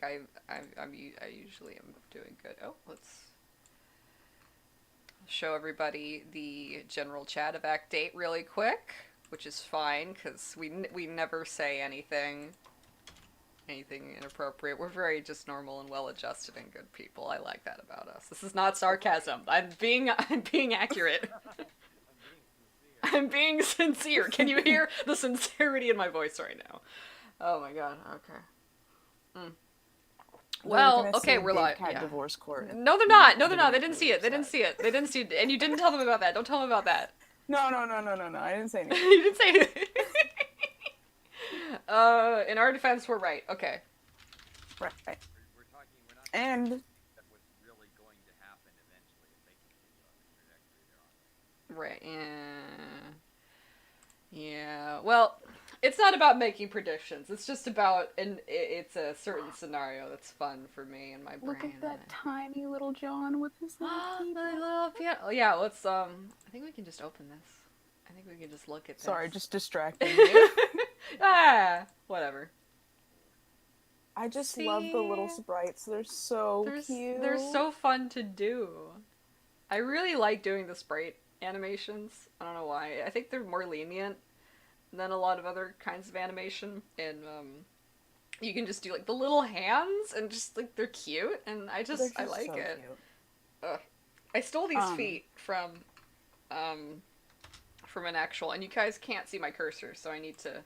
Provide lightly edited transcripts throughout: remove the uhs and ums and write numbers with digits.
I usually am doing good. Oh, let's show everybody the general chat of Act 8 really quick, which is fine because we never say anything inappropriate. We're very just normal and well-adjusted and good people. I like that about us. This is not sarcasm. I'm being accurate. I'm being sincere. Can you hear the sincerity in my voice right now? Oh my god. Okay. Mm. Well, okay, we're live. Yeah. Divorce court. No, they're not. No, they're not. They didn't see it. They didn't see it. They didn't see it. And you didn't tell them about that. Don't tell them about that. No. I didn't say anything. You didn't say anything. In our defense, we're right. Okay. Right. And what's really going to happen eventually if they continue on the trajectory they're on. Right. Yeah. Yeah. Well, it's not about making predictions. It's just about it's a certain scenario that's fun for me and my brain. Look at that tiny little John with his little piano. Oh, yeah. Let's I think we can just open this. I think we can just look at this. Sorry, just distracting you. Whatever. I just love the little sprites. They're so cute. They're so fun to do. I really like doing the sprite animations. I don't know why. I think they're more lenient than a lot of other kinds of animation. And you can just do like the little hands and just like they're cute. And I like so it. Cute. I stole these feet from an actual, and you guys can't see my cursor, so I need to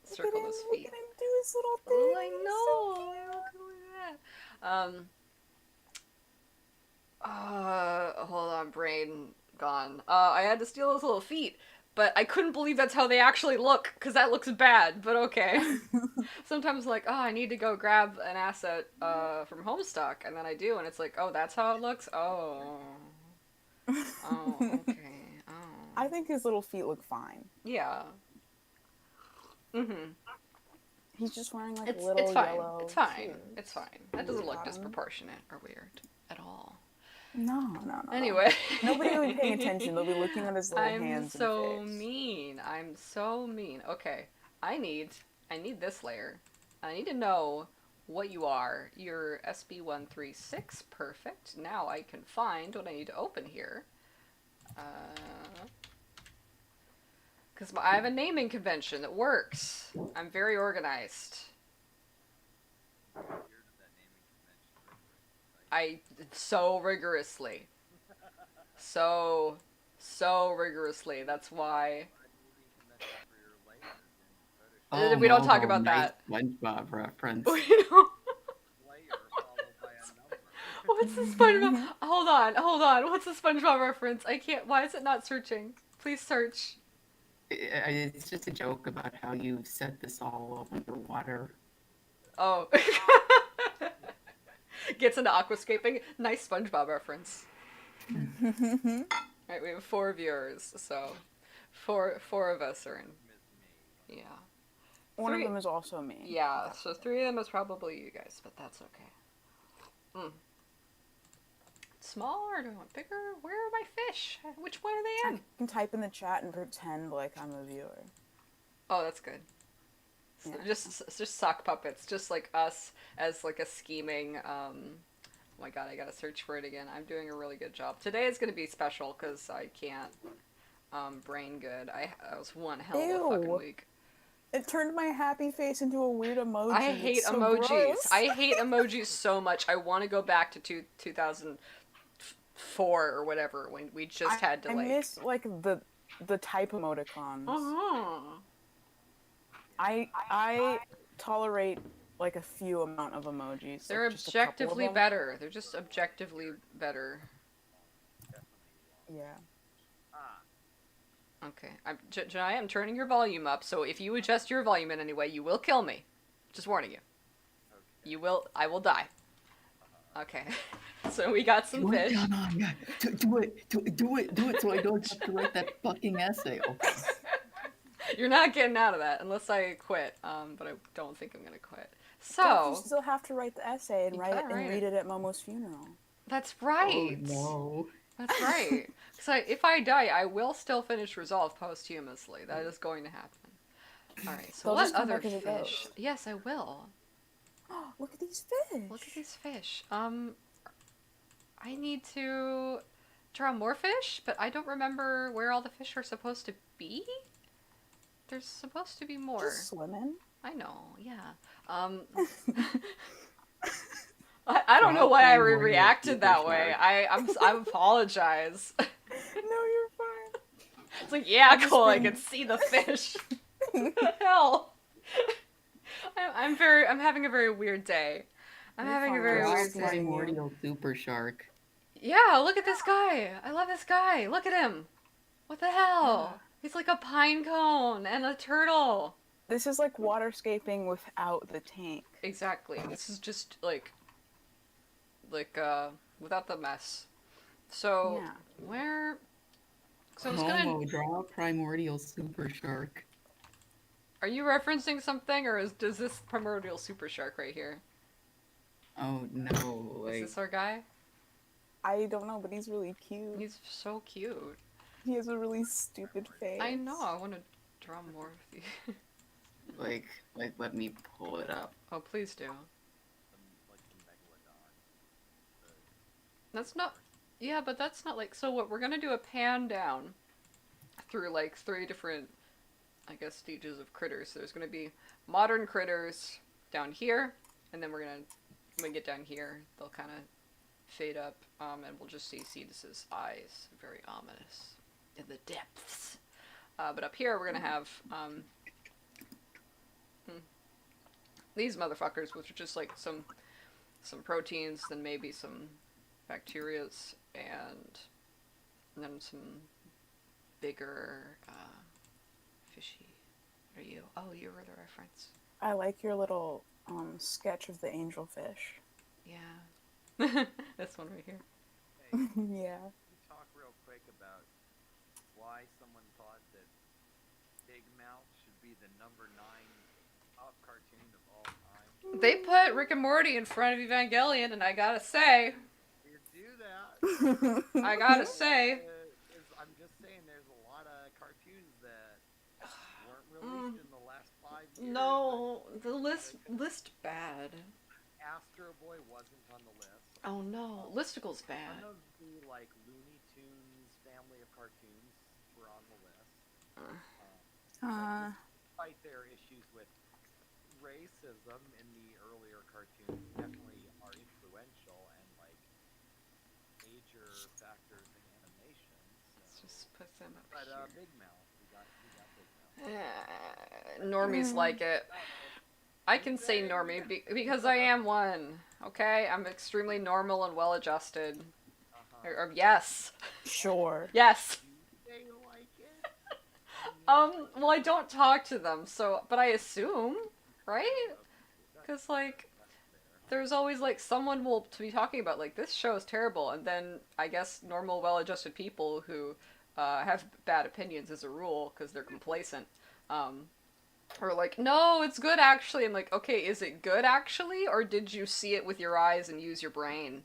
circle those feet. Look at him do his little thing. I know. So hold on, brain gone. I had to steal those little feet, but I couldn't believe that's how they actually look, because that looks bad, but okay. Sometimes like, I need to go grab an asset from Homestuck, and then I do, and it's like, oh, that's how it looks? Oh. Oh, okay. Oh. I think his little feet look fine. Yeah. Mm-hmm. He's just wearing like It's little fine. yellow It's fine. shoes. It's fine. That doesn't look disproportionate or weird at all. No. Anyway. Nobody will be paying attention. They'll be looking at his little hands and face. I'm so mean. Okay. I need this layer. I need to know what you are. You're SB136. Perfect. Now I can find what I need to open here. Because I have a naming convention that works. I'm very organized. So rigorously. So rigorously. That's why. Oh, we don't talk about that. SpongeBob reference. What's the SpongeBob? Hold on. What's the SpongeBob reference? I can't. Why is it not searching? Please search. It's just a joke about how you set this all up underwater. Oh. Gets into aquascaping. Nice SpongeBob reference. Alright, we have 4 viewers, so four of us are in. Yeah. One of them is also me. Yeah, so 3 of them is probably you guys, but that's okay. Smaller? Do I want bigger? Where are my fish? Which one are they in? I can type in the chat and pretend like I'm a viewer. Oh, that's good. Yeah. Just sock puppets, just like us as like a scheming. Oh my god, I gotta search for it again. I'm doing a really good job. Today is gonna be special because I can't brain good. I was one hell of a fucking week. It turned my happy face into a weird emoji. I hate emojis. Gross. I hate emojis so much. I want to go back to 2004 or whatever when we just had to like. I miss like the type emoticons. Uh-huh. I tolerate like a few amount of emojis. They're like objectively better. They're just objectively better. Yeah. Okay. Janai, I'm turning your volume up, so if you adjust your volume in any way, you will kill me. Just warning you. Okay. You will. I will die. Okay. So we got some fish. Do it so I don't have to write that fucking essay. Okay. You're not getting out of that unless I quit. But I don't think I'm gonna quit. So you still have to write the essay and write it and read it at Momo's funeral. That's right. Oh no. That's right. Because if I die, I will still finish Resolve posthumously. That is going to happen. All right. So what other fish? Yes, I will. these fish. Look at these fish. I need to draw more fish, but I don't remember where all the fish are supposed to be. There's supposed to be more. Just swimming. I know, yeah. I don't know why I reacted that way. I apologize. No, you're fine. It's like, yeah, just cool, I been- can see the fish. What the hell? I'm having a very weird day. I'm You're having a fine. very Draw weird day. Primordial super shark. Yeah, look at this guy. I love this guy. Look at him. What the hell? Yeah. He's like a pine cone and a turtle. This is like waterscaping without the tank. Exactly. This is just like without the mess. So Yeah. where? So I was gonna. Momo, draw a primordial super shark. Are you referencing something, or does this primordial super shark right here? Oh no, Is like this our guy? I don't know, but he's really cute. He's so cute. He has a really stupid face. I know. I want to draw more of these. like let me pull it up. Oh, please do. Like the megalodon. That's not. Yeah, but that's not like. So what? We're gonna do a pan down through like 3 different, I guess, stages of critters. So there's gonna be modern critters down here, and then when we get down here, they'll kind of fade up, and we'll just see Cetus's eyes, very ominous in the depths. But up here, we're gonna have these motherfuckers, which are just like some proteins, then maybe some bacterias, and then some bigger fishy. What are you? Oh, you were the reference. I like your little sketch of the angelfish. Yeah. This one right here. Hey, Yeah. can you talk real quick about why someone thought that Big Mouth should be the number 9 top cartoon of all time? They put Rick and Morty in front of Evangelion, and I gotta say, You do that. I gotta say, I'm just saying there's a lot of cartoons that weren't released in the last 5 years. no, the list bad. Astro Boy wasn't on the list. Oh no, Listicle's None bad. of the like Looney Tunes family of cartoons were on the list. Despite their issues with racism in the earlier cartoons, definitely are influential and like major factors in animation. Let's So. just put them up But here. Big Mouth, we got Big Mouth. Normies like it. I can say normie because I am one. Okay, I'm extremely normal and well-adjusted. Or yes, Sure. yes. Do they like it? Well, I don't talk to them, so but I assume, right? Because like, there's always like someone will to be talking about like this show is terrible, and then I guess normal, well-adjusted people who have bad opinions as a rule because they're complacent. Or like, no, it's good actually. I'm like, okay, is it good actually, or did you see it with your eyes and use your brain?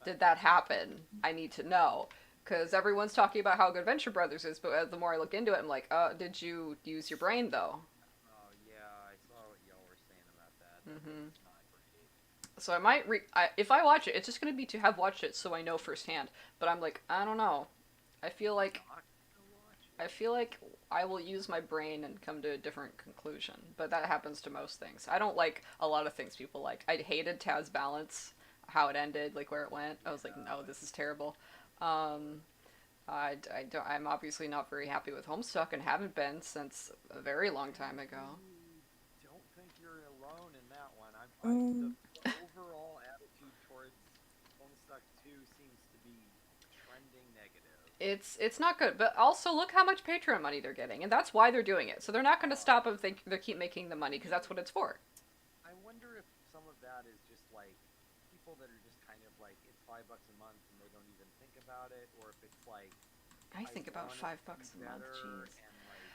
Did that happen? I need to know. Because everyone's talking about how good Venture Brothers is, but the more I look into it, I'm like, did you use your brain though? Oh yeah, I saw what y'all were saying about that. Mhm. It's not great. So I might if I watch it, it's just gonna be to have watched it so I know firsthand. But I'm like, I don't know. I feel like Not gonna watch it. I will use my brain and come to a different conclusion. But that happens to most things. I don't like a lot of things people like. I hated Taz Balance, how it ended, like where it went. I was like, no, this is terrible. I'm obviously not very happy with Homestuck and haven't been since a very long time ago. Don't think you're alone in that one. Mm. The overall attitude towards Homestuck 2 seems to be trending negative. It's not good, but also look how much Patreon money they're getting, and that's why they're doing it. So they're not going to stop if they keep making the money because that's what it's for. I wonder if some of that is just like people that are just kind of like it's $5 a month and they don't even think about it, or if it's like I think about want it $5 to be a month. better Jeez. and like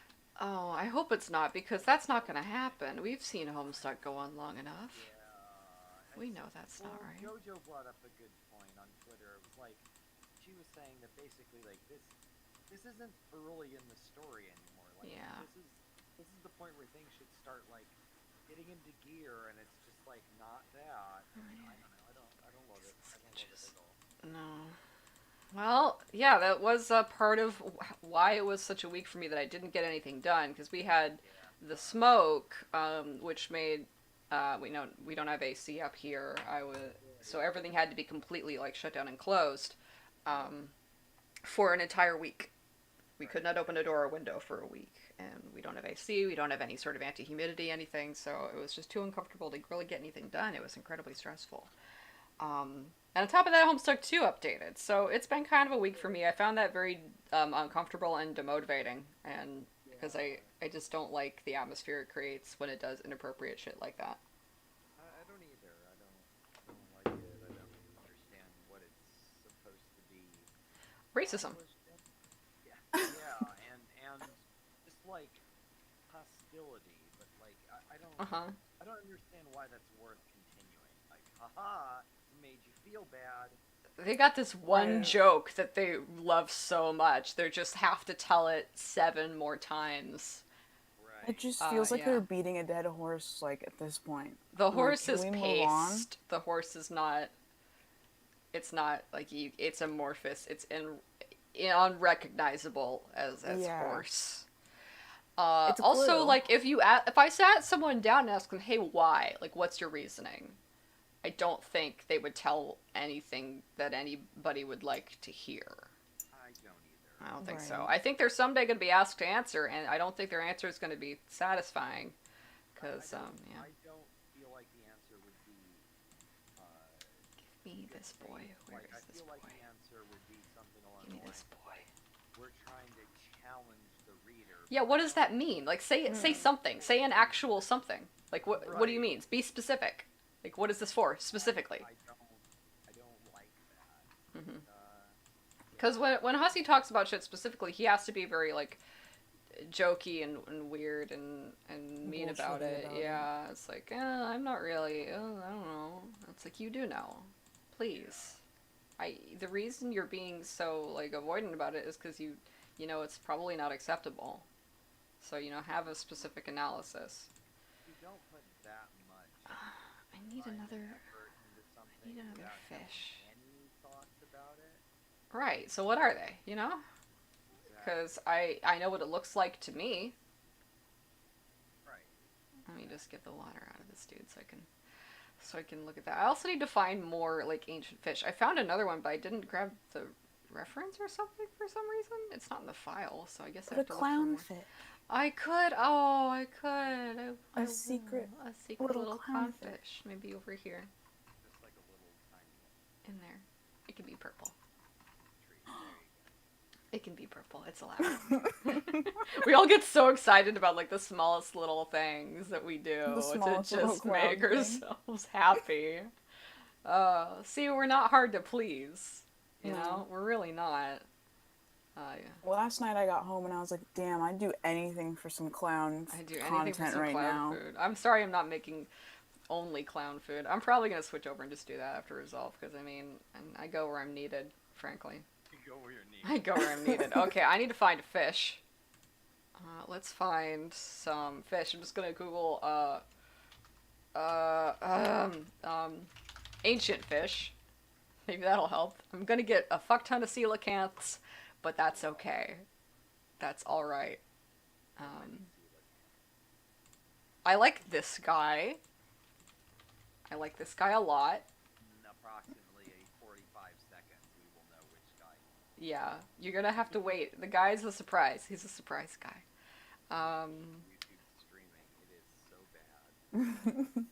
Oh, I hope it's not because that's not going to happen. We've seen Homestuck go on long enough. yeah. We know that's not right. JoJo brought up a good point on Twitter. It was like she was saying that basically like this isn't early in the story anymore. Like Yeah. this is the point where things should start like getting into gear, and it's just like not that. I don't love it. I don't love it at all. No. Well, yeah, that was part of why it was such a week for me that I didn't get anything done because we had the smoke, which made we don't have AC up here. So everything had to be completely like shut down and closed um, for an entire week. We could not open a door or window for a week, and we don't have AC. We don't have any sort of anti-humidity, anything. So it was just too uncomfortable to really get anything done. It was incredibly stressful. And on top of that, Homestuck 2 updated. So it's been kind of a week for me. I found that very uncomfortable and demotivating. And because I just don't like the atmosphere it creates when it does inappropriate shit like that. I don't either. I don't like it. I don't understand what it's supposed to be. Racism. Yeah, yeah, and just like hostility, but like Uh-huh. I don't understand why that's worth continuing. Like, haha, it made you feel bad. They got this one Right. joke that they love so much. They just have to tell it 7 more times. Right. It just feels like yeah. they're beating a dead horse, like, at this point. The Like, horse can is we move on? paced. The horse is not. It's not like you. It's amorphous. It's unrecognizable as Yeah. horse. It's a Also, clue. like if I sat someone down and asked them, "Hey, why? Like, what's your reasoning?" I don't think they would tell anything that anybody would like to hear. I don't either. I don't think so. Right. I think they're someday going to be asked to answer, and I don't think their answer is going to be satisfying. Because, yeah. I don't feel like the answer would be. Give me this boy. Where Like, is I this feel like boy? the answer would be something along Give me the this lines. boy. We're trying to challenge the reader. Yeah, what does that mean? Like, say something. Say an actual something. Like, what do you mean? Be specific. Like, what is this for, specifically? I don't like that. Mhm. Because when Hussey talks about shit specifically, he has to be very, like, jokey and weird and mean about Bullshitty it. about it. Yeah, it's like, I'm not really, I don't know. It's like, you do know. Please. The reason you're being so, like, avoidant about it is because you know it's probably not acceptable. So, have a specific analysis. You don't put that much I need another effort into something without having fish. any thoughts about it. Right, so what are they, Exactly. Because I know what it looks like to me. Right. Let me just get the water out of this dude so I can look at that. I also need to find more like ancient fish. I found another one, but I didn't grab the reference or something for some reason. It's not in the file, so I guess I Put a have to look for more. clownfish. I could. Oh, I could. I A will. secret A secret little little clownfish. clownfish. Maybe over here, Just like a little tiny in there. It can be purple. tree. There you go. It can be purple. It's allowed. We all get so excited about like the smallest little things that we do The to smallest little just clown make thing. ourselves happy. See, we're not hard to please. You No. know, we're really not. Yeah. Last night I got home and I was like, damn, I'd do anything for some clown I do anything content for some right clown now. food. I'm sorry I'm not making only clown food. I'm probably gonna switch over and just do that after Resolve because I go where I'm needed, frankly. You go where you're I needed. go where I'm needed. Okay, I need to find a fish. Let's find some fish. I'm just gonna Google ancient fish. Maybe that'll help. I'm gonna get a fuck ton of coelacanths, but that's okay. That's all right. I like this guy. I like this guy a lot. In approximately 45 seconds, we will know which guy. Yeah, you're gonna have to wait. The guy's a surprise. He's a surprise guy. YouTube streaming. It is so bad.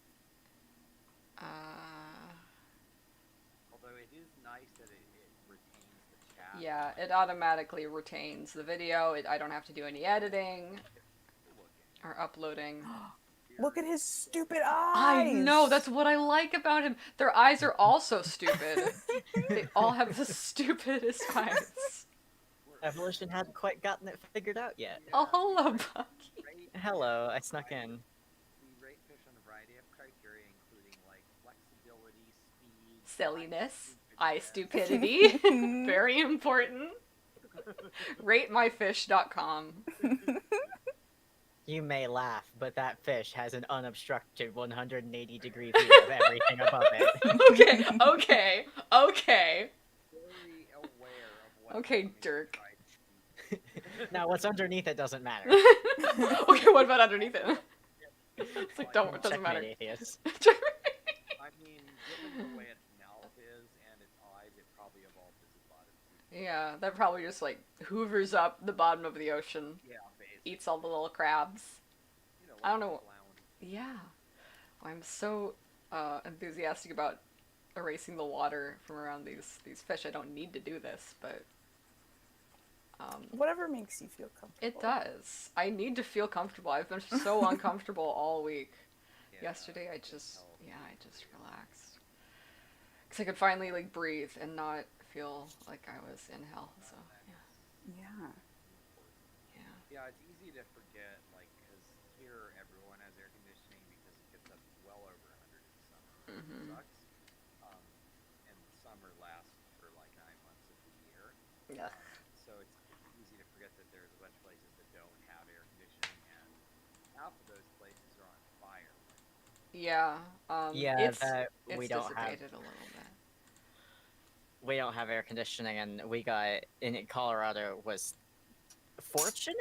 Although it is nice that it retains the chat. Yeah, it automatically retains the video. I don't have to do any editing or uploading. Look at his stupid I eyes! know, that's what I like about him. Their eyes are also stupid. They all have the stupidest eyes. Evolution hadn't quite gotten it figured out yet. Oh, hello, Bucky. Hello, I snuck in. We rate fish on a variety of criteria, including like flexibility, speed, Silliness, eye eye stupidity, very important. RateMyFish.com. You may laugh, but that fish has an unobstructed 180-degree view of everything above it. Okay, okay, okay. Very aware of what Okay, enemies Dirk. try to do. Now, what's underneath it doesn't matter. Okay, what about underneath it? It's like, don't, it doesn't Checkmate, matter. atheists. I mean, given the way its mouth is and its eyes, it probably evolved as a bottom feeder. Yeah, that probably just like hoovers up the bottom of the ocean, Yeah, basically. eats all the little crabs. You know, I don't like a know. clown. Yeah. I'm so enthusiastic about erasing the water from around these fish. I don't need to do this, but Whatever makes you feel comfortable. it does. I need to feel comfortable. I've been so uncomfortable all week. Yeah, Yesterday, I it just helps. I just relaxed because I could finally like breathe and not feel like I was in hell. So Yeah. yeah. Yeah, it's easy to forget, like, because here everyone has air conditioning because it gets up well over 100 in the summer. Mhm. It sucks. And summer lasts for like 9 months of the year. Yeah. So it's easy to forget that there's a bunch of places that don't have air conditioning, and half of those places are on fire. Yeah. Yeah, it's that it's we don't have. dissipated a little bit. We don't have air conditioning, and we got in Colorado was fortunately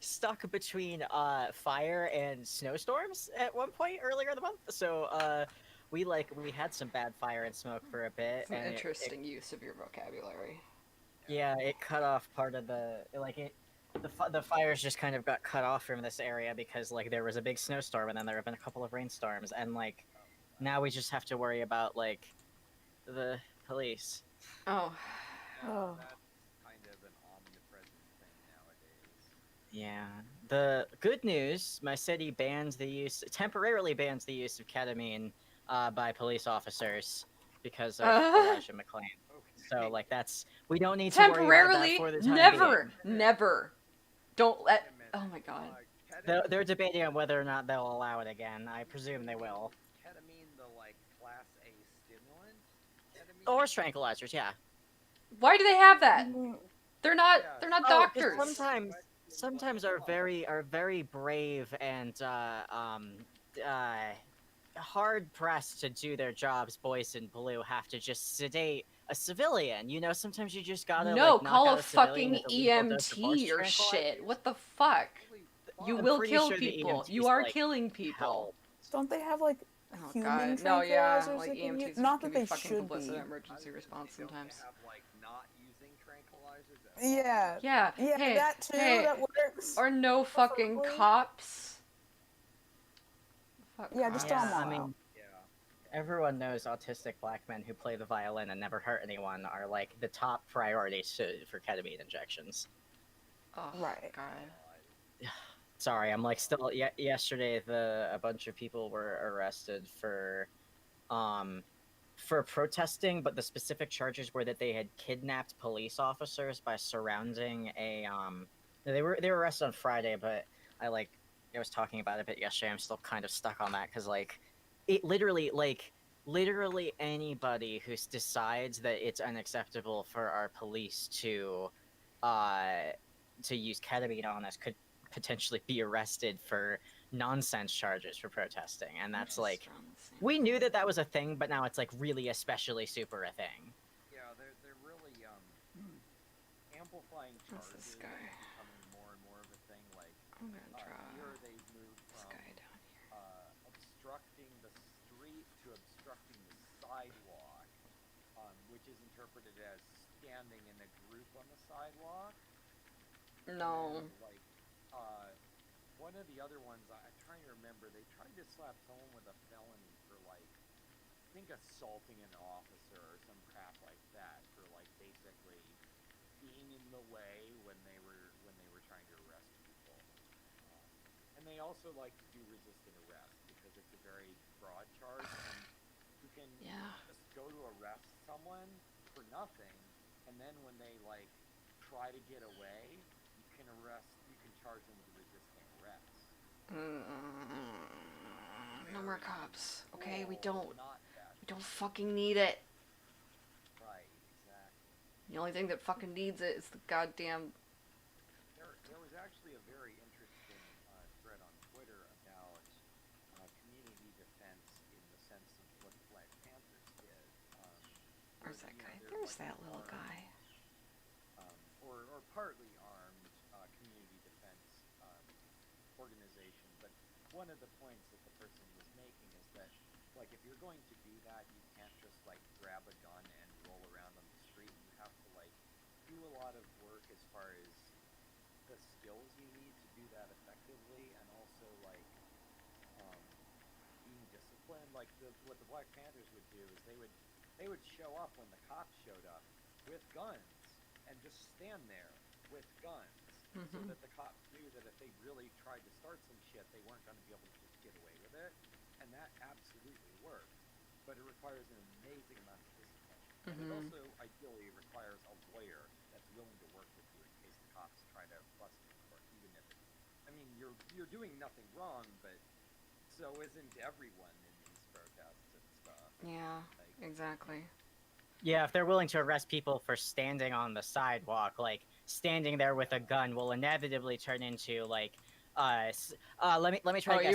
stuck between fire and snowstorms at one point earlier in the month. So we had some bad fire and smoke for a bit, It's an and interesting use of your vocabulary. it cut off part of the fires just kind of got cut off from this area because like there was a big snowstorm and then there have been a couple of rainstorms, and like now we just have to worry about like the police. Oh. Yeah, Oh. that's kind of an omnipresent thing nowadays. Yeah. The good news, my city temporarily bans the use of ketamine by police officers because of Elijah McClain. So like we don't need to worry about that Temporarily, for the time never, being. never. Don't let. Wait a minute, Oh my god. They're debating on whether or not they'll allow it again. I presume they will. Ketamine, the like class A stimulant. Ketamine? Or tranquilizers, yeah. Why do they have that? Mm, They're not. Yeah. They're not Oh, 'cause doctors. sometimes our very brave and hard pressed to do their jobs boys in blue have to just sedate a civilian. You know, sometimes you just gotta No, like knock call out a civilian fucking with a lethal dose of horse EMT or shit. tranquilizers. What the fuck? You I'm will pretty kill sure the people. EMTs, You are like, killing people. help. Don't they have like Oh human god. No, yeah. tranquilizers Like they can EMTs use? Not can that be they fucking should complicit be. in emergency response Don't they sometimes. have like not using tranquilizers at all? Yeah. Yeah. Yeah, Hey. that too. Hey. That works. Or no fucking Preferably. cops. Fuck Yeah, just cops. don't I allow. mean, Yeah. everyone knows autistic black men who play the violin and never hurt anyone are like the top priorities for ketamine injections. Oh, Right. God. Sorry, I'm like still. Yesterday, a bunch of people were arrested for protesting, but the specific charges were that they had kidnapped police officers by surrounding a. They were arrested on Friday, but I was talking about it a bit yesterday. I'm still kind of stuck on that because it literally anybody who decides that it's unacceptable for our police to use ketamine on us could potentially be arrested for nonsense charges for protesting, and that's like we knew that was a thing, but now it's like really especially super a thing. Yeah, they're really amplifying What's charges. this guy? Is becoming more and more of a thing. Like I'm gonna try here they've moved this from guy down here. obstructing the street to obstructing the sidewalk, which is interpreted as standing in a group on the sidewalk. No. And, like, one of the other ones, I'm trying to remember, they tried to slap someone with a felony for, like, I think assaulting an officer or some crap like that for, like, basically being in the way when they were trying to arrest people. And they also like to do resisting arrest because it's a very broad charge, and you can just go to arrest someone for nothing, and then when they, like, try to get away, you can charge them with resisting arrest. No more cops. Okay, we Cool, don't. not that. We don't fucking need it. Right, exactly. The only thing that fucking needs it is the goddamn. There was actually a very interesting Where's that you know, guy? they're There's like that an little guy. or partly armed community defense organization. But one of the points that the person was making is that, like, if you're going to do that, you can't just like grab a gun and roll around on the street. You have to like do a lot of work as far as the skills you need to do that effectively, and also like um, being disciplined. Like what the Black Panthers would do is they would show up when the cops showed up with guns and just stand there with guns, so that the cops knew that if they really tried to start some shit, they weren't going to be able to just get away with it. And that absolutely works, but it requires an amazing amount of discipline. And it also ideally requires a lawyer that's willing to work with you in case the cops try to bust you in court, even if it's, I mean, you're doing nothing wrong, but so isn't everyone in these protests and stuff. Yeah, Like, exactly. Yeah, if they're willing to arrest people for standing on the sidewalk, like standing there with a gun will inevitably turn into like let me try to guess.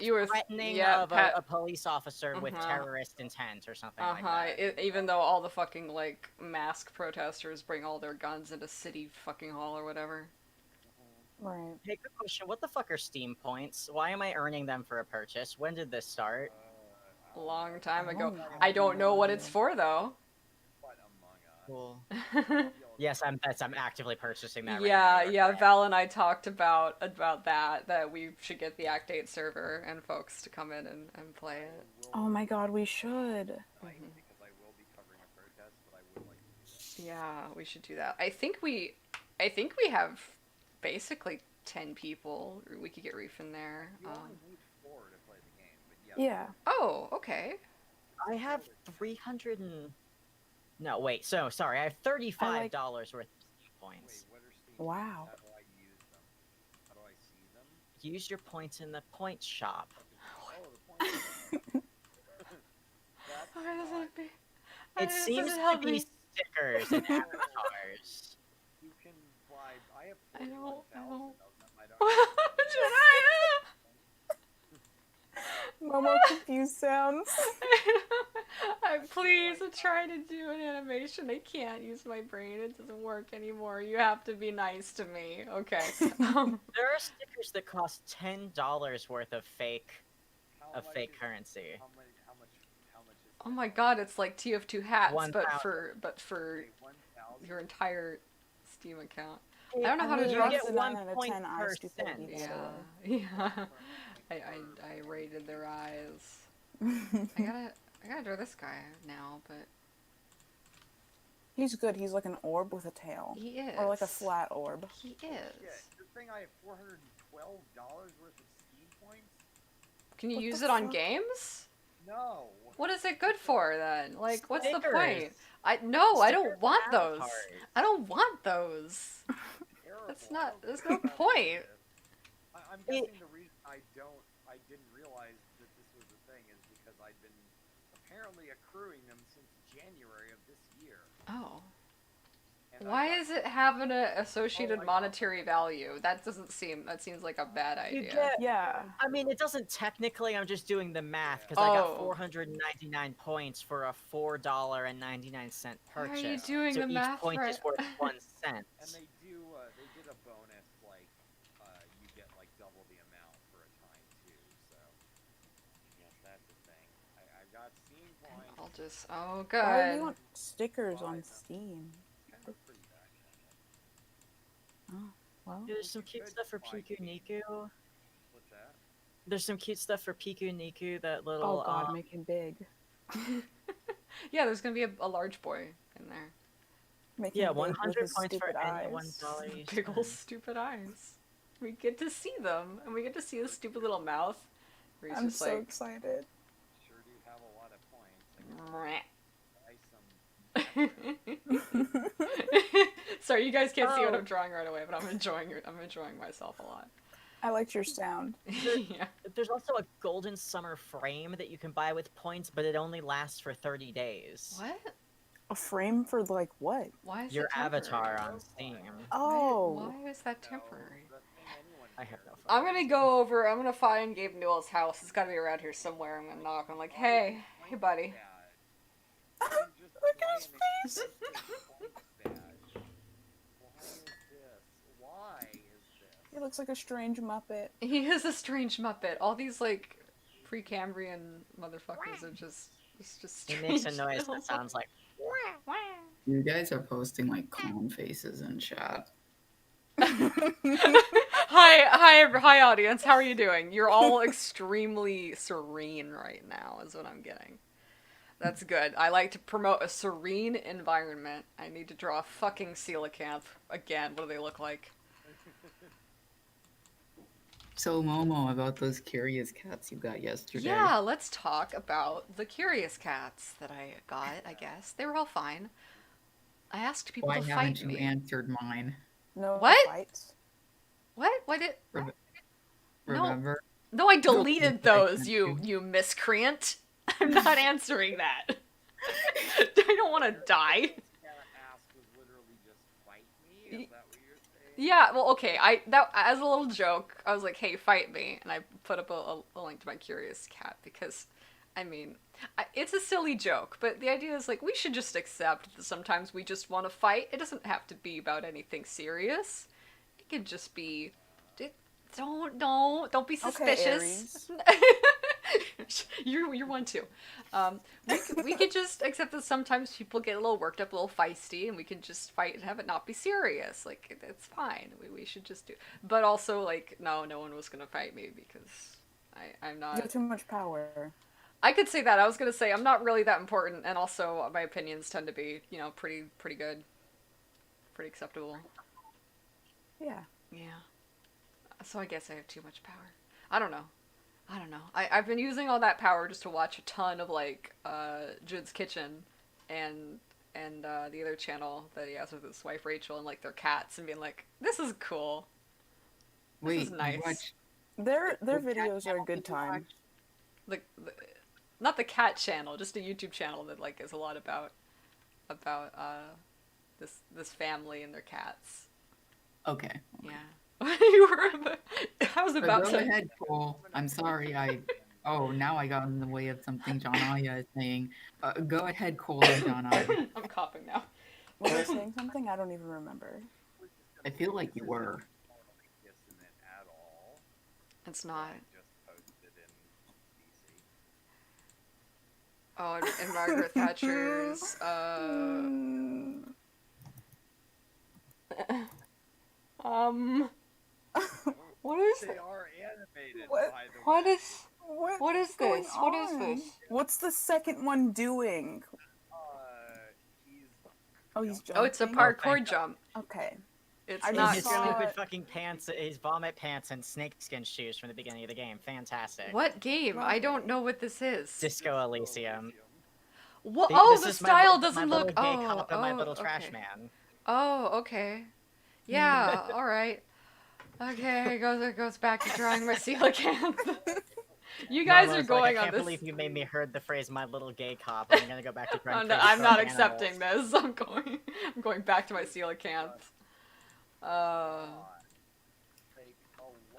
You were threatening yeah, of a police officer with terrorist intent or something like that. Even though all the fucking like mask protesters bring all their guns into city fucking hall or whatever. Right. Hey, good question. What the fuck are Steam points? Why am I earning them for a purchase? When did this start? A long time I ago. don't know. I don't know what it's for though. but Among Us. Cool. Yes, I'm actively purchasing that. Yeah, right now. yeah. Val and I talked about that we should get the Act 8 server and folks to come in and play it. Oh my god, we should. Because I will be covering a protest, but I would like to do that. Yeah, we should do that. I think we have basically 10 people. We could get Reef in there. You only need 4 to play the game, but yeah. Yeah. Oh, okay. I have 300 and... No, wait. So, sorry. I have $35 worth of Steam points. Wait, what are Steam Wow. points? How do I use them? How do I see them? Use your points in the points shop. Oh, the points. That's Why does not- it be? It seems to be stickers and avatars. You can buy. I have I don't 41,000 know. of them. I don't. Momo confused sounds. Please, I'm trying to do an animation. I can't use my brain. It doesn't work anymore. You have to be nice to me. Okay. There are stickers that cost $10 worth of fake How much is- currency. How much is? Oh my god, it's like TF2 hats, 1,000. but for Okay, 1,000. your entire Steam account. I don't know how to mean, do You it. get that's a 9 out of 10 1 eyes to percent. Felipe. Yeah, yeah. I rated their eyes. I gotta draw this guy now, but He's good. He's like an orb with a tail. he is. Or like a flat orb. He is. Yeah, the thing I have $412 worth of Steam points. Can you What use the it on fuck? games? No. What is it good for then? Like, what's the Stickers. point? I don't Stickers want and those. avatars. I don't want those. Terrible. That's I not- don't there's care no about point. this. I'm guessing the reason I didn't realize that this was a thing is because I'd been apparently accruing them since January of this year. Oh. And Why I is it having an associated Oh, I- monetary value? That seems like a bad You idea. get. Yeah. I mean, it doesn't technically. I'm just doing the math because I got Oh. 499 points for a $4.99 Why are purchase. you doing so the each math point is right? worth 1 cent. And they did a bonus, like, you get, like, double the amount for a time, too, so, yes, that's the thing. I got Steam points, I'll just. Oh, Why do good. you want stickers Buy on them. Steam? kind of pretty backhanded. Well, There's some cute Good stuff for buy Piku game. Niku. What's that? There's some cute stuff for Piku Niku. That little. oh god, make him big. Yeah, there's gonna be a large boy in there. Make Yeah, him big with 100 his points for stupid any eyes. $1 you Big ol' spend. stupid eyes. We get to see them, and we get to see the stupid little mouth. Where he's I'm just so like. excited. Sure do have a lot of points. I can buy some. Sorry, you guys can't see what Oh. I'm drawing right away, but I'm enjoying myself a lot. I liked your sound. Yeah. There's also a golden summer frame that you can buy with points, but it only lasts for 30 days. What? A frame for like what? Why is Your it temporary? avatar on Steam. Oh. Why is that temporary? The thing anyone I have no cares I'm about. gonna go over. I'm gonna find Gabe Newell's house. It's gotta be around here somewhere. I'm gonna knock. I'm like, hey, buddy. Yeah. You can just Look at his face. Why is this? He looks like a strange Muppet. He is a strange Muppet. All these like Precambrian motherfuckers are just it's just He strange. makes a noise little that sounds like. You guys are posting like calm faces in chat. Hi, audience. How are you doing? You're all extremely serene right now, is what I'm getting. That's good. I like to promote a serene environment. I need to draw a fucking coelacanth again. What do they look like? So Momo, about those curious cats you got yesterday. Yeah, let's talk about the curious cats that I got. I guess they were all fine. I asked people Why to haven't fight you me. answered mine? No What? fights. What? What did? Re- No. Remember? No, I deleted I those. sent You miscreant. I'm not answering that. I don't want to die. Ask was literally just fight me. Is that what you're saying? Yeah, well, okay. That as a little joke, I was like, "Hey, fight me," and I put up a link to my curious cat because, I mean, it's a silly joke, but the idea is like we should just accept that sometimes we just want to fight. It doesn't have to be about anything serious. It could just be, don't be Okay, suspicious. You're one too. We could just accept that sometimes people get a little worked up, a little feisty, and we can just fight and have it not be serious. Like it's fine. We should just do. But also like no one was gonna fight me because I'm You not. have too much power. I could say that. I was gonna say I'm not really that important, and also my opinions tend to be pretty good, pretty acceptable. Yeah. Yeah. So I guess I have too much power. I don't know. I've been using all that power just to watch a ton of like Jude's Kitchen and the other channel that he has with his wife Rachel and like their cats and being like, this is cool. Wait, is nice. you watch Their what cat videos are a channel good did you time. The not the cat channel, just a YouTube channel that like is a lot about this family and their cats. Okay. Yeah. You were. I was But about go to. ahead, Cole. I'm sorry. Oh, now I got in the way of something John Aya is saying. Go ahead, Cole and John Aya. I'm coughing now. Was I saying something? I don't even remember. I feel like you were. Isn't it at all? It's not. Just posted in DC. Oh, and Margaret Thatcher's. What is They are animated, What? by the what way. is what is going this? What is on? this? What's the second one doing? He's Oh, he's jumping. Oh, it's a thank parkour God. jump. Okay. It's I In not his saw- good. stupid fucking pants, his vomit pants, and snakeskin shoes from the beginning of the game. Fantastic. What game? I don't know what this is. Disco Elysium. What? See, Oh, this the is style my doesn't little look. gay Oh, cop and my oh, little trash okay. man. Oh, okay. Yeah. All right. Okay, it goes back to drawing my coelacanth. You guys Momo's are like, going I on can't this. believe you made me heard the phrase "my little gay cop." I'm gonna go back to Oh, drawing. no, crazy I'm not farm accepting animals. this. I'm going back to my coelacanth. Oh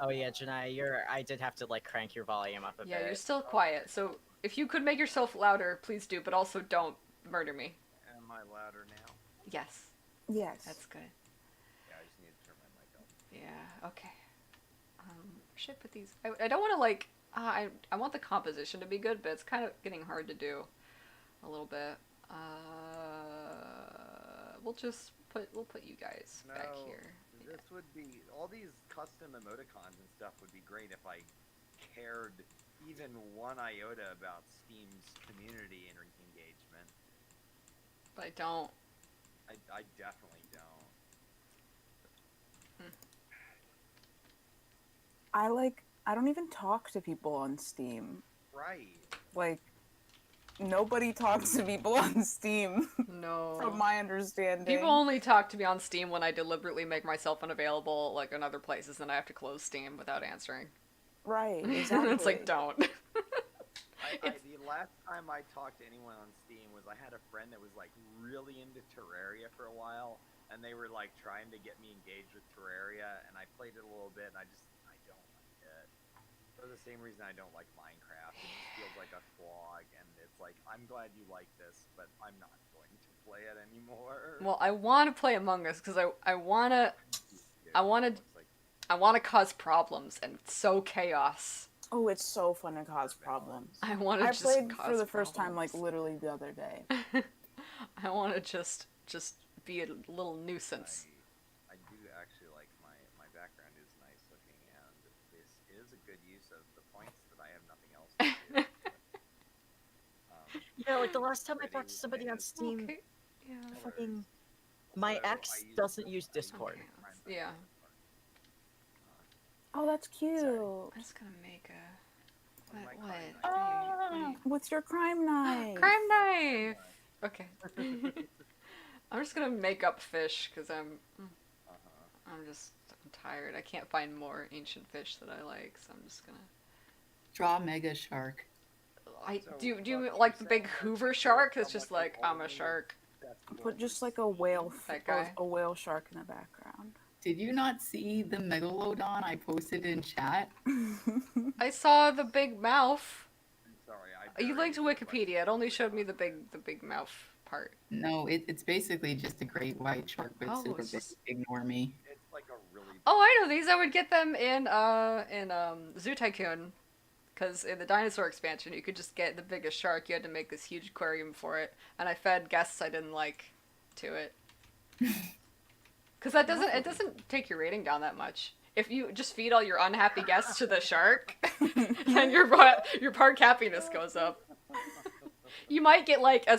yeah, Janai, I did have to like crank your volume up a Yeah, bit. you're still quiet. So if you could make yourself louder, please do. But also don't murder me. Am I louder now? Yes, Yes. that's good. Yeah, I just need to turn my mic up. Yeah. Okay. Should put these. I don't want to like. I want the composition to be good, but it's kind of getting hard to do. A little bit. We'll put you guys back No, here. this would be all these custom emoticons and stuff would be great if I cared even one iota about Steam's community and engagement. But I don't. I definitely don't. I don't even talk to people on Steam. Right. Like, nobody talks to people on Steam, No. from my understanding. People only talk to me on Steam when I deliberately make myself unavailable, like in other places, and I have to close Steam without answering. Right, exactly. It's like, don't. The last time I talked to anyone on Steam was I had a friend that was like really into Terraria for a while, and they were like trying to get me engaged with Terraria, and I played it a little bit, and I don't like it. For the same reason I don't like Minecraft. It just feels like a slog, and it's it's like, I'm glad you like this, but I'm not going to play it anymore. Well, I want to play Among Us because I wanna I wanna- Looks like I want to cause problems, and it's so chaos. Oh, it's so fun to cause problems. I want to I just played cause for the first time, like, problems. literally the other day. I want to just be a little nuisance. I do actually like my background is nice looking, and this is a good use of the points that I have nothing else to do. Yeah, like the last time I pretty talked to somebody on nice. Steam, Okay. Yeah. fucking my Also, ex I use doesn't the- use I use Discord. the Prime Yeah. Discord. Oh, that's cute. I'm just gonna make a. My What? Crime Knight. What do you- What's your crime knife? Crime knife. Okay. I'm just gonna make up fish because Uh-huh. I'm tired. I can't find more ancient fish that I like, so I'm just gonna. Draw Mega Shark. So, Do you what like you the big saying, Hoover like, shark? you're It's just somewhat like I'm a only- shark. that's Put what just we're like a whale, That guy. a whale shark in the background. Did you not see the Megalodon I posted in chat? I saw the big mouth. I'm sorry, You linked to buried the Wikipedia. It only showed me the big mouth part. No, it's basically just a great white shark, but Oh, super it's big. just- Ignore me. It's like a really. Oh, I know these. I would get them in Zoo Tycoon, because in the dinosaur expansion you could just get the biggest shark. You had to make this huge aquarium for it, and I fed guests I didn't like to it. Because it doesn't take your rating down that much. If you just feed all your unhappy guests to the shark, then your park happiness goes up. You might get like a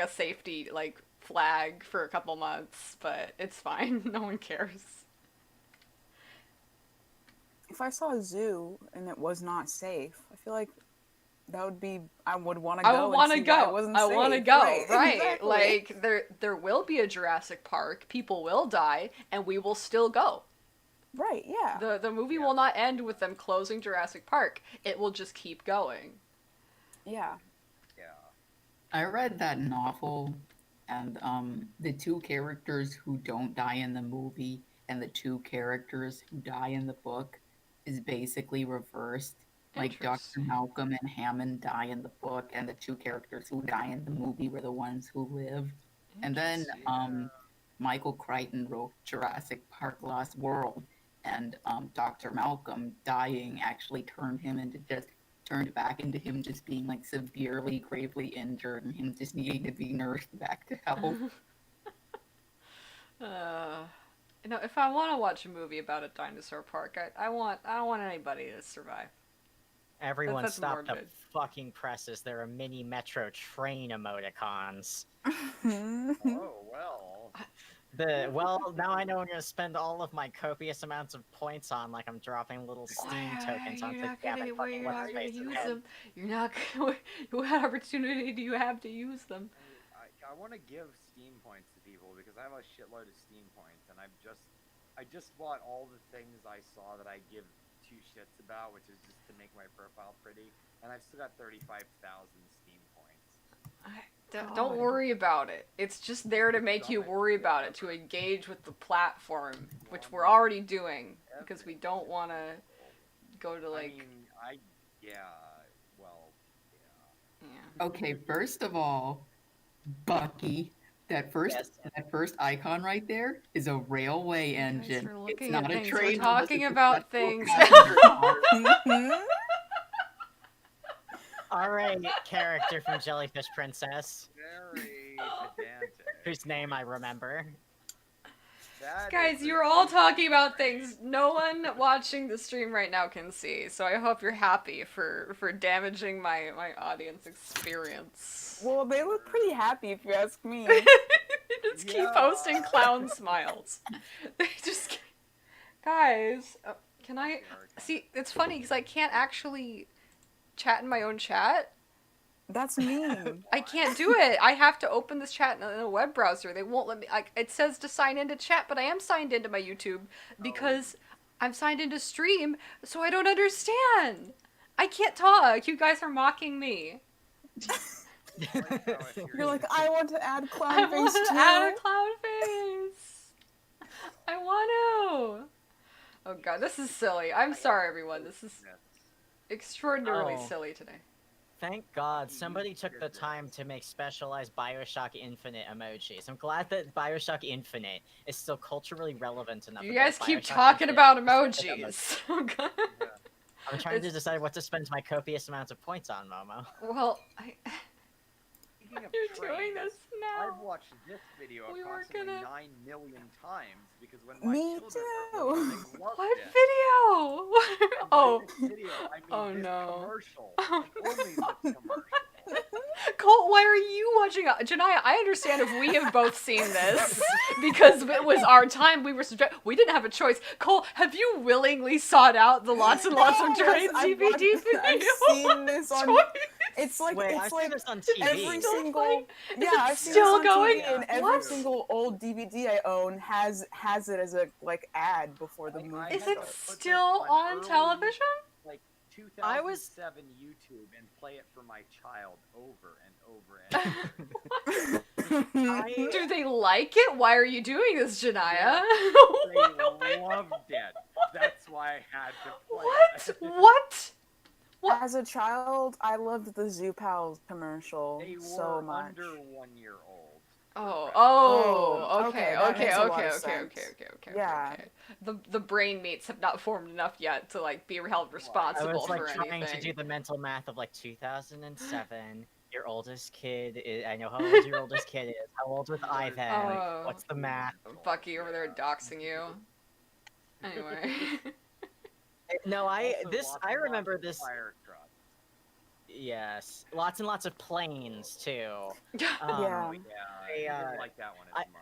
safety like flag for a couple months, but it's fine. No one cares. If I saw a zoo and it was not safe, I feel like that would be. I would want to go. I would want to and see why go. it wasn't I want to safe. go. Right. Right. Exactly. Like there will be a Jurassic Park. People will die, and we will still go. Right. Yeah. The movie will not end with them closing Jurassic Park. It will just keep going. Yeah. Yeah. I read that novel, and the two characters who don't die in the movie and the two characters who die in the book is basically reversed. Like Dr. Interesting. Malcolm and Hammond die in the book, and the two characters who die in the movie were the ones who live. And then Interesting. Michael Crichton wrote Jurassic Park: Lost World, and Dr. Malcolm dying actually turned back into him just being like severely, gravely injured, and him just needing to be nursed back to health. If I want to watch a movie about a dinosaur park, I don't want anybody to survive. Everyone That's stop the morbid. fucking presses. There are mini Metro train emoticons. Oh well. Now I know I'm gonna spend all of my copious amounts of points on, like I'm dropping little Steam tokens onto Gavin fucking what's his face's head. You're not gonna. What opportunity do you have to use them? I want to give Steam points to people because I have a shitload of Steam points, and I just bought all the things I saw that I give two shits about, which is just to make my profile pretty, and I've still got 35,000 Steam points. Don't God. worry about it. It's just there to make you worry about it, to engage with the platform, which we're already doing because we don't want to go to like. Well, yeah. Yeah. Okay, first of all, Bucky, that first icon right there is a railway engine. We're It's looking not at a things. train. We're talking unless it's a about successful things. passenger car. Alright, character from Jellyfish Princess, Very pedantic. whose name I remember. That Guys, is a you're all huge talking about brain. things no one watching the stream right now can see. So I hope you're happy for damaging my audience experience. Well, they look pretty happy if you ask me. They just keep Yeah. posting clown smiles. They just guys, can I see? It's funny because I can't actually chat in my own chat. That's mean. I can't do it. I have to open this chat in a web browser. They won't let me. Like, it says to sign into chat, but I am signed into my YouTube because I'm signed into stream, so I don't understand. I can't talk. You guys are mocking me. You're like, I want to add I clown want face to too. add a clown face. I want to. Oh god, this is silly. I'm sorry, everyone. This is extraordinarily Oh. silly today. Thank God You somebody took the did time this. to make specialized Bioshock Infinite emojis. I'm glad that Bioshock Infinite is still culturally relevant enough You that guys there's keep Bioshock talking Infinite about specific emojis. emojis. Oh, God. Yeah. I'm trying to It's- decide what to spend my copious amounts of points on, Momo. Well, Speaking of you're doing trains, this now. I've watched this video We were approximately gonna- 9 million times because when my Me children were little, too. they loved What it. video? And by Oh. this video, I mean Oh, this no. commercial, Oh, and only this commercial. Colt, why are you watching? Janaya, I understand if we have both seen this because it was our time. We didn't have a choice. Colt, have you willingly sought out the lots and lots of Yes, Drain I've DVD watched- video? I've seen this on. Choice? It's like Wait, I've it's seen like this on It's TV. every still single. playing? Is Yeah, it I've seen still this on going? TV, and every What? single old DVD I own has it as a like ad before the movie. Is had it to put this still on early, television? Like I was- 2007 YouTube and play it for my child over and over and over. Do they like it? Why are you doing this, Janaya? They loved it. That's why I had to play What? it. What? What? As a child, I loved the Zoo Pals commercial They were so much. under 1 year old. Oh, Oh, okay, okay, that okay, makes a lot okay, of okay, sense. okay. Yeah. Okay. The brain mates have not formed enough yet to like be held I responsible was like for trying anything. to do the mental math of like 2007. Your oldest kid is. I know how old your oldest kid is. How old was Ivan? Oh. What's the math? Bucky over there doxing you. Anyway. No, Also, this lots I and remember lots of this. fire trucks. Yes, lots and lots of planes too. Yeah. Oh, yeah, I I, didn't like that one as much.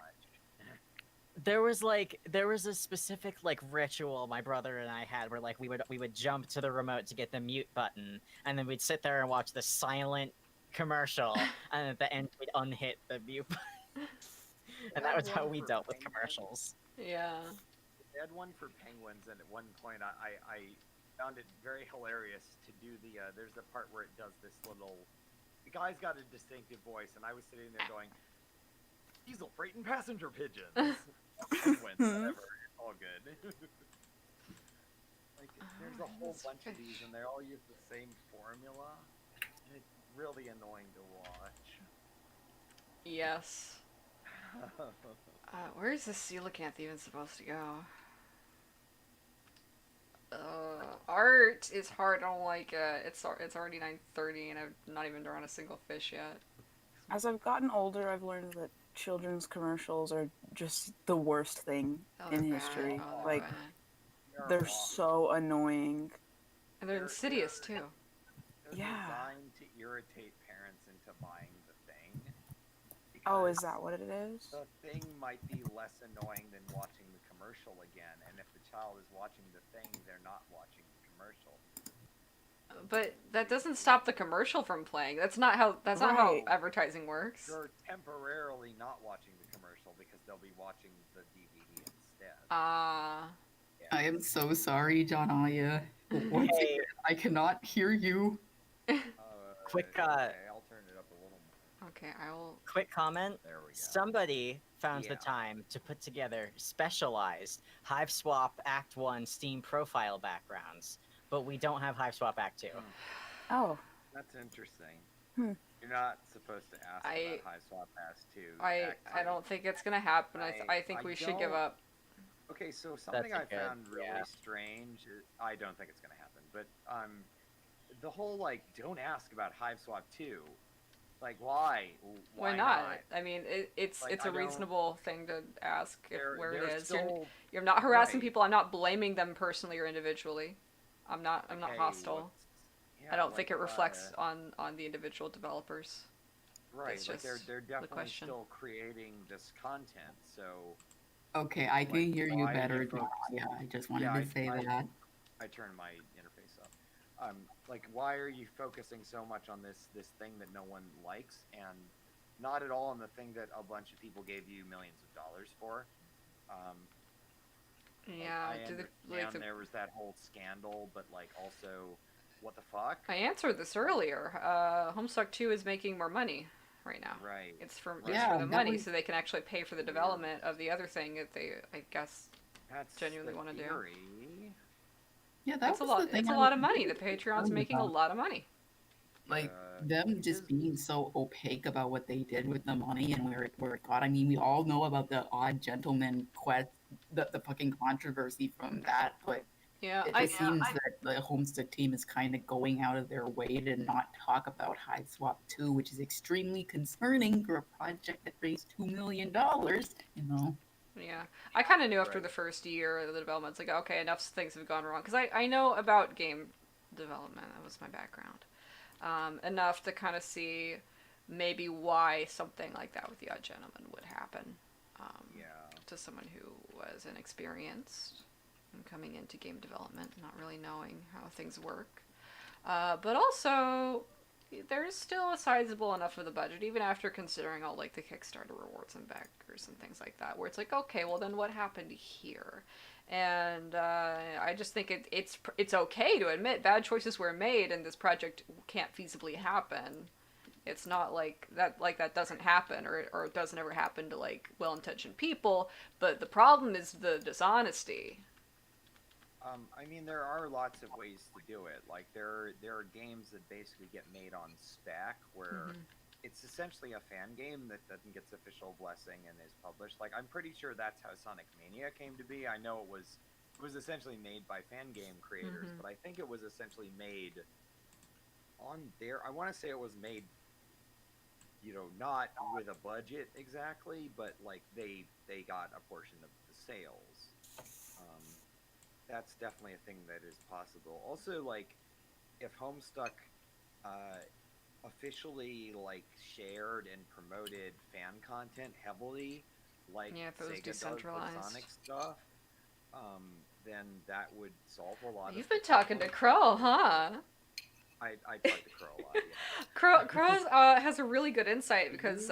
There was a specific like ritual my brother and I had where like we would jump to the remote to get the mute button, and then we'd sit there and watch the silent commercial, and at the end we'd unhit the mute button. And that was how we dealt with commercials. Yeah. They had one for penguins, and at one point I found it very hilarious to do the. There's the part where it does this little. The guy's got a distinctive voice, and I was sitting there going, "Diesel freight and passenger pigeons, penguins, whatever. It's all good." Like there's a whole Penguins, bunch of fish. these, and they all use the same formula. And it's really annoying to watch. Yes. Where is this coelacanth even supposed to go? Art is hard. I don't like it. It's already 9:30 and I've not even drawn a single fish yet. As I've gotten older, I've learned that children's commercials are just the worst thing Oh, in they're bad. history. Oh, they're Like, bad. they're so annoying. And they're insidious too. They're Yeah. designed to irritate parents into buying the thing. Oh, because is that what it is? The thing might be less annoying than watching the commercial again, and if the child is watching the thing, they're not watching the commercial. But that doesn't stop the commercial from playing. That's not how Right. advertising works. They're temporarily not watching the commercial because they'll be watching the DVD instead. Ah. I am so sorry, Janaya. Once Hey. again, I cannot hear you. Quick, okay, I'll turn it up a little more. Okay, I will. Quick comment. There we go. Somebody found the Yeah. time to put together specialized Hive Swap Act 1 Steam profile backgrounds, but we don't have Hive Swap Act 2. Oh, That's interesting. Hmm. You're not supposed to ask I- about High Swap Pass 2. I don't think it's gonna happen. I think I we should give don't- up. Okay, so something a I good- found really yeah. strange. I don't think it's gonna happen, but the whole like don't ask about Hive Swap 2. Like why? Why not? I mean, it's Like, it's I a don't- reasonable thing to ask where it they're is. still- You're not harassing right. people. I'm not blaming them personally or individually. I'm not okay, hostile. yeah, I don't think like, it reflects on the individual developers. Right, it's like they're just definitely question. still creating this content, so Okay, I can Like, hear you why are better, you focusing- Janaya. I just wanted Yeah, to say I- that. I turned my interface up. Like, why are you focusing so much on this thing that no one likes, and not at all on the thing that a bunch of people gave you millions of dollars for? Like, Yeah. I do the, understand there was that whole scandal, but like also, what the fuck? I answered this earlier. Homestuck 2 is making more money right now. Right. It's for Yeah, the that money, was- so they can actually pay for the development of the other thing that they, I guess. That's genuinely the wanna do. theory. Yeah, that It's a was lot. the thing It's a I lot was of money. The really Patreon's concerned making a about. lot of money. Like Uh, them it just is. being so opaque about what they did with the money and where it got. I mean, we all know about the Odd Gentleman quest, the fucking controversy from that, but Yeah, it just seems that the Homestead team is kind of going out of their way to not talk about High Swap 2, which is extremely concerning for a project that raised $2 million, you know. yeah. I kind of knew after Right. the first year of the development, it's like, okay, enough things have gone wrong. Because I know about game development, that was my background. Enough to kind of see maybe why something like that with the Odd Gentleman would happen Yeah. to someone who was inexperienced and coming into game development, not really knowing how things work. But also, there's still a sizable enough of the budget, even after considering all like the Kickstarter rewards and backers and things like that, where it's like, okay, well then what happened here? And I just think it's okay to admit bad choices were made, and this project can't feasibly happen. It's not like that doesn't happen, or it doesn't ever happen to like well-intentioned people. But the problem is the dishonesty. I mean, there are lots of ways to do it. Like there are games that basically get made on spec, where Mm-hmm. it's essentially a fan game that then gets official blessing and is published. Like I'm pretty sure that's how Sonic Mania came to be. I know it was essentially made by fan game creators, Mm-hmm. but I think it was essentially made on their. I want to say it was made, not with a budget exactly, but like they got a portion of the sales. Um, that's definitely a thing that is possible. Also, like if Homestuck uh, officially like shared and promoted fan content heavily, like Yeah, if it was Sega does with decentralized. Sonic stuff, then that would solve a lot of You've the been talking to problems. Crow, huh? I talk to Crow a lot, yeah. Crow has a really good insight because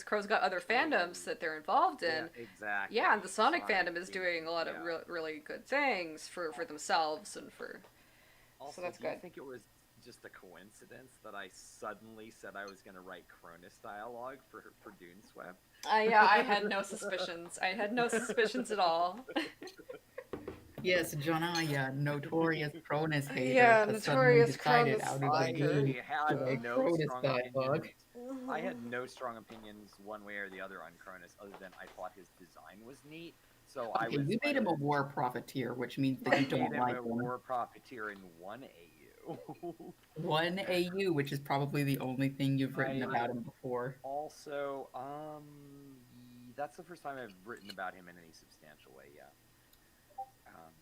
Crow's got other fandoms that they're involved Yeah, in. Yeah, and the exactly. Sonic Sonic fandom is being, doing a lot of yeah. really good things for themselves and for. So Also, that's do you good. think it was just a coincidence that I suddenly said I was going to write Cronus dialogue for Dune Swept? Yeah, I had no suspicions. I had no suspicions at all. Yes, Jonah, notorious Cronus hater, Yeah, has suddenly notorious decided Cronus out of the stalker. blue I had to write no Cronus strong dialogue. opinions. I had no strong opinions one way or the other on Cronus, other than I thought his design was neat. So Okay, you made him a war profiteer, which means that I you made don't him like a him. war profiteer in one AU. One AU, which is probably the only thing you've written I about him before. also, that's the first time I've written about him in any substantial way. Yeah. Um,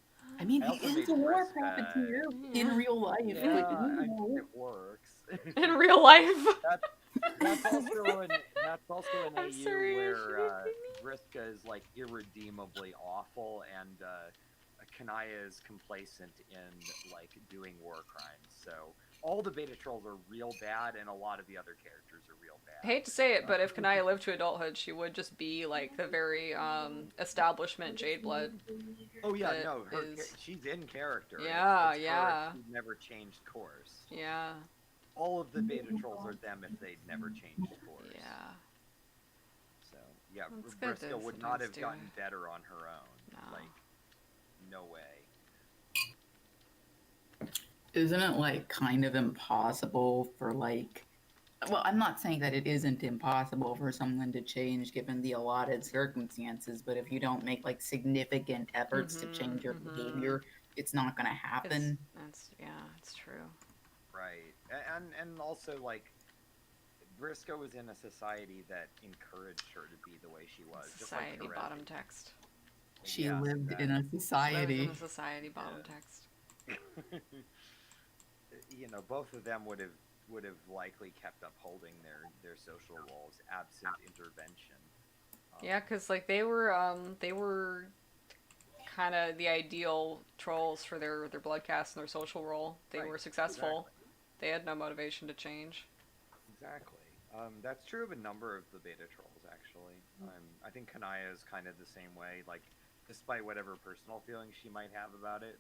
I mean, I he also is made a war Vriska. profiteer in Yeah. real life, Yeah, but you I mean know. it works. In real life. That's that's also an I'm AU sorry, are you where kidding me? Vriska is like irredeemably awful, and Kanaya is complacent in like doing war crimes. So all the beta trolls are real bad, and a lot of the other characters are real I bad. hate to say it, but if Kanaya lived to adulthood, she would just be like the very establishment Jade Blood. Oh yeah, That no, is. she's in character. Yeah, It's her yeah, if she'd never changed course. yeah, All of the beta trolls are them if they'd never changed course. yeah. So yeah, It's good Briska to would not sometimes have do. gotten better on her own. No. Like, no way. Isn't it like kind of impossible for like well, I'm not saying that it isn't impossible for someone to change given the allotted circumstances, but if you don't make like significant efforts to change your Mm-hmm. behavior, it's not going to It's happen. that's yeah, it's true. Right, and also like, Briscoe was in a society that encouraged her to be the way she was, just like Society Terezi. bottom text. She Yes, lived in a Lived in society. a society bottom Yeah. text. Both of them would have likely kept upholding their social roles absent intervention. Yeah, because like they were kind of the ideal trolls for their bloodcast and their social role. They Right, were successful. exactly. They had no motivation to change. Exactly. That's true of a number of the beta trolls, actually. I think Kanaya is kind of the same way. Like, despite whatever personal feelings she might have about it,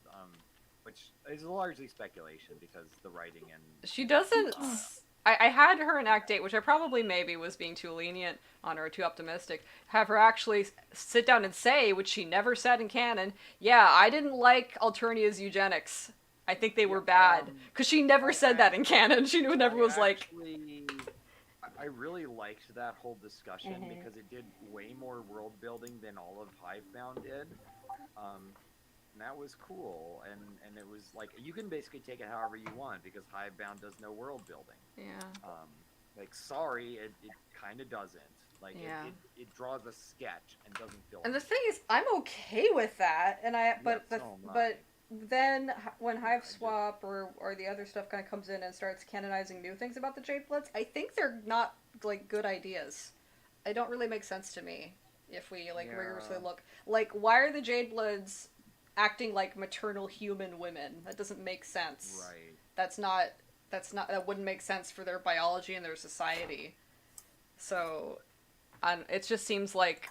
which is largely speculation because the writing and She doesn't. I had her in Act 8, which I probably maybe was being too lenient on her, too optimistic. Have her actually sit down and say, which she never said in canon, yeah, I didn't like Alternia's eugenics. I think they were Yeah, bad because she never said that in canon. She never I was like, actually, I really liked that whole discussion Mhm. because it did way more world building than all of Hivebound did. And that was cool, and it was like you can basically take it however you want because Hivebound does no world building. yeah, Like sorry, it kind of doesn't. Like Yeah. it draws a sketch and doesn't feel. and the thing is, I'm okay with that, and so am I. but then when Hive just- Swap or the other stuff kind of comes in and starts canonizing new things about the Jade Bloods, I think they're not like good ideas. They don't really make sense to me if we like rigorously Yeah. look. Like, why are the Jade Bloods acting like maternal human women? That doesn't make sense. Right. That wouldn't make sense for their biology and their society. So, it just seems like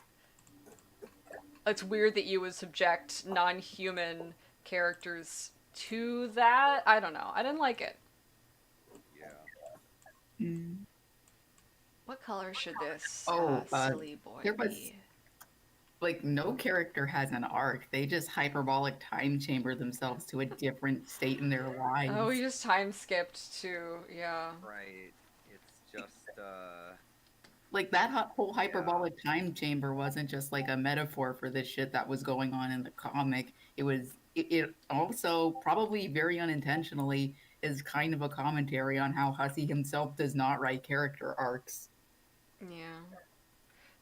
it's weird that you would subject non-human characters to that. I don't know. I didn't like it. Yeah. Mm. What color should this silly boy there was- be? Like, no character has an arc. They just hyperbolic time chamber themselves to a different state in their lives. Oh, we just time skipped to yeah. Right. It's just Like, that whole hyperbolic time chamber wasn't just like a metaphor for this shit that was going on in the comic. It also, probably very unintentionally, is kind of a commentary on how Hussey himself does not write character arcs. Yeah.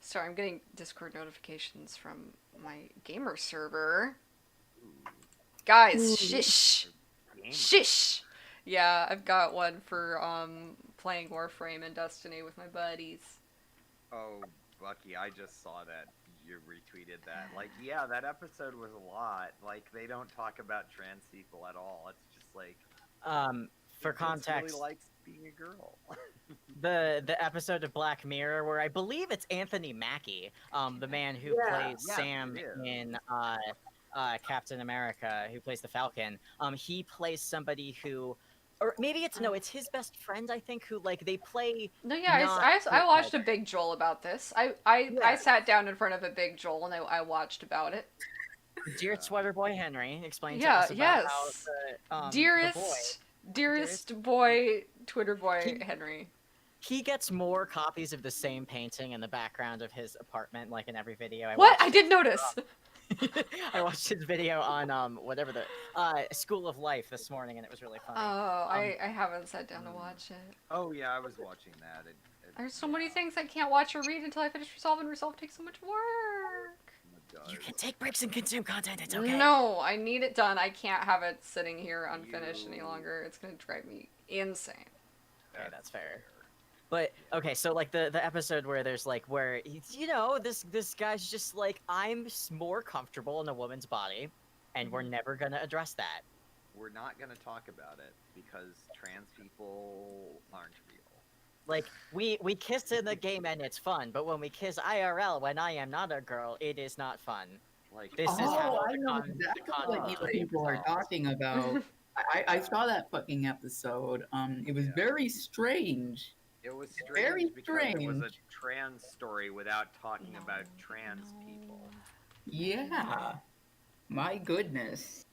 Sorry, I'm getting Discord notifications from my gamer server. Guys, shish. game. Shish. Yeah, I've got one for playing Warframe and Destiny with my buddies. Oh, Bucky, I just saw that you retweeted that. Like, yeah, that episode was a lot. Like, they don't talk about trans people at all. It's just like For Vince context, really likes being a girl. the episode of Black Mirror where I believe it's Anthony Mackie, the man who Yeah. plays Yeah, Sam it is. in Captain America, who plays the Falcon. He plays somebody who, or maybe it's his best friend, I think, who like they play. No, yeah, Not I watched a Hitler. Big Joel about this. I Yeah. sat down in front of a Big Joel and I watched about it. Dear Sweater Boy Henry, explain to Yeah, us about yes. how the Dearest boy, Twitter boy He- Henry. he gets more copies of the same painting in the background of his apartment, like in every video I What? watch. I did notice. I watched his video on whatever the School of Life this morning, and it was really funny. Oh, I haven't sat down to watch it. Oh yeah, I was watching that. There's so many things I can't watch or read until I finish Resolve, and Resolve takes so much work. You can take breaks and consume content. It's okay. No, I need it done. I can't have it sitting here unfinished any longer. It's gonna drive me insane. Okay, that's fair. But okay, so like the episode where there's like where this guy's just like more comfortable in a woman's body, and we're never gonna address that. We're not gonna talk about it because trans people aren't real. Like we kiss in the game and it's fun, but when we kiss IRL when I am not a girl, it is not fun. Like This is how I the know con- exactly the what content you is people are resolved. talking about. I saw that fucking episode. It was Yeah. very strange. it was strange Very because it was a strange. trans story without talking about trans people. Yeah. My goodness.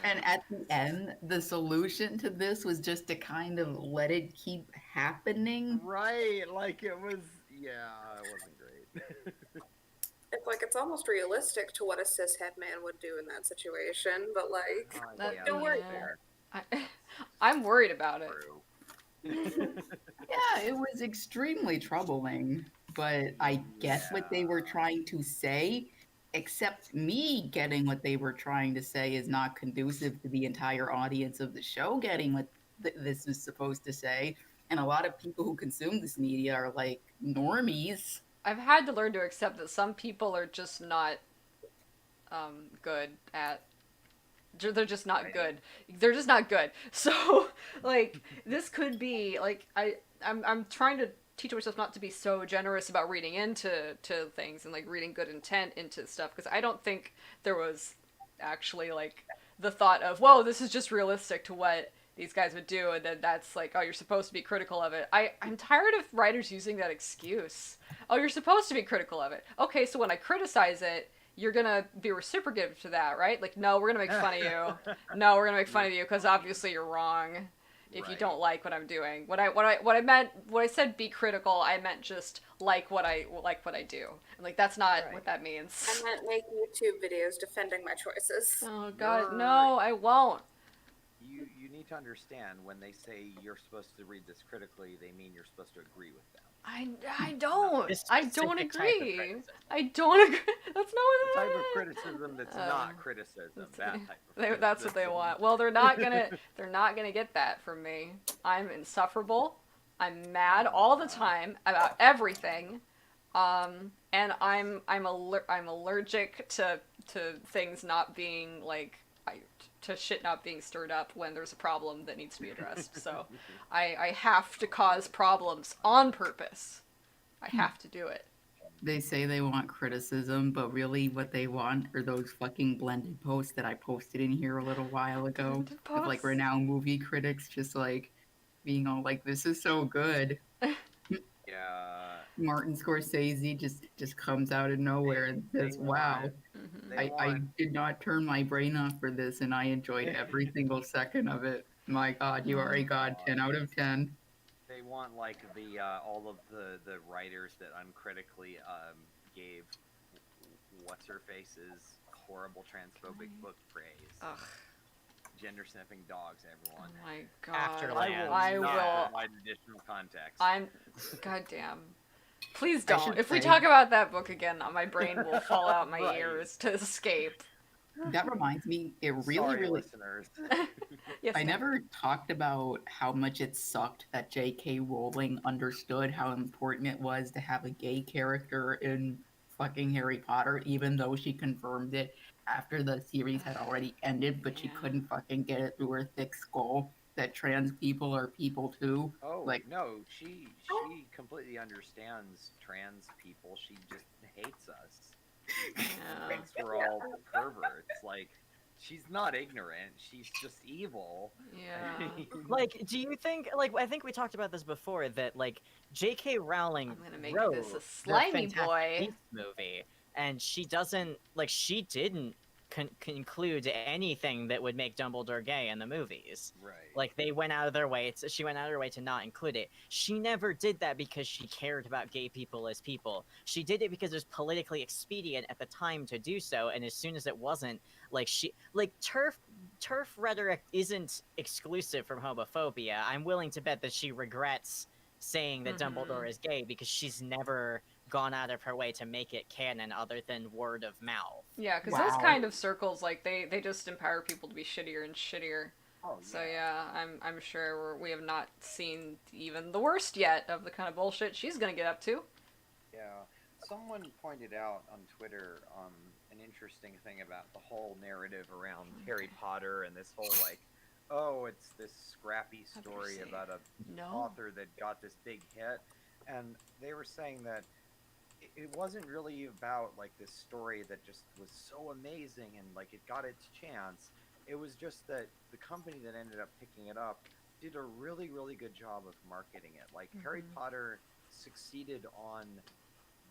And at the end, the solution to this was just to kind of let it keep happening. Right, like it was. Yeah, it wasn't great. It's almost realistic to what a cishet man would do in that situation, but like, That- don't worry. yeah. I'm worried about it. True. Yeah, it was extremely troubling, but I guess what they were trying to say, except me getting what they were trying to say, is not conducive to the entire audience of the show getting what this is supposed to say. And a lot of people who consume this media are like normies. I've had to learn to accept that some people are just not good at. They're just not good. They're just not good. So, like, this could be like I'm trying to teach myself not to be so generous about reading into things and like reading good intent into stuff, because I don't think there was actually like the thought of, whoa, this is just realistic to what these guys would do, and then that's like, oh, you're supposed to be critical of it. I'm tired of writers using that excuse. Oh, you're supposed to be critical of it. Okay, so when I criticize it, you're gonna be reciprocative to that, right? Like, no, we're gonna make fun of you. No, we're gonna make fun of you because obviously you're wrong. If you Right. don't like what I'm doing, what I said, be critical. I meant just like what I do. And like that's not Right. what that means. I meant make YouTube videos defending my choices. Oh God, You're- no, I won't. You need to understand when they say you're supposed to read this critically, they mean you're supposed to agree with them. I don't. This I don't specific type of agree. criticism. I don't agree. That's not The what type of criticism that's not criticism. that's- That type of that's what they criticism. want. Well, they're not gonna get that from me. I'm insufferable. I'm mad all the time about everything. And I'm allergic to things not being like to shit not being stirred up when there's a problem that needs to be addressed. So I have to cause problems on purpose. I have to do it. They say they want criticism, but really what they want are those fucking blended posts that I posted in here a little while ago. Blended Of like posts? renowned movie critics just like being all like, this is so good. Yeah. Martin Scorsese just comes out of nowhere and They says, wow. want- Mhm. They I want- did not turn my brain off for this, and I enjoyed every single second of it. My God, you are a god. 10 out of 10. They want like the all of the writers that uncritically gave what's her face's horrible transphobic book praise. Ugh. Gender sniffing dogs, Oh everyone. my God. Afterland. I not will. provide additional context. I'm. Goddamn. Please I don't. should If we say- talk about that book again, my brain will fall out my Right. ears to escape. That reminds me, it really, Sorry, really. listeners. Yes. I Sam. never talked about how much it sucked that J.K. Rowling understood how important it was to have a gay character in fucking Harry Potter, even though she confirmed it after the series had already ended, but she Yeah. couldn't fucking get it through her thick skull that trans people are people too. Oh Like- no, she completely understands trans people. She just hates us. Yeah. Thinks we're all perverts. Like, she's not ignorant. She's just evil. Yeah. Like, do you think, like, I think we talked about this before, that, like, J.K. Rowling I'm gonna make wrote this a the slimy Fantastic boy. Beasts movie, and she doesn't, like, she didn't conclude anything that would make Dumbledore gay in the movies. Right. Like, they went out of their way, she went out of her way to not include it. She never did that because she cared about gay people as people. She did it because it was politically expedient at the time to do so, and as soon as it wasn't, like, turf rhetoric isn't exclusive from homophobia. I'm willing to bet that she regrets saying that Dumbledore is gay because she's never gone out of her way to make it canon other than word of mouth. Yeah, because Wow. those kind of circles, like they just empower people to be shittier and shittier. Oh, So yeah, I'm sure we have not seen even the worst yet of the kind of bullshit she's gonna get up to. Yeah. Someone pointed out on Twitter an interesting thing about the whole narrative around Harry Potter and this whole like, oh, it's this scrappy How do I story say it? about a No. author that got this big hit, and they were saying that it wasn't really about like this story that just was so amazing and like it got its chance. It was just that the company that ended up picking it up did a really, really good job of marketing it. Like Harry Potter succeeded on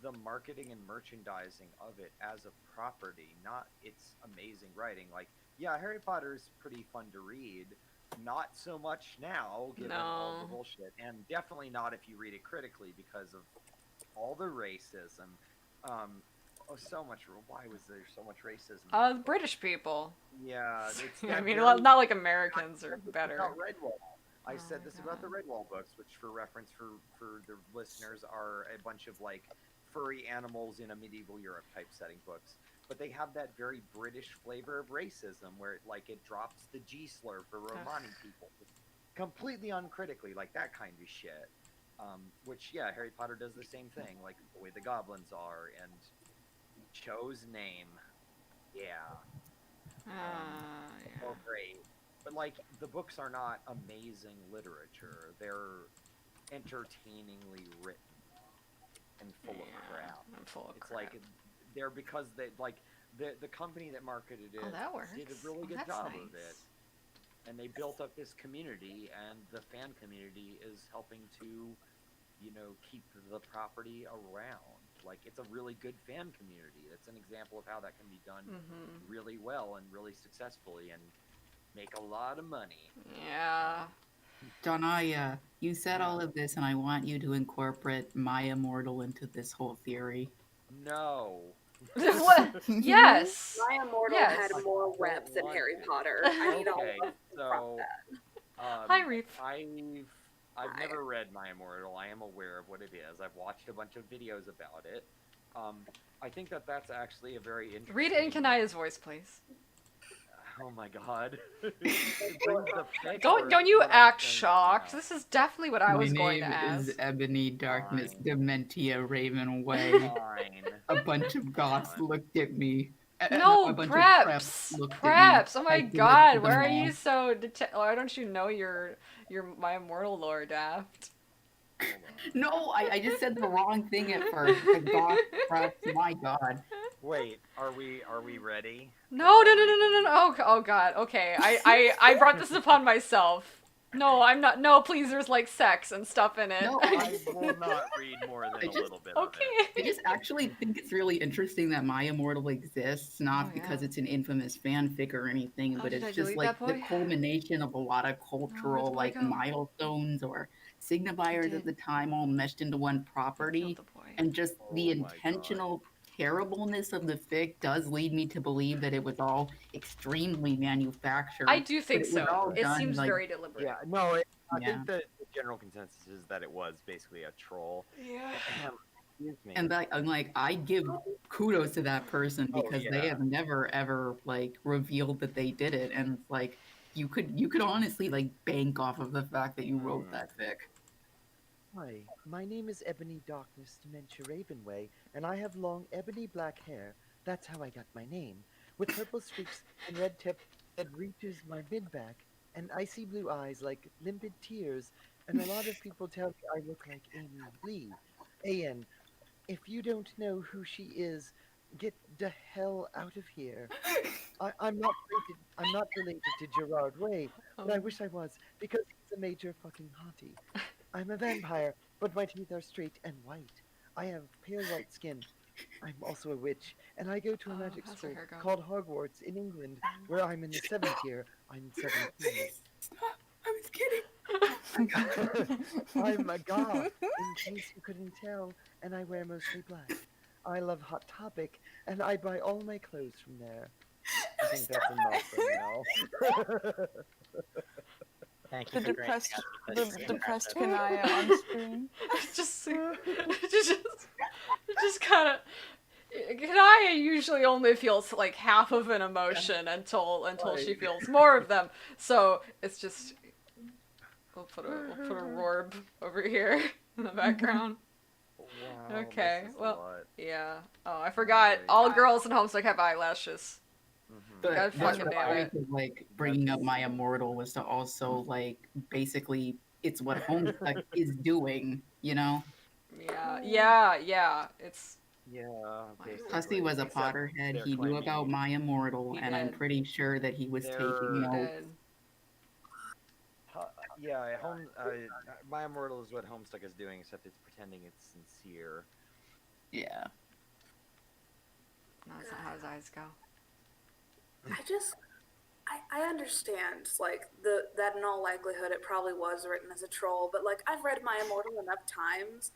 the marketing and merchandising of it as a property, not its amazing writing. Like, yeah, Harry Potter is pretty fun to read. Not so much now, given all the No. bullshit, and definitely not if you read it critically because of all the racism. So much. Why was there so much racism? British people. Yeah, it's I that mean, very- not like Americans are I said this better. about Redwall. I Oh said my this about the God. Redwall books, which, for reference for the listeners, are a bunch of like furry animals in a medieval Europe type setting books. But they have that very British flavor of racism, where it drops the G slur for Romani people, completely uncritically, like that kind of shit. Which, yeah, Harry Potter does the same thing, like the way the goblins are, and Cho's name. Yeah. Yeah. Oh, great. But, like, the books are not amazing literature. They're entertainingly written and full of crap. I'm full of It's crap. like, they're because they, like, the company that marketed it Oh, that works. did a really Oh, good that's job nice. of it. And they built up this community, and the fan community is helping to, keep the property around. Like, it's a really good fan community. That's an example of how that can be done Mm-hmm. really well and really successfully and make a lot of money. Yeah. Donaya, you said all of this, and I want you to incorporate My Immortal into this whole theory. No. What? Yes. My Immortal Yes. had more I rep don't than want Harry to. Potter. I need all Okay, of them from so that. Hi, Reef. I've Hi. never read My Immortal. I am aware of what it is. I've watched a bunch of videos about it. I think that's actually a very interesting. Read it in Kanaya's voice, please. Oh my god. It brings the pick Don't or you what I'm act saying shocked. now? This is definitely what I My was going name to ask. is Ebony Darkness Fine. Dementia Raven Way. Fine. A bunch of goths Fine. looked at me. No, a bunch preps. of preps looked Preps. at me. Oh my I did it god, to where them are all. you so why don't you know your My Immortal lore, Daft? Hold on. No, I just said the wrong thing at first. The goth preps, my god. Wait, are we ready? No. Oh god. Okay. I brought this upon myself. No, I'm not. No, please. There's like sex and stuff in it. No, I will not read more than I a just- little bit of Okay. it. I just actually think it's really interesting that My Immortal exists, not Oh, because yeah. it's an infamous fanfic or anything, Oh, but did I it's just delete like that the boy? culmination of a lot of where'd the cultural boy like go? milestones or signifiers did. at the time all meshed into one I property. killed the boy. And just the Oh my God. intentional terribleness of the fic does lead me to believe that it was all extremely manufactured. I do think it was so. all It done, seems like- very deliberate. Yeah, no, I Yeah. think that the general consensus is that it was basically a troll. Yeah. Excuse me. And that, I'm like, I give kudos to that person Oh, because they yeah. have never ever like revealed that they did it, and it's like you could honestly like bank off of the fact that you wrote Mm. that fic. Hi, my name is Ebony Darkness Dementia Ravenway, and I have long ebony black hair. That's how I got my name. With purple streaks and red tip that reaches my mid-back, and icy blue eyes like limpid tears, and a lot of people tell me I look like Amy Lee. An, if you don't know who she is, get the hell out of here. I'm not related to Gerard Way, but I wish I was, because he's a major fucking hottie. I'm a vampire, but my teeth are straight and white. I have pale white skin. I'm also a witch, and I go to a Oh, magic how's her school hair going? called Hogwarts in England, where I'm in the 7th year. I'm 17. Stop! I was kidding. I'm a goth, in case you couldn't tell, and I wear mostly black. I love Hot Topic, and I buy all my clothes from there. I think that's enough for now. Thank The you for depressed, gracing us the with depressed this Kanaya on screen. just kind of. Kanaya usually only feels like half of an emotion until she Right. feels more of them. So it's just we'll put a Rorb over here in the background. Wow, Okay, this is a well, lot. Yeah. Oh, I forgot. All girls in Homestuck have eyelashes. Mhm. But God the fucking damn point it. of like bringing up My Immortal was to also like basically it's what Homestuck is doing, you know. Yeah. It's Yeah. Basically, Hussey was a except Potterhead. they're He knew claiming about My Immortal, He and I'm did. pretty sure that he was They're- taking notes. good. Yeah, My Immortal is what Homestuck is doing, except it's pretending it's sincere. Yeah. No, that's not how his eyes go. I understand, like, that in all likelihood it probably was written as a troll, but, like, I've read My Immortal enough times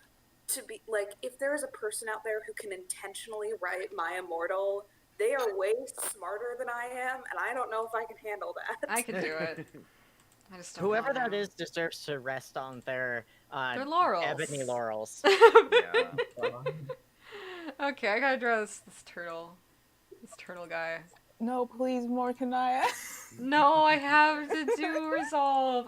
to be, like, if there is a person out there who can intentionally write My Immortal, they are way smarter than I am, and I don't know if I can handle that. I could do it. I just don't Whoever know that how. is deserves to rest on their Their laurels. ebony laurels. Yeah. Okay, I gotta draw this turtle. This turtle guy. No, please, more Kanaya. No, I have to do resolve.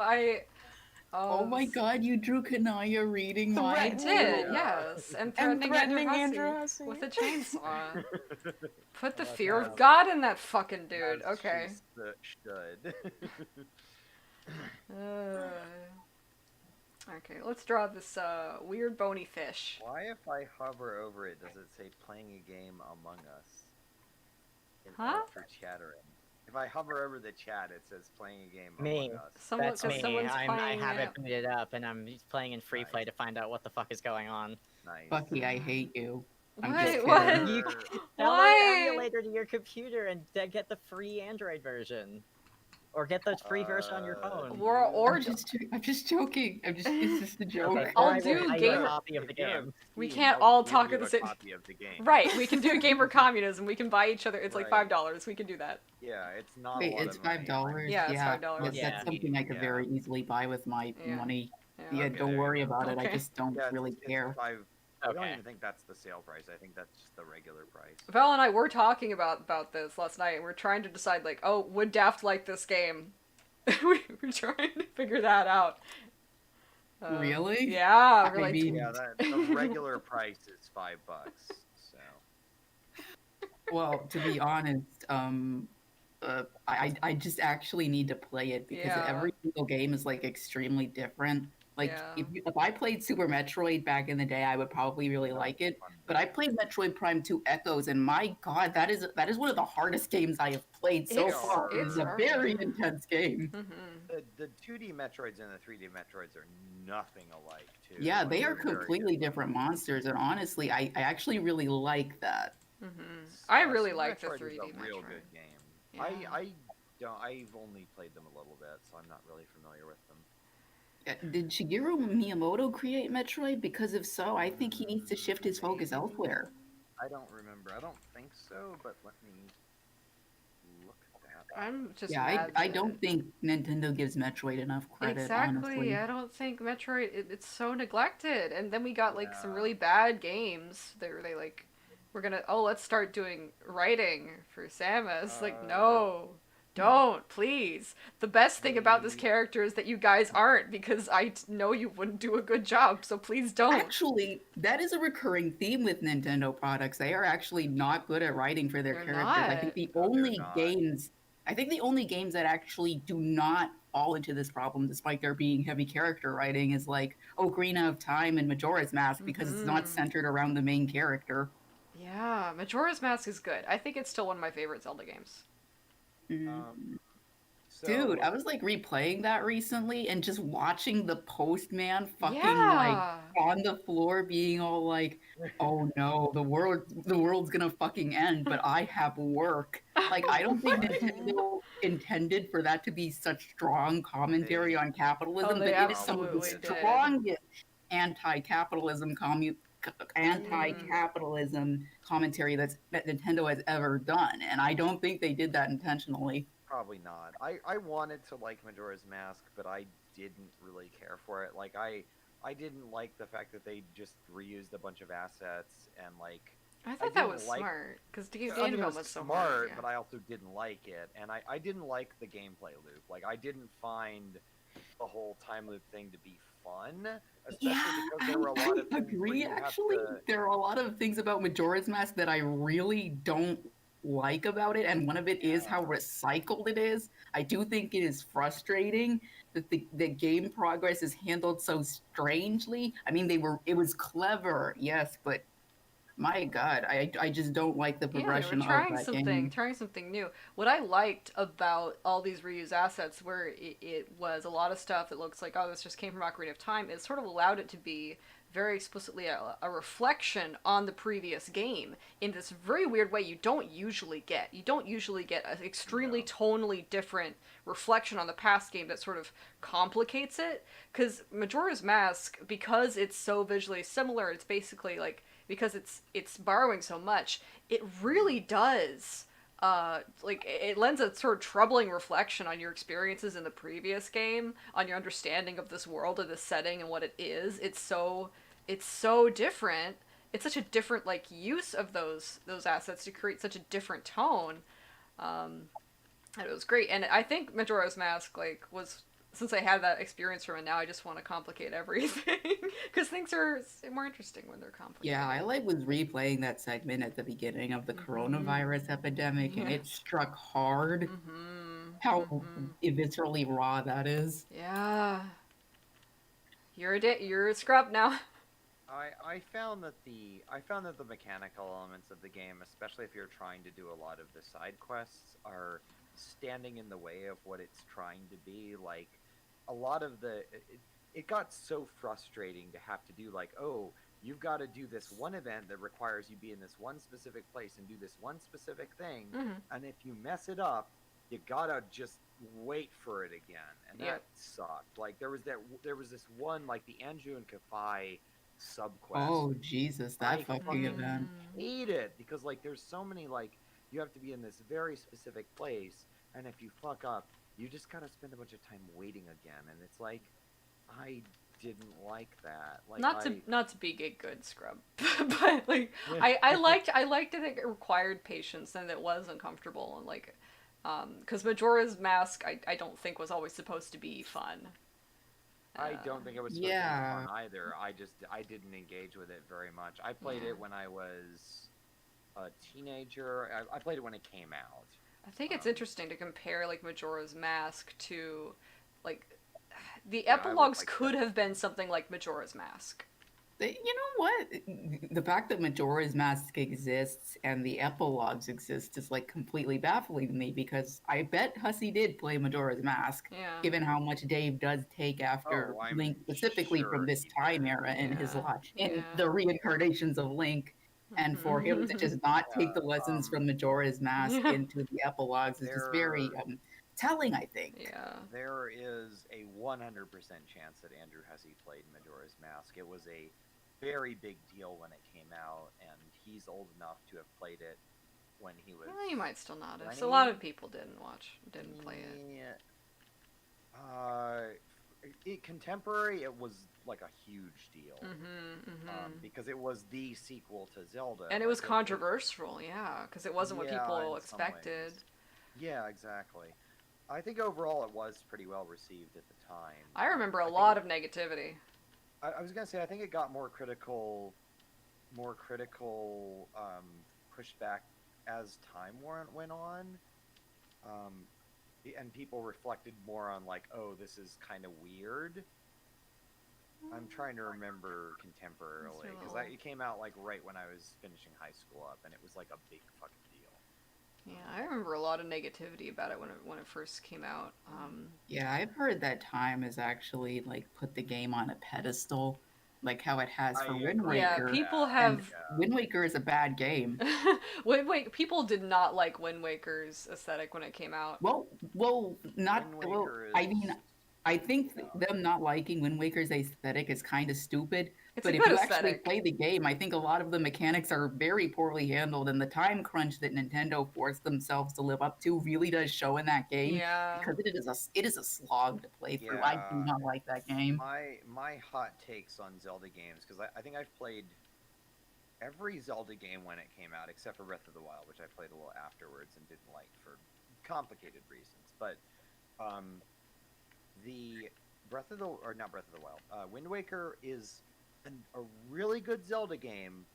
Oh my god, you drew Kanaya reading I My did, Immortal. yes. And And threatening, threatening Andrew Andrew Hussey Hussey. with a chainsaw. Put the Well, fear that's of God in that fucking dude. As Okay. she should. Okay, let's draw this weird bony fish. Why, if I hover over it, does it say playing a game Among Us? Huh? For chattering. If I hover over the chat, it says playing a game Me. Among Us. That's me. Someone's I playing have it. it booted up, and I'm playing in free play Nice. to find out what the fuck is going on. Nice. Bucky, I hate you. I'm What? just What? kidding. You Sure. download Why? emulator to your computer and get the free Android version, or get the free version on your phone. Or I'm just joking. It's just a joke. Okay, I'll I will do buy you gamer- a copy of the If you have game. We Steam, can't I'll all give talk you at the a same- copy of the game. right, we can do gamer communism. We can buy each other. It's like Right. $5. We can do that. Yeah, it's not Wait, a lot it's of money. $5. Yeah, it's $5. Yeah. That's something I could Yeah. very easily buy with my Yeah. money. Yeah. Yeah, Okay, don't there you worry go. about it. I Okay. just don't Yeah, really it's care. I don't Okay. even think that's the sale price. I think that's just the regular price. Val and I were talking about this last night, and we're trying to decide, like, oh, would Daft like this game? we're trying to figure that out. Really? Yeah, we're I like, mean- Yeah, the regular price is $5. So Well, to be honest, I just actually need to play it because Yeah. every single game is like extremely different. Like Yeah. if I played Super Metroid back in the day, I would probably really like it. But I played Metroid Prime 2 Echoes, and my god, that is one of the hardest games I have played so It's- far. it's It's a hard. very intense game. mhm. the 2D Metroids and the 3D Metroids are nothing alike too. Yeah, Like, they are they're very completely different. different monsters, and honestly, I actually really like that. I really Super like the Metroid 3D is a real Metroid. good game. Yeah. I've only played them a little bit, so I'm not really familiar with them. Did Shigeru Miyamoto create Metroid? Because if so, I think he needs to shift his focus elsewhere. I don't remember. I don't think so, but let me look that up. I'm just Yeah, mad I that- don't think Nintendo gives Metroid enough credit, Exactly. honestly. I don't think Metroid. It's so neglected, and then we got like some Yeah. really bad games. They like, we're gonna let's start doing writing for Samus. Like no, don't please. The best thing about this character is that you guys aren't, because I know you wouldn't do a good job. So please don't. Actually, that is a recurring theme with Nintendo products. They are actually not good at writing for their They're characters. I not. think the No, they're only not. games that actually do not fall into this problem, despite there being heavy character writing, is like Ocarina of Time and Majora's Mask, because it's not Mhm. centered around the main character. Yeah, Majora's Mask is good. I think it's still one of my favorite Zelda games. So, Dude, I was like replaying that recently and just watching the postman fucking like Yeah. on the floor being all like, "Oh no, the world's gonna fucking end, but I have work." Like I don't think Nintendo intended for that to be such strong commentary on capitalism, Oh, but they it is some of the absolutely did. strongest anti-capitalism commentary that Nintendo has ever done, and I don't think they did that intentionally. probably not. I wanted to like Majora's Mask, but I didn't really care for it. Like I didn't like the fact that they just reused a bunch of assets and like I thought that didn't was like- smart because I mean, Game it was was so smart, hard. Yeah. but I also didn't like it, and I didn't like the gameplay loop. Like I didn't find the whole time loop thing to be fun, especially because there were a lot of I things where agree. you have Actually, to- there are a lot of things about Majora's Mask that I really don't like about it, and one of it is how recycled it is. I do think it is frustrating that the game progress is handled so strangely. I mean, it was clever, yes, but my God, I just don't like the Yeah, they progression were of trying that something, game. trying something new. What I liked about all these reused assets, where it was a lot of stuff that looks like, oh, this just came from Ocarina of Time, it sort of allowed it to be very explicitly a reflection on the previous game in this very weird way you don't usually get. You don't usually get an extremely tonally different reflection on the past game that sort of complicates it. Because Majora's Mask, because it's so visually similar, it's basically like, because it's borrowing so much, it really does like it lends a sort of troubling reflection on your experiences in the previous game, on your understanding of this world or this setting and what it is. It's so different. It's such a different like use of those assets to create such a different tone. And it was great. And I think Majora's Mask like was, since I had that experience from it, now I just want to complicate everything because things are more interesting when they're complicated. Yeah, I was replaying that segment at the beginning of the coronavirus epidemic, and Yeah. it struck hard how viscerally raw that is. Yeah. You're a scrub now. I found that the mechanical elements of the game, especially if you're trying to do a lot of the side quests, are standing in the way of what it's trying to be. Like a lot of it got so frustrating to have to do like, oh, you've got to do this one event that requires you be in this one specific place and do this one specific thing, Mhm. and if you mess it up, you gotta just wait for it again, and that Yep. sucked. Like there was this one, like the Anju and Kafai subquest. Oh Jesus, that I fucking fucking event. hate it because like there's so many, like you have to be in this very specific place, and if you fuck up, you just gotta spend a bunch of time waiting again, and it's like I didn't like that. Like Not to be a good scrub, but like I liked that it required patience and it was uncomfortable and like, because Majora's Mask I don't think was always supposed to be fun. I don't think it was supposed to Yeah. be fun either. I didn't engage with it very much. I played Yeah. it when I was a teenager. I played it when it came out. I think it's interesting to compare like Majora's Mask to like the Yeah, I would epilogues like could have been something like Majora's Mask. You know what? The fact that Majora's Mask exists and the epilogues exist is like completely baffling to me because I bet Hussey did play Majora's Mask, Yeah. given how much Dave does take after Oh, I'm Link, specifically sure from this he time did. era in his Yeah, life, in yeah. the reincarnations of Link. And for him to just not take the Yeah, lessons from Majora's Mask Yeah. into the epilogues is just very telling, I think. Yeah. There is a 100% chance that Andrew Hussey played Majora's Mask. It was a very big deal when it came out, and he's old enough to have played it when he was. Well, you might still not have. 20? So a lot of people didn't play it. Contemporary, it was like a huge deal. Mm-hmm. Because it was the sequel to Zelda. And it was like, controversial, yeah, because it wasn't what Yeah, people in some expected. ways. Yeah, exactly. I think overall it was pretty well received at the time. I remember a think- lot of negativity. I was gonna say I think it got more critical pushback as time went on, and people reflected more on like, oh, this is kind of weird. I'm trying to remember contemporarily because little- it came out like right when I was finishing high school up, and it was like a big fucking deal. Yeah, I remember a lot of negativity about it when it first came out. Yeah, I've heard that time has actually like put the game on a pedestal, like how it has for I Wind agree. Yeah, Waker. people And have. Wind Waker is a bad game. Wait, people did not like Wind Waker's aesthetic when it came out. Well, not Wind well. Waker I mean, is- I think them not liking Wind Waker's aesthetic is kind of stupid. It's But a if good you actually aesthetic. play the game, I think a lot of the mechanics are very poorly handled, and the time crunch that Nintendo forced themselves to live up to really does show in that game. Yeah. Because it is a slog to play through. I do Yeah. not like that game. My hot takes on Zelda games, because I think I've played every Zelda game when it came out except for Breath of the Wild, which I played a little afterwards and didn't like for complicated reasons. But the Wind Waker is a really good Zelda game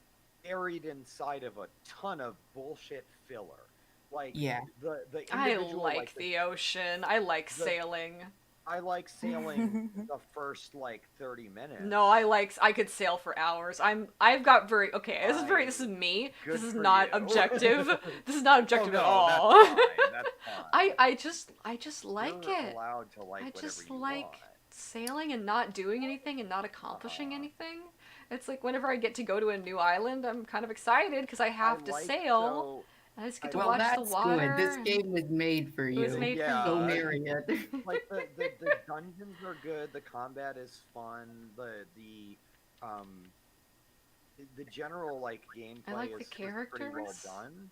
buried inside of a ton of bullshit filler. Like Yeah. the I individual, like the ocean. I like sailing. I like sailing the first like 30 minutes. No, I could sail for hours. I've got very okay. This is me. Good This is for not you. objective. This is not objective Oh, at no, all. That's fine. That's fine. I just like You're it. allowed to like I whatever just you like want. sailing and not doing anything and not accomplishing Uh-huh. anything. It's like whenever I get to go to a new island, I'm kind of excited because I have to like, sail. though, And I just get to Well, watch that's the water. good. This and- game was made for you. It was made Yeah. for Go me. marry it. like the dungeons are good, the combat is fun, the general like gameplay I like the is pretty well characters. done.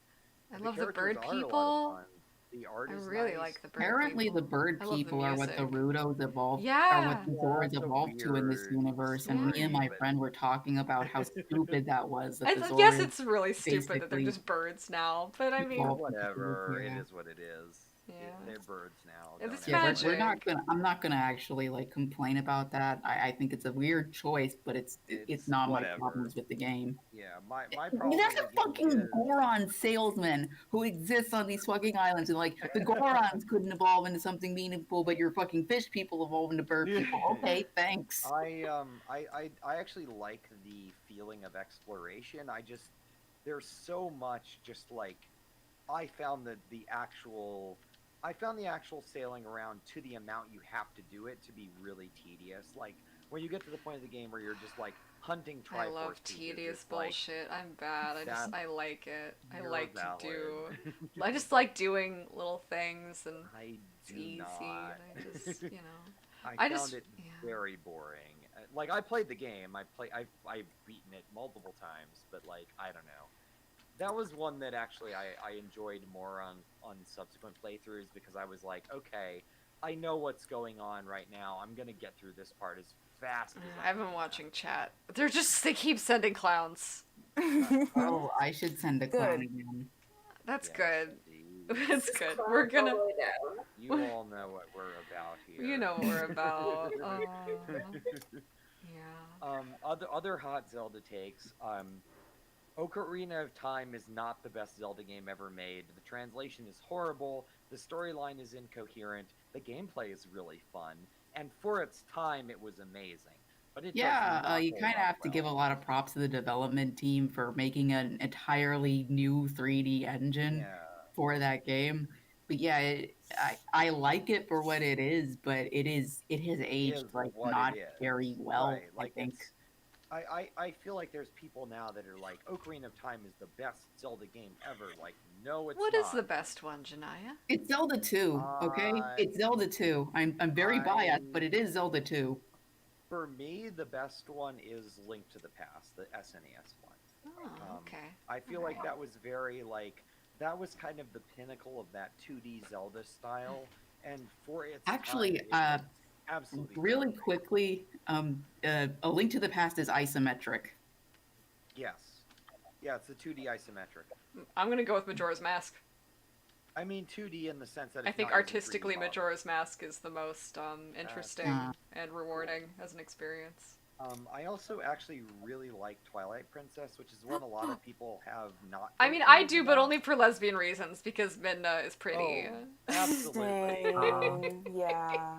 I The love the characters bird are a lot of people. fun. The art I is really nice. like the bird Apparently, people. the bird I love the people are what the music. Rudos evolved, are Yeah. what the Yeah, Zoras that's a evolved to in this weird universe. And me and my story, friend were talking about how stupid that was. That the Yes, Zoras it's really stupid that they're basically just birds now. But I mean, evolved. Whatever, Yeah. it is what it is. Yeah. They're birds now. It's don't act Yeah, like- we're not magic. gonna. I'm not gonna actually like complain about that. I think it's a weird choice, but it's It's not whatever. my problems with the game. Yeah, my problem. There's with a the game fucking is- Goron salesman who exists on these fucking islands, and like the Gorons couldn't evolve into something meaningful, but your fucking fish people evolve into bird people. Okay, thanks. I actually like the feeling of exploration. There's so much just like I found that the actual I found the actual sailing around to the amount you have to do it to be really tedious. Like when you get to the point of the game where you're just like hunting I Triforce love pieces, tedious it's like, bullshit. I'm bad. that I like it. I you're like to valid. do. I just like doing little things and I it's do easy. not. And I just, you know. I I found just it yeah. very boring. Like I played the game. I've beaten it multiple times, but like I don't know. That was one that actually I enjoyed more on subsequent playthroughs because I was like, okay, I know what's going on right now. I'm gonna get through this part as fast as I I've been can. watching chat. They keep sending clowns. Oh, I should send a clown Good. again. That's Yes, good. indeed. It's Just good. climb We're all gonna. the way down. You all know what we're about here. You know what we're about. Yeah. Other hot Zelda takes. Ocarina of Time is not the best Zelda game ever made. The translation is horrible. The storyline is incoherent. The gameplay is really fun, and for its time, it was amazing. But it Yeah, does not you hold kind of up have to give a well. lot of props to the development team for making an entirely new 3D engine Yeah, for that game. But yeah, I like it for what it is, but it has it aged is like what it not very is. well, Right, I like think. it's. I feel like there's people now that are like, Ocarina of Time is the best Zelda game ever. Like, no, it's What is not. the best one, Janaya? It's Zelda 2, okay? Uh, It's Zelda 2. I'm very I biased, but it is Zelda 2. For me, the best one is Link to the Past, the SNES one. Oh, okay. I feel like that was very like that was kind of the pinnacle of that 2D Zelda style, and for its time, Actually, it was absolutely really perfect. quickly, A Link to the Past is isometric. Yes, yeah, it's a 2D isometric. I'm gonna go with Majora's Mask. I mean 2D in the sense that I it's think not using 3D artistically, models. Majora's Mask is the most interesting Uh, and rewarding as an experience. I also actually really like Twilight Princess, which is one a lot of people have not. I mean, great I reviews do, but about. only for lesbian reasons because Midna is pretty. Oh, absolutely. Same. Yeah.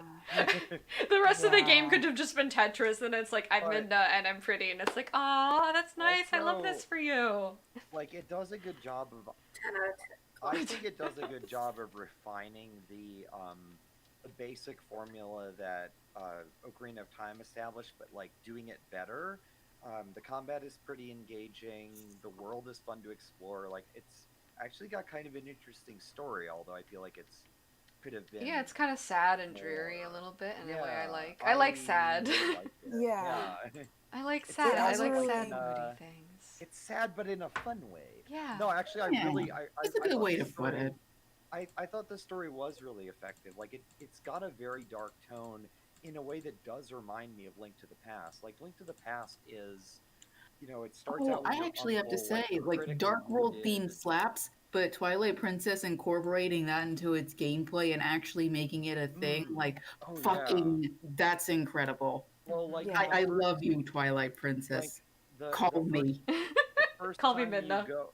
The rest of the game Yeah. could have just been Tetris, and it's like I'm But Midna and I'm pretty, and it's like, aw, that's nice. I love also, this for you. like, it does a good job of 10 out of 10. I think it does a good job of refining the basic formula that Ocarina of Time established, but like doing it better. The combat is pretty engaging. The world is fun to explore. Like it's actually got kind of an interesting story, although I feel like it's could have been. Yeah, it's kind of sad and dreary a more. little bit in a Yeah, way I like. I like sad. really liked it. Yeah. Yeah. I like It's sad. It I has like a really- sad moody things. It's sad, but in a fun way. Yeah. No, actually, I Yeah, really, It's a I good thought way the to put story- it. I thought the story was really effective. Like it's got a very dark tone in a way that does remind me of Link to the Past. Like Link to the Past is, it starts Oh, out. With I your actually have to uncle, say, like, critically Dark World theme wounded. slaps, but Twilight Princess incorporating that into its gameplay and actually making it a thing, Mm. like, Oh yeah. fucking, that's incredible. Well, like Yeah. I love you, Twilight Princess. the Call the me. first Call me time you Midna. go.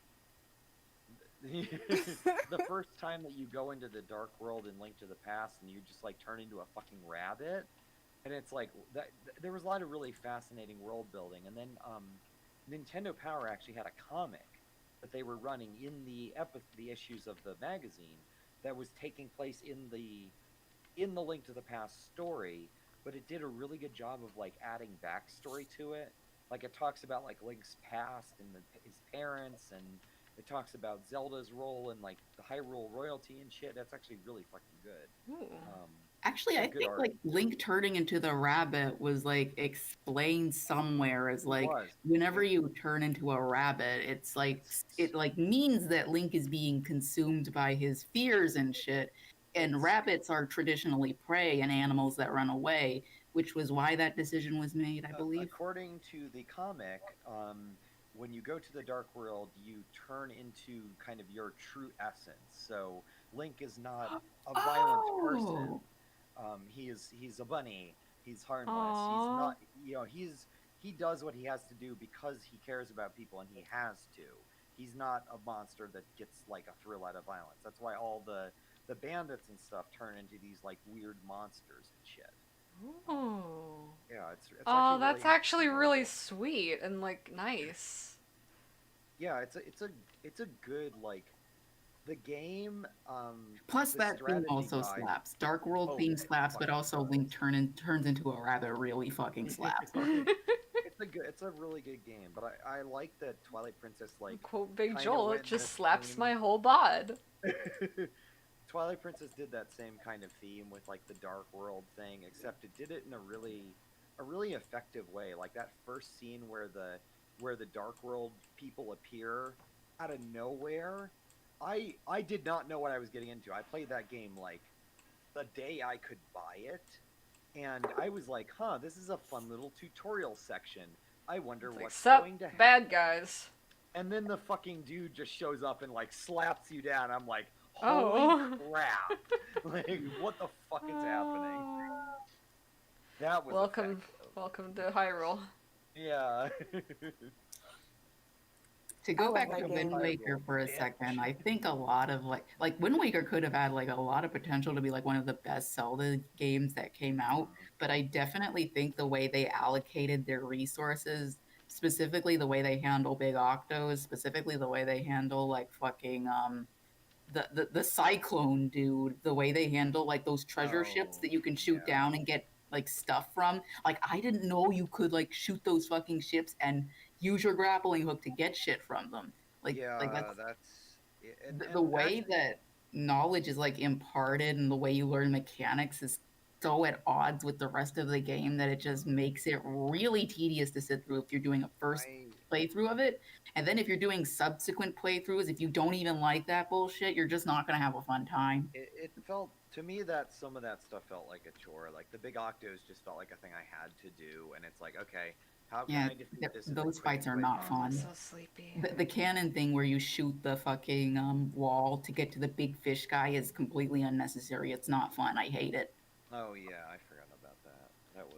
The first time that you go into the Dark World in Link to the Past and you just like turn into a fucking rabbit, and it's like that. There was a lot of really fascinating world building, and then Nintendo Power actually had a comic that they were running in the issues of the magazine that was taking place in the Link to the Past story, but it did a really good job of like adding backstory to it. Like it talks about like Link's past and his parents, and it talks about Zelda's role in like the Hyrule royalty and shit. That's actually really fucking good. Ooh. Actually, I good think, art. like, Link turning into the rabbit was, like, explained somewhere as, like, was. whenever you turn into a rabbit, it's like, it, like, means that Link is being consumed by his fears and shit. And rabbits are traditionally prey and animals that run away, which was why that decision was made, I believe. According to the comic, when you go to the Dark World, you turn into kind of your true essence. So Link is not a violent person. He's a bunny. He's harmless. He's Aw. not. He does what he has to do because he cares about people and he has to. He's not a monster that gets like a thrill out of violence. That's why all the bandits and stuff turn into these like weird monsters and shit. Ooh. Yeah, it's Oh, actually that's really actually really enjoyable. sweet and like nice. Yeah, it's a good like the game. Plus, The that theme strategy also guide. slaps. Dark World Oh, theme it slaps, but fucking also does. Link turns into a rather really fucking slaps. It's a really good game, but I like that Twilight Princess like Quote Big kinda Joel, it went in the just slaps same- my whole bod. Twilight Princess did that same kind of theme with like the Dark World thing, except it did it in a really effective way. Like that first scene where the Dark World people appear out of nowhere. I did not know what I was getting into. I played that game like the day I could buy it, and I was like, "Huh, this is a fun little tutorial section. I wonder It's like, what's sup, going to happen." bad guys. And then the fucking dude just shows up and like slaps you down. I'm like, Oh. "Holy crap! Like, what the fuck is happening?" That was Welcome, effective. welcome to Hyrule. Yeah. To go love back that to game. Wind Waker for a Bitch. second, I think a lot of like Wind Waker could have had like a lot of potential to be like one of the best Zelda games that came out, but I definitely think the way they allocated their resources, specifically the way they handle big octos, specifically the way they handle like fucking the cyclone dude, the way they handle like those treasure ships Oh, that you can shoot yeah. down and get like stuff from. Like I didn't know you could like shoot those fucking ships and use your grappling hook to get shit from them. Like that's the way that knowledge is like imparted and the way you learn mechanics is so at odds with the rest of the game that it just makes it really tedious to sit through if you're doing a first playthrough of it. And then if you're doing subsequent playthroughs, if you don't even like that bullshit, you're just not gonna have a fun time. It felt to me that some of that stuff felt like a chore. Like the big octos just felt like a thing I had to do, and it's like, okay, how can Yeah, I defeat this? in the those fights quickest are way not Oh, I'm fun. so sleepy. The cannon thing where you shoot the fucking wall to get to the big fish guy is completely unnecessary. It's not fun. I hate it. Oh yeah, I forgot about that. That was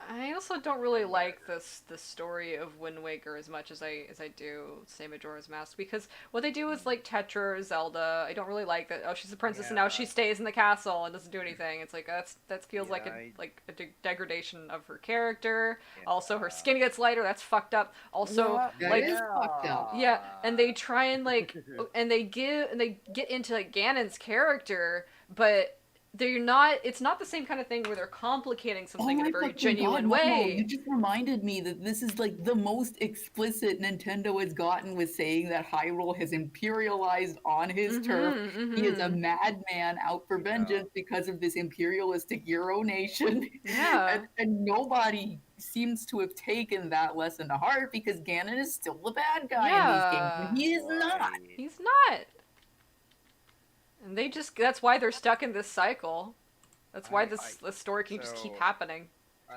I also don't really like the story of Wind Waker as much as I do say Majora's Mask, because what they do is like Tetra or Zelda. I don't really like that. Oh, she's a princess and now she Yeah. stays in the castle and doesn't do anything. It's like that feels like Yeah, a degradation of her character. yeah. Also, her skin gets lighter. That's fucked up. Also, Yeah. That like is fucked up. yeah, and they try and like and they get into like Ganon's character, but they're not. It's not the same kind of thing where they're complicating something in a very fucking genuine God, Momo, way. you just reminded me that this is like the most explicit Nintendo has gotten with saying that Hyrule has imperialized on his turf. He is a madman out for Yeah. vengeance because of this imperialistic Euro nation. Yeah. and nobody seems to have taken that lesson to heart because Ganon is still the bad guy in these games. Yeah. And he is not. Right. He's not. And they just that's why they're stuck in this cycle. That's why the story can just keep so- happening.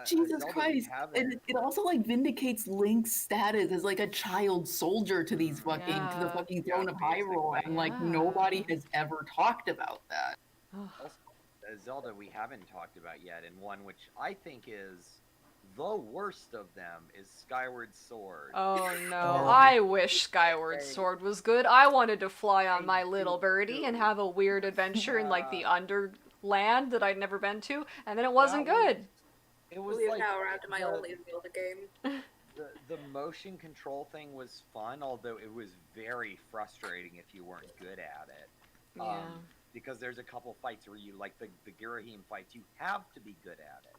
Jesus Zelda, we Christ. haven't- And it also like vindicates Link's status as like a child soldier to these fucking to the Yeah. fucking Yeah, throne of Hyrule, and like nobody Yeah. has ever talked about that. Also, Zelda we haven't talked about yet, and one which I think is the worst of them is Skyward Sword. Oh no, Oh. I wish Skyward Hey. Sword was good. I wanted to fly on Hey, my little dude, birdie and have a weird adventure in like the Underland that I'd never been to, and then it wasn't That was- good. It was We've like now arrived at my the- only Zelda game. the motion control thing was fun, although it was very frustrating if you weren't good at it. Yeah. Because there's a couple fights where you like the Girahim fights, you have to be good at it,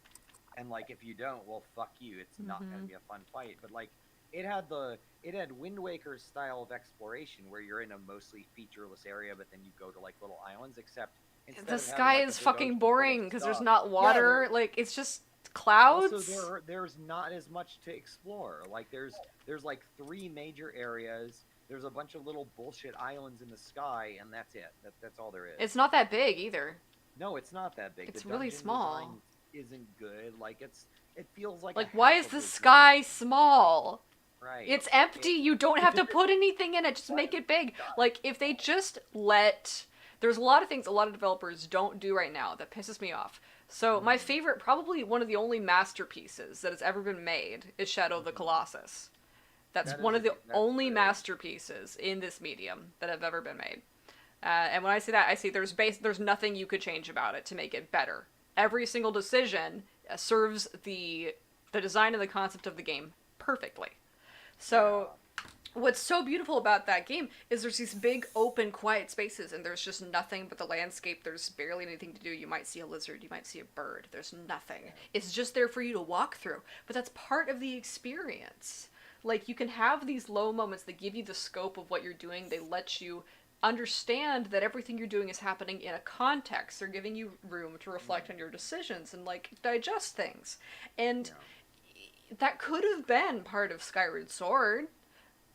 and like if you don't, well, fuck you. It's not gonna Mhm. be a fun fight. But like it had Wind Waker's style of exploration where you're in a mostly featureless area, but then you go to like little islands. Except instead The of having, sky like, a is big fucking ocean full of boring because there's stuff- not water. Like it's just clouds. Also, there's not as much to explore. Like there's like 3 major areas. There's a bunch of little bullshit islands in the sky, and that's it. That's all there is. It's not that big either. No, it's not that big. It's The really dungeon small. design isn't good. Like it feels like Like a why half is of the game. sky small? Right. It's empty. You don't have to put anything in it. Just make it big. Like if they just let there's a lot of things a lot of developers don't do right now that pisses me off. So my favorite, probably one of the only masterpieces that has ever been made is Shadow of the Colossus. That's That one is of the that's only good. masterpieces in this medium that have ever been made. And when I say that, I say there's nothing you could change about it to make it better. Every single decision serves the design and the concept of the game perfectly. So what's so beautiful about that game is there's these big open quiet spaces and there's just nothing but the landscape. There's barely anything to do. You might see a lizard, you might see a bird. There's nothing. It's just there for you to walk through. But that's part of the experience. Like, you can have these low moments that give you the scope of what you're doing. They let you understand that everything you're doing is happening in a context. They're giving you room to reflect on your decisions and like digest things. And that could have been part of Skyward Sword,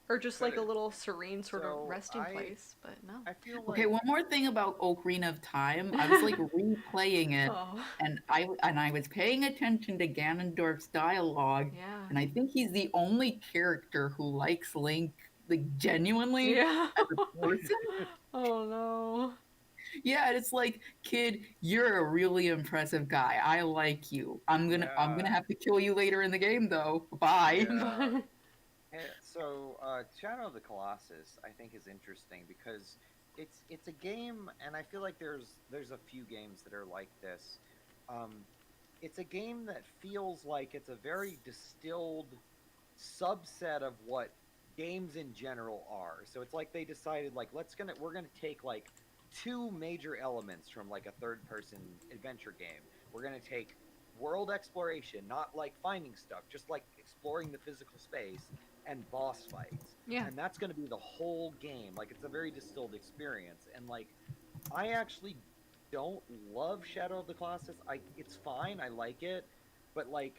or just like a little serene sort So, of resting I- place, but no. I feel like Okay, one more thing about Ocarina of Time. I was like replaying it, Oh, and I was paying attention to Ganondorf's dialogue, yeah. and I think he's the only character who likes Link, like genuinely Yeah. as a person. Oh no. Yeah, and it's like, kid, you're a really impressive guy. I like you. I'm gonna Yeah. have to kill you later in the game though. Bye. Yeah. So, Shadow of the Colossus, I think, is interesting because it's a game, and I feel like there's a few games that are like this. Um, it's a game that feels like it's a very distilled subset of what games in general are. So it's like they decided, like, we're gonna take like two major elements from like a third person adventure game. We're gonna take world exploration, not like finding stuff, just like exploring the physical space, and boss fights. Yeah. And that's going to be the whole game. Like, it's a very distilled experience. And like, I actually don't love Shadow of the Colossus. It's fine, I like it, but like,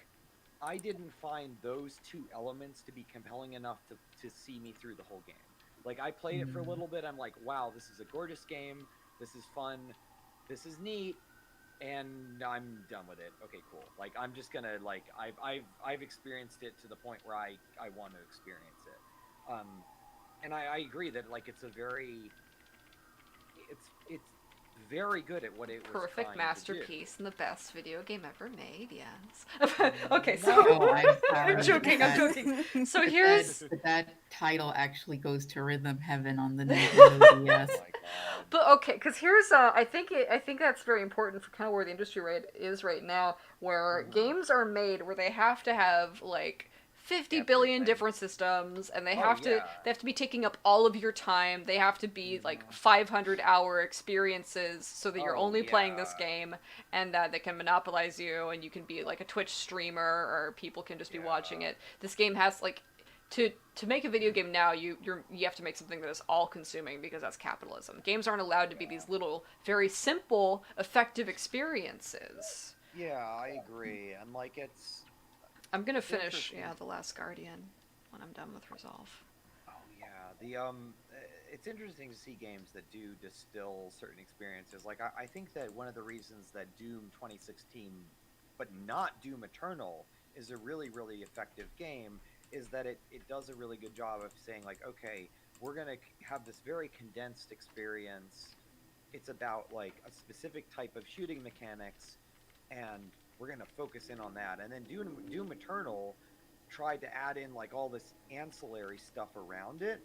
I didn't find those two elements to be compelling enough to see me through the whole game. Like, I played it for a little bit, I'm like, wow, this is a gorgeous game, this is fun, this is neat, and I'm done with it. Okay, cool. Like, I'm just gonna like I've experienced it to the point where I want to experience it. And I agree that like it's very good at what it was Perfect trying to do. masterpiece and the best video game ever made, yes. Okay, so Oh, I'm sorry. I'm joking, I'm joking. So here's That title actually goes to Rhythm Heaven on the Nintendo DS. Oh my god. But okay, because here's I think that's very important for kind of where the industry is right now, where games are made where they have to have like 50 billion Everything. different systems, and they Oh, have to yeah. they have to be taking up all of your time. They have to be like 500-hour experiences, so that you're Oh, only playing this yeah. game, and that they can monopolize you, and you can be like a Twitch streamer, or people can just be watching it. This game has like to make a video game now, you have to make something that is all consuming, because that's capitalism. Games aren't allowed to be these little, very simple, effective experiences. Yeah, I agree. And like I'm gonna finish, interesting. The Last Guardian when I'm done with Resolve. Oh yeah, it's interesting to see games that do distill certain experiences. Like I think that one of the reasons that Doom 2016, but not Doom Eternal, is a really really effective game is that it does a really good job of saying like, okay, we're gonna have this very condensed experience. It's about like a specific type of shooting mechanics, and we're gonna focus in on that. And then Doom Eternal tried to add in like all this ancillary stuff around it,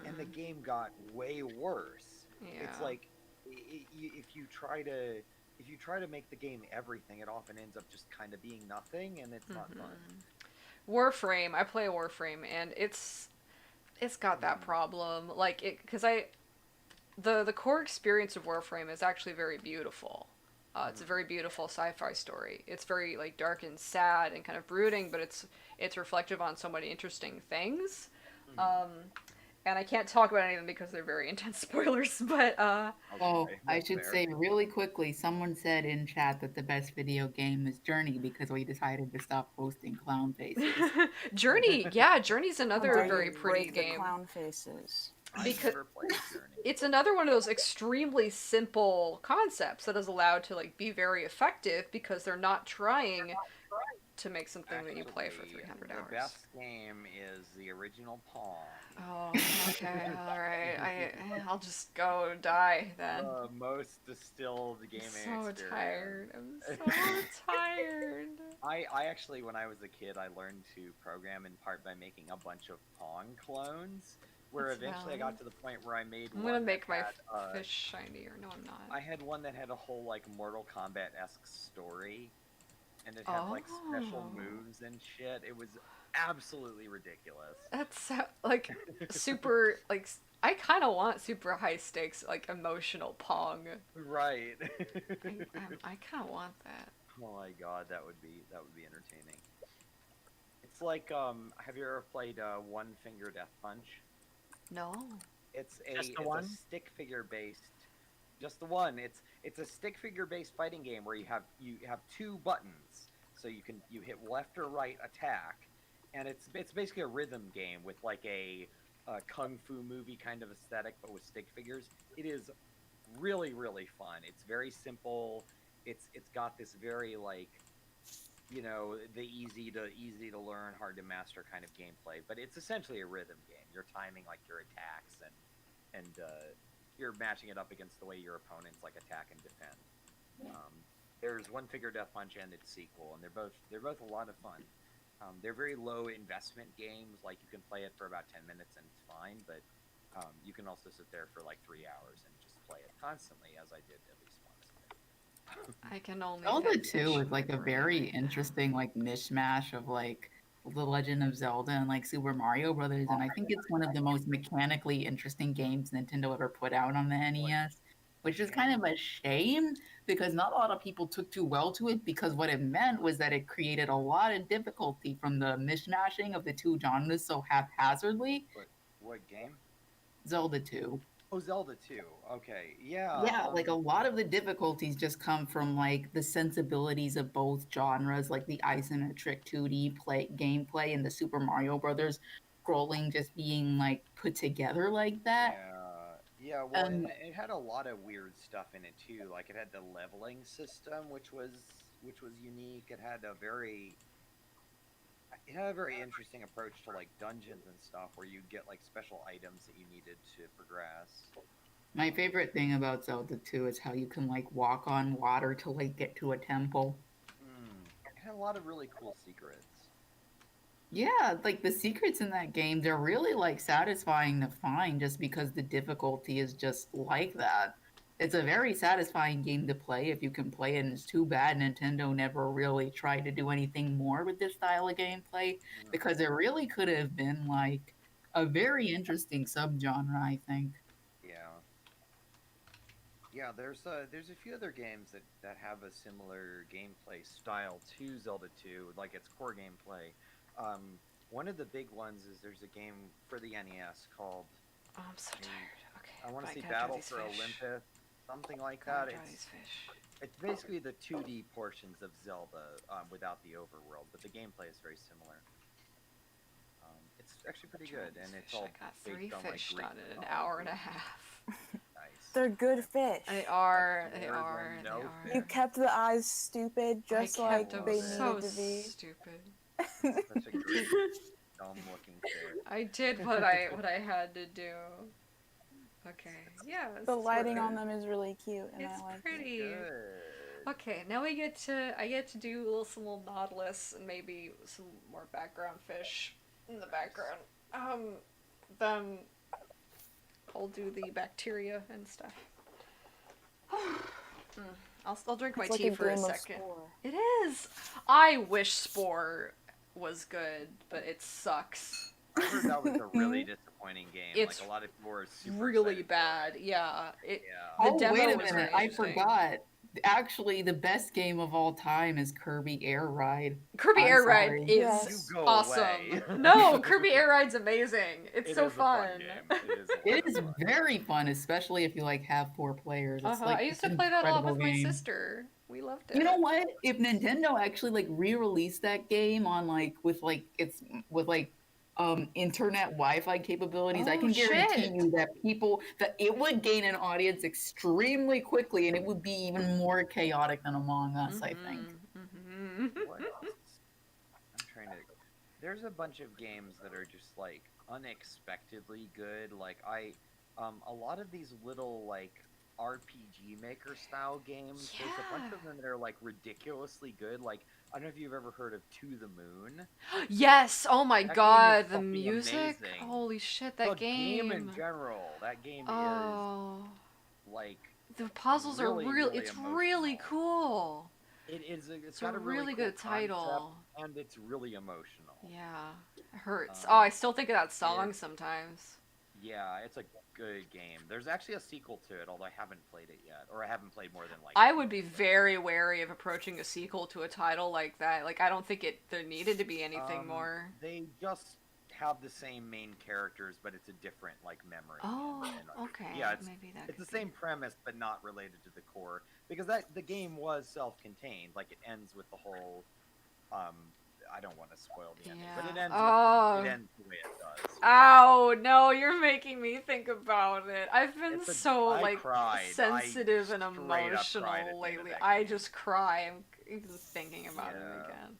and the game got way worse. Yeah. It's like if you try to make the game everything, it often ends up just kind of being nothing, and it's not fun. Warframe, I play Warframe, and it's got that problem. Like because the core experience of Warframe is actually very beautiful. It's a very beautiful sci-fi story. It's very like dark and sad and kind of brooding, but it's reflective on so many interesting things. And I can't talk about any of them because they're very intense spoilers. But Oh, Okay, I that's should fair. say really quickly, someone said in chat that the best video game is Journey because we decided to stop posting clown faces. Journey, yeah, Journey's another Why very you pretty rate the game. clown faces. I've because- never played Journey. It's another one of those extremely simple concepts that is allowed to like be very effective because they're not trying to make something that you play for Actually, 300 the hours. best game is the original Pong. Oh, okay, all right. I'll just go die then. The most distilled gaming I'm so experience. tired. I'm so tired. I actually, when I was a kid, I learned to program in part by making a bunch of Pong clones. Where That's eventually I valid. got to the point where I made I'm one. gonna make that my had, fish shinier. No, I'm not. I had one that had a whole like Mortal Kombat-esque story, and it had like special Oh. moves and shit. It was absolutely ridiculous. That's like super like I kind of want super high stakes like emotional Pong. Right. I kind of want that. Oh my god, that would be entertaining. It's like have you ever played One Finger Death Punch? No. Just the It's a one? stick figure based, just the one. It's a stick figure based fighting game where you have two buttons, so you hit left or right attack, and it's basically a rhythm game with like a kung fu movie kind of aesthetic, but with stick figures. It is really fun. It's very simple. It's got this very like the easy to learn, hard to master kind of gameplay, but it's essentially a rhythm game. You're timing like your attacks and you're matching it up against the way your opponents like attack and defend. There's One Finger Death Punch and its sequel, and they're both a lot of fun. They're very low investment games. Like you can play it for about 10 minutes and it's fine, but you can also sit there for like 3 hours and just play it constantly, as I did at least once. I can only Zelda fit 2 fish is in like my a brain very right now. interesting like mishmash of like The Legend of Zelda and like Super Mario Brothers, and I think it's one of the most mechanically interesting games Nintendo ever put out on the NES, which is kind of a shame because not a lot of people took too well to it because what it meant was that it created a lot of difficulty from the mishmashing of the two genres so haphazardly. What game? Zelda 2. Oh, Zelda 2. Okay, yeah. Yeah, like a lot of the difficulties just come from like the sensibilities of both genres, like the isometric 2D play gameplay and the Super Mario Brothers scrolling just being like put together like that. Yeah. Well, and it had a lot of weird stuff in it too. Like it had the leveling system, which was unique. It had a very interesting approach to like dungeons and stuff, where you get like special items that you needed to progress. My favorite thing about Zelda 2 is how you can like walk on water to like get to a temple. It had a lot of really cool secrets. Yeah, like the secrets in that game, they're really like satisfying to find just because the difficulty is just like that. It's a very satisfying game to play if you can play it, and it's too bad Nintendo never really tried to do anything more with this style of gameplay because it really could have been like a very interesting subgenre, I think. Yeah. Yeah, there's a few other games that have a similar gameplay style to Zelda 2, like its core gameplay. One of the big ones is there's a game for the NES called Oh, I'm so tired. Okay. I want to I say gotta draw Battle these for fish. Olympus, something like Gotta that. draw these fish. It's basically the 2D portions of Zelda without the overworld, but the gameplay is very similar. It's actually pretty Draw good, these and it's fish. all I got based 3 on like fish Greek done in an mythology. hour and a half. Nice. They're good fish. They are. They Better are. than They no are. fish. You kept the eyes stupid just I like kept them they so needed to be. stupid. Such a great, dumb-looking fish. I did what I had to do. Okay. Yeah. this The is what lighting I- on them is really cute, and It's I like it. pretty. Good. Okay, now I get to do some little Nautilus and maybe some more background fish in the background. Then I'll do the bacteria and stuff. I'll drink my It's like tea a for a game of second. Spore. It is. I wish Spore was good, but it sucks. I heard that was a really disappointing game. It's like a lot of people were super Really excited for bad. Yeah. it. It. Yeah. The Oh, demo wait a was minute. very I interesting. forgot. Actually, the best game of all time is Kirby Air Ride. Kirby I'm Air Ride sorry. is Yes. You go awesome. away. No, Kirby Air Ride's amazing. It's It so is a fun fun. game. It is. A lot It of is fun. very fun, especially if you like have 4 players. It's like I used to it's an play that a lot incredible with my game. sister. We loved it. You know what? If Nintendo actually like re-released that game on like with like internet Wi-Fi capabilities, I Oh, can guarantee shit. you that it would gain an audience extremely quickly, and it would be even more chaotic than Among Us, I think. Mhm. What else? I'm trying to. There's a bunch of games that are just like unexpectedly good. Like a lot of these little like RPG Maker style games. There's a bunch of Yeah. them that are like ridiculously good. Like I don't know if you've ever heard of To the Moon. Yes. Oh my That game is god, the fucking music. amazing. Holy shit, that The game. in general. That game Oh. is like The puzzles really, are real. really It's really emotional. cool. It's It's a got a really cool good concept, title. and it's really emotional. Yeah, it hurts. Oh, Um, I still think of that song it, sometimes. yeah, it's a good game. There's actually a sequel to it, although I haven't played it yet, or I haven't played more than like I two would be of it. very wary of approaching a sequel to a title like that. Like, I don't think there needed to be anything more. They just have the same main characters, but it's a different like memory Oh, and okay. yeah, Maybe that it's the could be. same premise but not related to the core because that the game was self-contained. Like it ends with the whole um I don't want to spoil the ending, but Yeah. it ends with Oh. it ends the way it does. Ow, no, you're making me think about it. I've been It's a so, I like, cried. I sensitive and straight up cried emotional at the end of lately. that I game. just cry. I'm even thinking about it Yeah. again.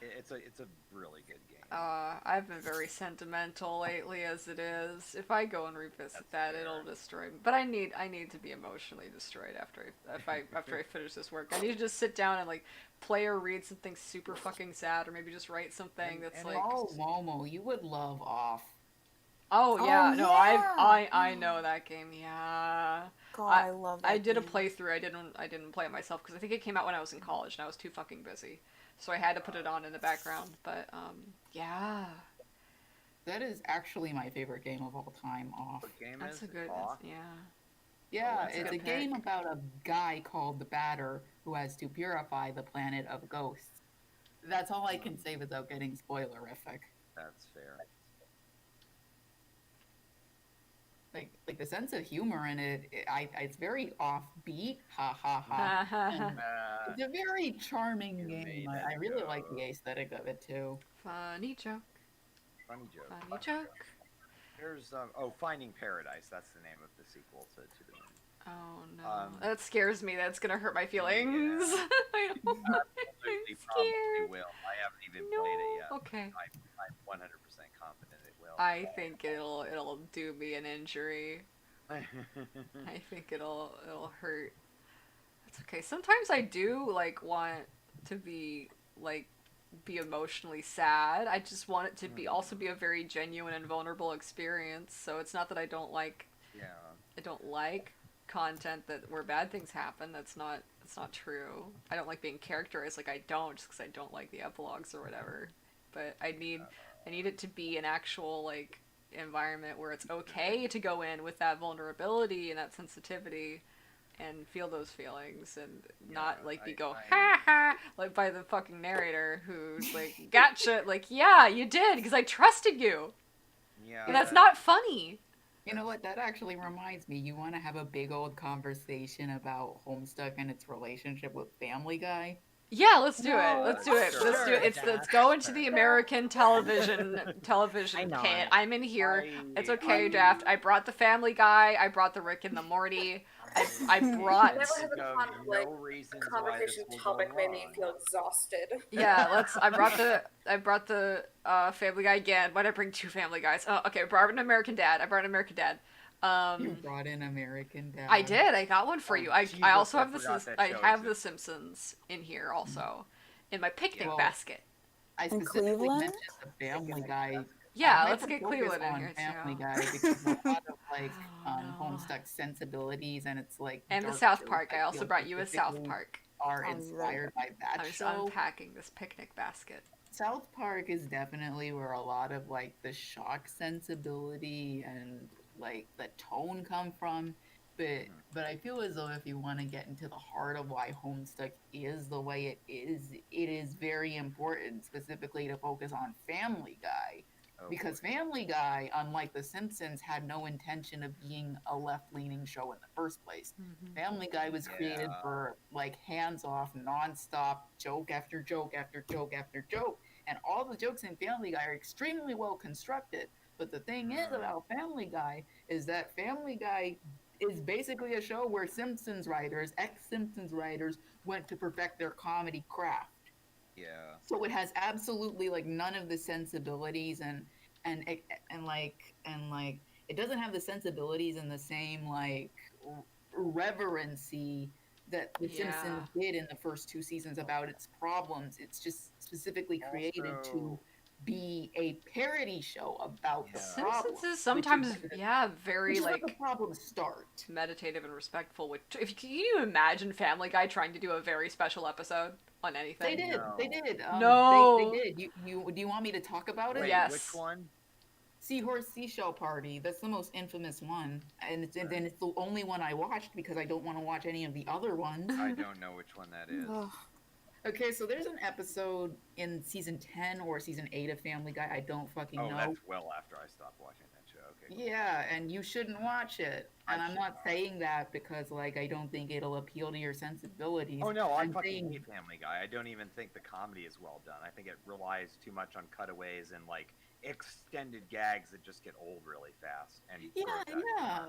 It's a really good game. I've been very sentimental lately as it is. If I go and revisit That's that, fair. it'll destroy me. But I need to be emotionally destroyed after I finish this work. I need to just sit down and like play or read something super fucking sad, or maybe just write something And- that's and like, Oh, Momo, you would love Off. oh Oh, yeah, no, yeah. I know that game. Yeah, God, I I love that I did a game. playthrough. I didn't play it myself because I think it came out when I was in college and I was too fucking busy, so I had to put it on in the background. But yeah. That is actually my favorite game of all time, Off. What game That's is a it? good, Aw? yeah. Yeah, That's a it's good a game pick. about a guy called the Batter who has to purify the planet of ghosts. That's all I can say without getting spoilerific. That's fair. Like the sense of humor in it, it's very offbeat, ha ha ha. And it's a very charming You game. made I it really like go. the aesthetic of it too. Funny joke. Funny joke. Funny joke. There's Finding Paradise. That's the name of the sequel to the movie. Oh no. Um, That scares me. That's gonna hurt my feelings. I don't I'm Absolutely, probably scared. will. I haven't even No. played it yet. Okay. I'm 100% confident it will. I think it'll do me an injury. I think it'll hurt. That's okay. Sometimes I do like want to be like be emotionally sad. I just want it to be also be a very genuine and vulnerable experience. So it's not that Yeah. I don't like content that where bad things happen. That's not true. I don't like being characterized like I don't just because I don't like the epilogues or whatever. But I need it to be an actual like environment where it's okay to go in with that vulnerability and that sensitivity and feel those feelings and not Yeah, like be I- go I- ha ha like by the fucking narrator who's like gotcha like yeah you did because I trusted you Yeah. and that's not funny. You know what? That actually reminds me. You want to have a big old conversation about Homestuck and its relationship with Family Guy? Yeah, let's do it. No, Let's do it. sure. Let's do it. Let's go into the American television I know pit. it. I'm in here. It's okay, I- Daft. I brought the Family Guy. I brought the Rick and the Morty. I brought. Never had No, a fun, no like, reasons why conversation this will topic go made me wrong. feel exhausted. Yeah, let's. I brought the Family Guy again. Why'd I bring two Family Guys? Oh, okay. I brought an American Dad. I brought an American Dad. You brought in American Dad. I did. I got one for Oh, you. I Jesus, also I have the forgot that I show have the existed. Simpsons in here also, in my picnic Well, basket. I In specifically Cleveland? mentioned the Family Guy. Yeah, I let's had to get focus Cleveland in on here Family too. Guy because a lot of like Oh, no. Homestuck sensibilities and it's like And the dark South jokes Park. I also feel brought you a South specifically Park. are Oh, inspired by that I'm just show. unpacking this picnic basket. South Park is definitely where a lot of like the shock sensibility and like the tone come from. But I feel as though if you want to get into the heart of why Homestuck is the way it is very important specifically to focus on Family Guy. Oh, Because boy. Family Guy, unlike The Simpsons, had no intention of being a left-leaning show in the first place. Family Guy was created Yeah. for like hands-off, non-stop joke after joke after joke after joke, and all the jokes in Family Guy are extremely well constructed. But the thing is about Family Guy is that Family Guy is basically a show where Simpsons writers, ex-Simpsons writers, went to perfect their comedy craft. Yeah. So it has absolutely like none of the sensibilities and it- and like it doesn't have the sensibilities and the same like reverency that The Simpsons Yeah. did in the first two seasons about its problems. It's just specifically created to Also- be a parody show about the Yeah. problem. Simpsons is sometimes, yeah, very Which is where the like problems start. meditative and respectful. Which, if can you imagine Family Guy trying to do a very special episode on anything? They did. No. They did. No. They did. You do you want me to talk about it? Wait, Yes. which one? Seahorse Seashell Party. That's the most infamous one, and it's the only one I watched because I don't want to watch any of the other ones. I don't know which one that is. Ugh. Okay, so there's an episode in season 10 or season 8 of Family Guy. I don't fucking Oh, know. that's well after I stopped watching that show. Okay. Cool. Yeah, and you shouldn't watch it. And I'm not saying that because like I don't think it'll appeal to your sensibilities. Oh no, I I'm fucking saying- hate Family Guy. I don't even think the comedy is well done. I think it relies too much on cutaways and like extended gags that just get old really fast. And Yeah, throws out yeah.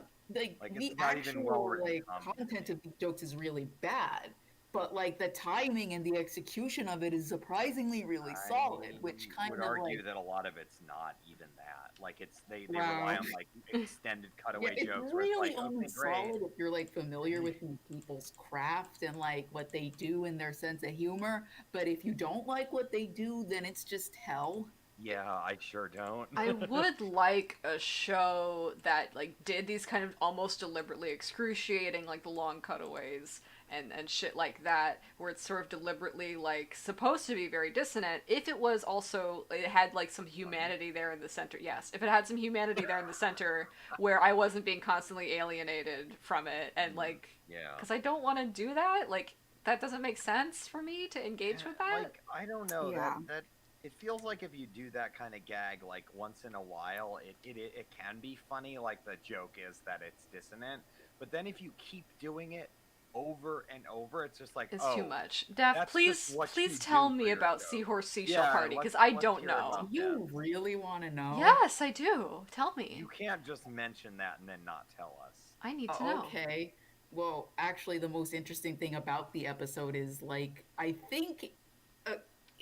Like, The it's not even actual well-written like comedy. content of the jokes is really bad, but like the timing and the execution of it is surprisingly really solid, which kind would of argue like that a lot of it's not even that. Like it's they Wow. rely on like extended yeah, cutaway it's jokes where really it's like, only okay, great. solid if you're like familiar with these people's craft and like what they do and their sense of humor. But if you don't like what they do, then it's just hell. Yeah, I sure don't. I would like a show that like did these kind of almost deliberately excruciating, like the long cutaways and shit like that, where it's sort of deliberately like supposed to be very dissonant. If it was also, it had like some humanity there in the center. Yes, if it had some humanity there in the center, where I wasn't being constantly alienated from it, and like, Yeah. because I don't want to do that. Like that doesn't make sense for me to engage with that. Like I don't know Yeah. that it feels like if you do that kind of gag like once in a while, it can be funny. Like the joke is that it's dissonant, but then if you keep doing it over and over, it's just like It's oh, too much. Daph, that's please, just what please you tell do me for your about show. Seahorse Seashell Yeah, Party, let's- because I let's don't hear know. about You really want to know? Yes, I do. Tell me. You can't just mention that and then not tell us. I need to know. Okay. Well, actually, the most interesting thing about the episode is like I think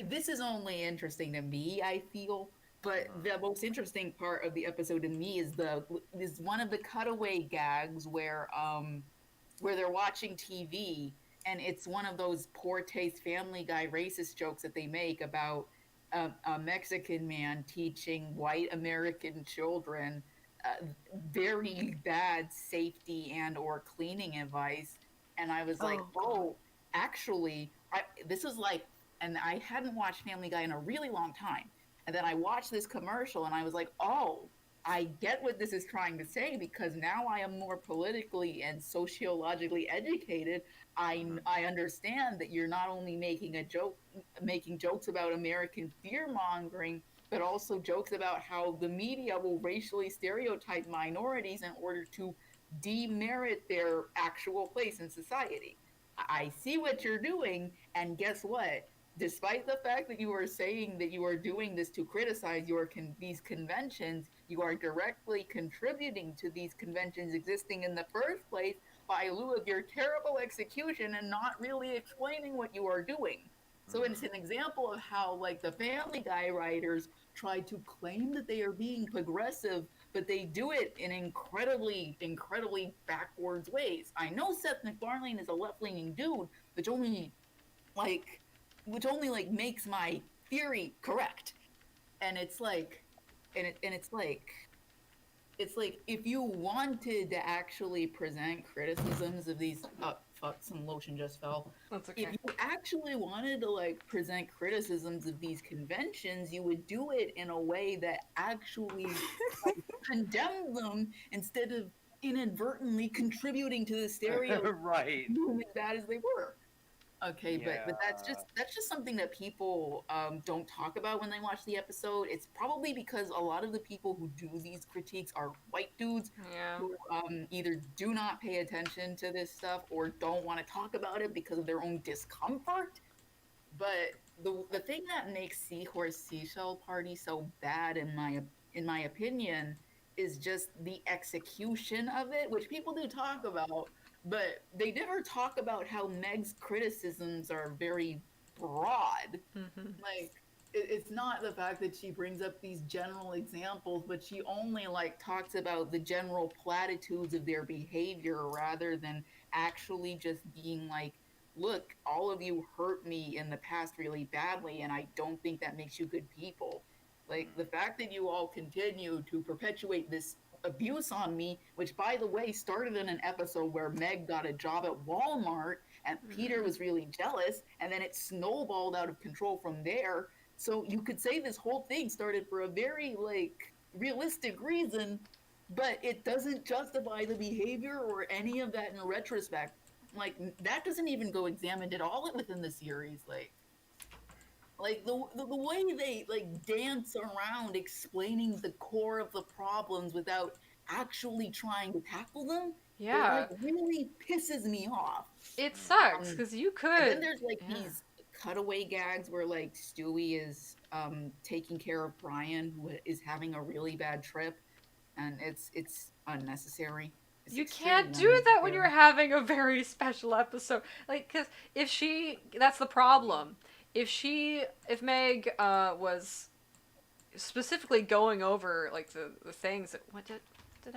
this is only interesting to me. I feel, but the most interesting part of the episode to me is one of the cutaway gags where they're watching TV and it's one of those poor taste Family Guy racist jokes that they make about a Mexican man teaching white American children very bad safety and or cleaning advice. And I was like, Oh, actually, this was like, and I hadn't watched Family Guy in a really long time. And then I watched this commercial and I was like, oh, I get what this is trying to say because now I am more politically and sociologically educated. I understand that you're not only making jokes about American fear mongering, but also jokes about how the media will racially stereotype minorities in order to demerit their actual place in society. I see what you're doing, and guess what? Despite the fact that you are saying that you are doing this to criticize these conventions, you are directly contributing to these conventions existing in the first place by lieu of your terrible execution and not really explaining what you are doing. So it's an example of how like the Family Guy writers try to claim that they are being progressive, but they do it in incredibly backwards ways. I know Seth MacFarlane is a left-leaning dude, which only makes my theory correct. And it's like if you wanted to actually present criticisms of these some lotion just fell. That's okay. If you actually wanted to like present criticisms of these conventions, you would do it in a way that actually like, condemned them instead of inadvertently contributing to the stereotype Right. as bad as they were. Okay, but that's Yeah. just something that people don't talk about when they watch the episode. It's probably because a lot of the people who do these critiques are white dudes Yeah. who either do not pay attention to this stuff or don't want to talk about it because of their own discomfort. But the thing that makes Seahorse Seashell Party so bad, in my opinion, is just the execution of it, which people do talk about. But they never talk about how Meg's criticisms are very broad. Mm-hmm. Like, it's not the fact that she brings up these general examples, but she only like talks about the general platitudes of their behavior rather than actually just being like, look, all of you hurt me in the past really badly, and I don't think that makes you good people. Like, the fact that you all continue to perpetuate this abuse on me, which, by the way, started in an episode where Meg got a job at Walmart and Peter was really jealous, and then it snowballed out of control from there. So you could say this whole thing started for a very, like, realistic reason, but it doesn't justify the behavior or any of that in retrospect. Like, that doesn't even go examined at all within the series. Like the way they like dance around explaining the core of the problems without actually trying to tackle them, Yeah. it like really pisses me off. It sucks because you And then could. there's like Yeah. these cutaway gags where like Stewie is taking care of Brian, who is having a really bad trip, and it's unnecessary. It's You extremely can't do that when you're unnecessary. having a very special episode. Like, because that's the problem. If Meg was specifically going over, like, the things that, does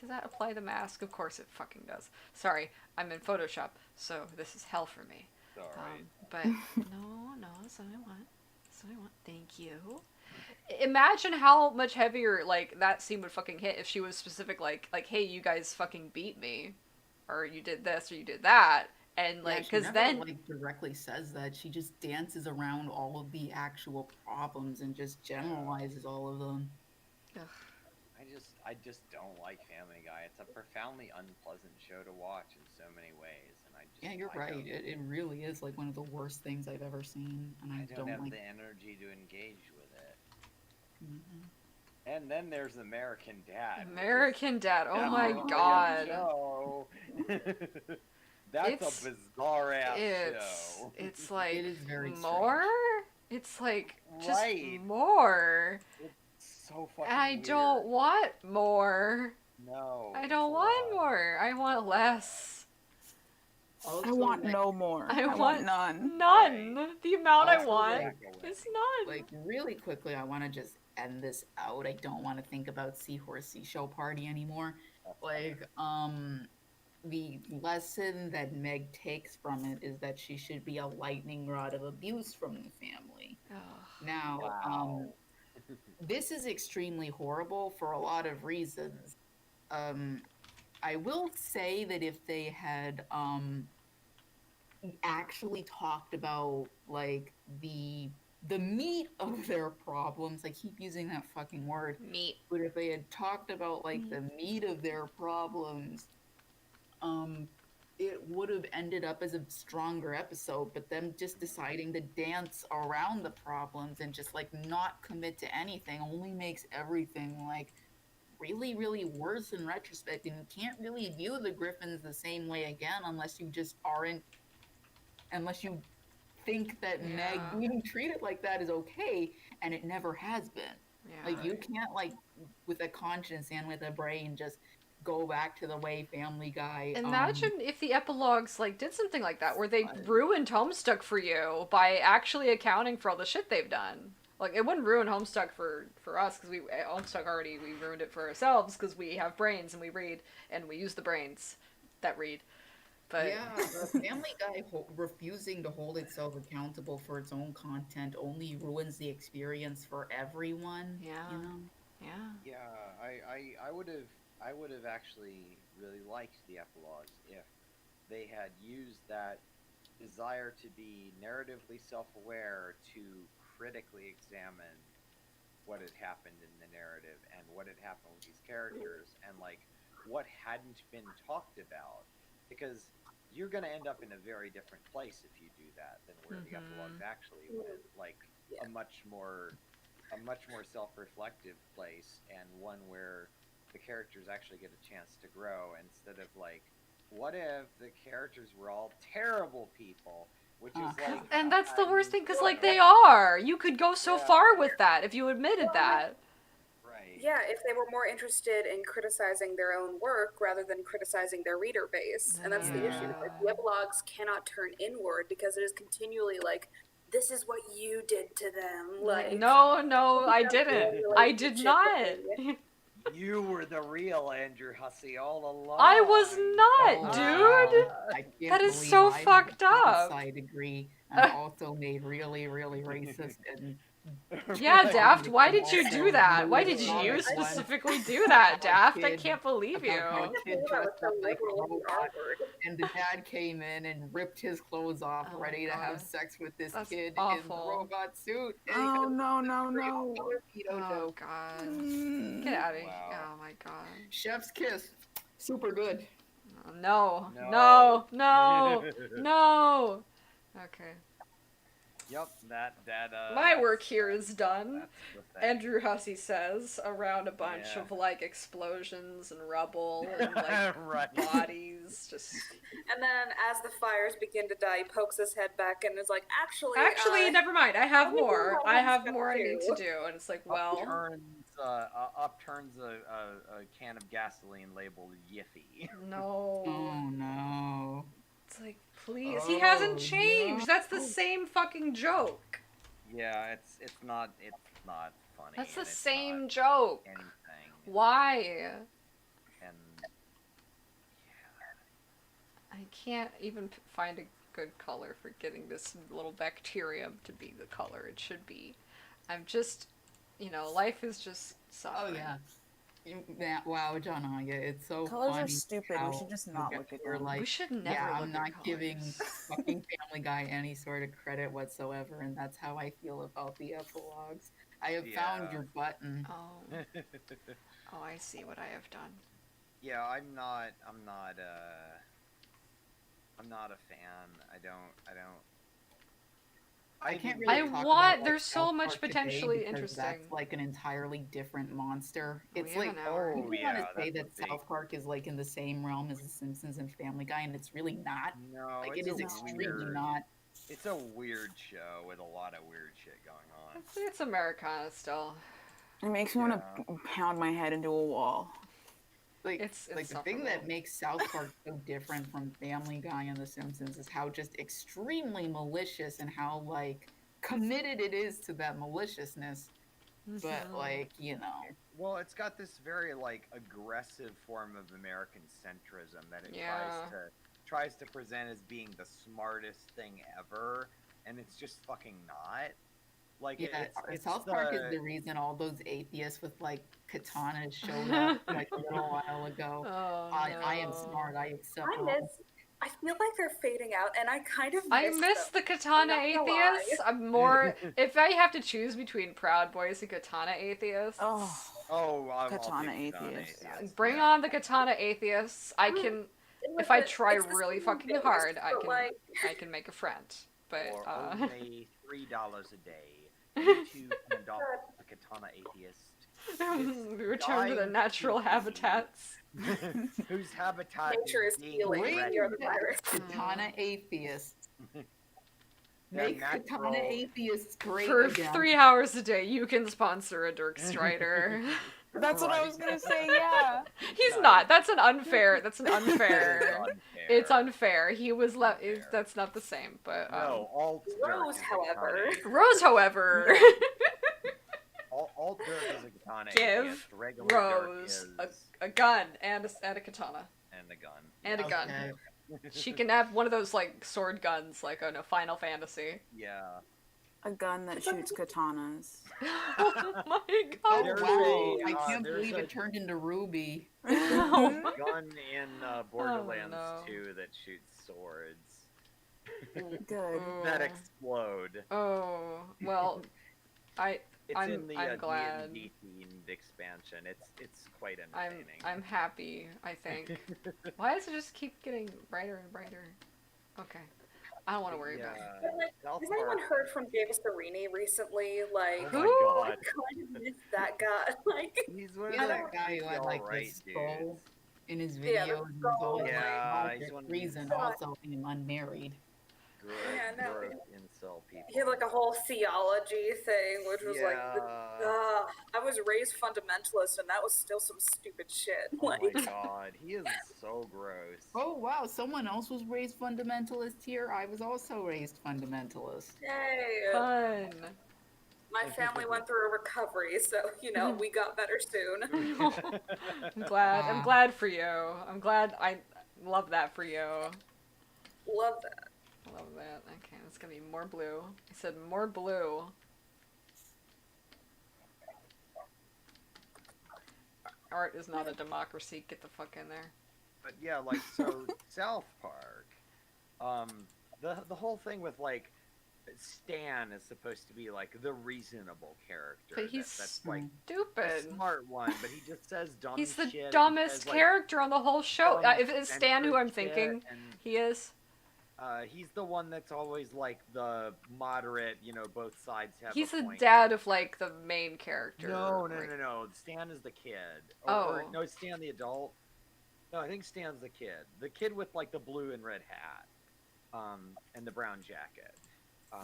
that apply the mask? Of course it fucking does. Sorry, I'm in Photoshop, so this is hell for me. Sorry. But, no, that's what I want. That's what I want. Thank you. Imagine how much heavier like that scene would fucking hit if she was specific, like hey, you guys fucking beat me, or you did this or you did that, and like Yeah, she because never then like directly says that. She just dances around all of the actual problems and just generalizes all of them. I just don't like Family Guy. It's a profoundly unpleasant show to watch in so many ways, and Yeah, you're right. It really is like one of the worst things I've ever seen, and I don't have like. the energy to engage with it. Mhm. And then there's American Dad. American Dad. Oh That my brilliant god. show. That's a bizarre ass show. It's like It is very more. It's like just Right. more. So fucking And I weird. don't want more. No. I it's don't a want lot. more. I want less. I Also, want like, no more. I I want want none. None. The amount I Also, want like- is none. Like, really quickly, I want to just end this out. I don't want to think about Seahorse Seashell Party anymore. Like, the lesson that Meg takes from it is that she should be a lightning rod of abuse from the family. Ugh. Now, Wow. this is extremely horrible for a lot of reasons. I will say that if they had actually talked about like the meat of their problems, I keep using that fucking word, Meat. but if they had talked about like the meat of their problems, it would have ended up as a stronger episode. But them just deciding to dance around the problems and just like not commit to anything only makes everything like really, really worse in retrospect. And you can't really view the Griffins the same way again unless you just unless you think that Meg Yeah. being treated like that is okay, and it never has been. Yeah. Like, you can't, like, with a conscience and with a brain, just go back to the way Family Guy. Imagine if the epilogues like did something like that, where they ruined Homestuck for you by actually accounting for all the shit they've done. Like, it wouldn't ruin Homestuck for us because Homestuck already we ruined it for ourselves because we have brains and we read and we use the brains that read. But Yeah, the Family Guy refusing to hold itself accountable for its own content only ruins the experience for everyone. Yeah. You know? yeah. Yeah, I would have actually really liked the epilogues if they had used that desire to be narratively self-aware to critically examine what had happened in the narrative and what had happened with these characters and like what hadn't been talked about, because you're going to end up in a very different place if you do that than where the epilogues actually went, like a much more self-reflective place, and one where the characters actually get a chance to grow instead of like, what if the characters were all terrible people, which is like, And that's the worst thing because like they are. You could go so far with that if you admitted that. right. Yeah, if they were more interested in criticizing their own work rather than criticizing their reader base. And that's the issue. Like, the epilogues cannot turn inward because it is continually like, this is what you did to them. Like, No, I didn't. I did not. You were the real Andrew Hussey all along. I was not, Oh, dude. I can't That is believe so I have fucked a up. side degree and also made really, really racist and Yeah, Right. Daft, why did you Also, do that? Why did moving on, you one specifically do that, Daft? I kid can't believe about how you. a kid That was dressed so up like a liberal with the R robot, word. and the dad came in and ripped his clothes off, Oh my ready to have God. sex with this That's kid in the awful. robot suit. And he Oh got no no no! torpedo Oh joke. God. Mm. Get out of here. Wow. Oh my God. Chef's kiss, super good. No. No. No. No. No. Okay. Yep, that My that's- work here is done. That's the thing. Andrew Hussey says, around a bunch Yeah. of like explosions and rubble and like Right. bodies. Just And then as the fires begin to die, he pokes his head back and is like, actually, never mind. I have I think more. we're I have almost more I done need to too. do, and it's like, well, Upturns a can of gasoline labeled Yiffy. no. Oh no. It's like, please. He hasn't Oh, changed. no. That's the same fucking joke. Yeah, it's not funny. That's the and it's same not joke. anything. Why? And I can't even find a good color for getting this little bacterium to be the color it should be. I'm just, life is just Oh suffering. yeah. Wow, John Aya, it's so Colors funny are stupid. how We should just you not guys look at were them. like, We should never yeah, look I'm at not colors. giving fucking Family Guy any sort of credit whatsoever, and that's how I feel about the epilogues. I have found Yeah. your button. Oh, oh, I see what I have done. yeah, I'm not a fan. I can't didn't really I talk about, want- like, there's so South much Park today potentially because interesting. That's like an entirely different monster. We It's have like an hour. people yeah, want to say that's that a big- South Park is like in the same realm as The Simpsons and Family Guy, and it's really not. No, Like it's it is a extremely weird, not. It's a weird show with a lot of weird shit going on. It's Americana still. It makes me want Yeah. to pound my head into a wall. Like, It's like the thing that insufferable. makes South Park so different from Family Guy and The Simpsons is how just extremely malicious and how like committed it is to that maliciousness. But Mhm. like, Well, it's got this very like aggressive form of American centrism that it Yeah. tries to present as being the smartest thing ever, and it's just fucking not. Like yeah, it's South Park is the reason all those atheists with like katanas showed up like a little while ago. Oh, I am no. smart. I accept. I feel like they're fading out, and I kind of I miss miss them. the Katana I'm not gonna lie. atheists. I'm more. If I have to choose between Proud Boys and Katana atheists, Oh, I'll Katana take atheists. bring yeah. on the Katana atheists. I can, if I try It's the really same fucking base, hard, but, like, I can make a friend. But Or only $3 a day. You too can adopt a Katana atheist. we return to their dying natural species. habitats. Whose habitat Nature is being healing. Bring You're the back virus. Katana atheists. Their Make Katana natural- atheists great For again. 3 hours a day, you can sponsor a Dirk Strider. that's what I Right. was gonna say. Yeah. He's No. not. That's an unfair. That's an That is unfair. unfair. It's unfair. He was left. Unfair. That's not the same. But No, alt Dirk Rose, is a however. Katana Rose, however, atheist. Alt Dirk is a Katana Give atheist. Regular Rose Dirk is a gun and a katana and a gun. and a gun. Okay. She can have one of those like sword guns, like on a Final Fantasy. Yeah. A gun that shoots katanas. Oh my Oh god! There's wow! a, I can't there's believe a- it turned into Ruby. Oh my- Gun in Borderlands no. 2 that shoots swords Good. that Oh. explode. Oh well, It's I'm- in the I'm glad. D&D themed expansion. It's quite I'm entertaining. happy. I think. Why does it just keep getting brighter and brighter? Okay, I don't want to worry about it. But, like, South has anyone Park- heard from Davis Arini recently? Like, Oh my Who? I god. kind of miss that guy. Like, He's one You know that guy who had like alright, this skull dudes. in his Yeah, the videos and was always Yeah, like, he's one of reason these- also being unmarried. Gross, Yeah, no. gross incel people. he had like a whole theology thing, which was like, I was raised fundamentalist, and that was still some stupid shit. Oh Like, my god, he is so gross. Oh wow, someone else was raised fundamentalist here. I was also raised fundamentalist. hey, Fun. my family went through a recovery, so we got better soon. I'm glad. I'm glad for you. I'm glad. I love that for you. Love that. Love that. Okay, it's gonna be more blue. I said more blue. Art is not a democracy. Get the fuck in there. But yeah, like so South Park, the whole thing with like Stan is supposed to be like the reasonable character. But he's that's like the stupid. smart one, but he just says dumb He's the shit. dumbest says, like, character on the whole show. dumb If it's Stan who I'm censored thinking shit, and he is. he's the one that's always like the moderate, both sides have He's a the point. dad of like the main character. No. right? Stan is the kid. Oh. No, Stan the adult. No, I think Stan's the kid. The kid with like the blue and red hat, and the brown jacket.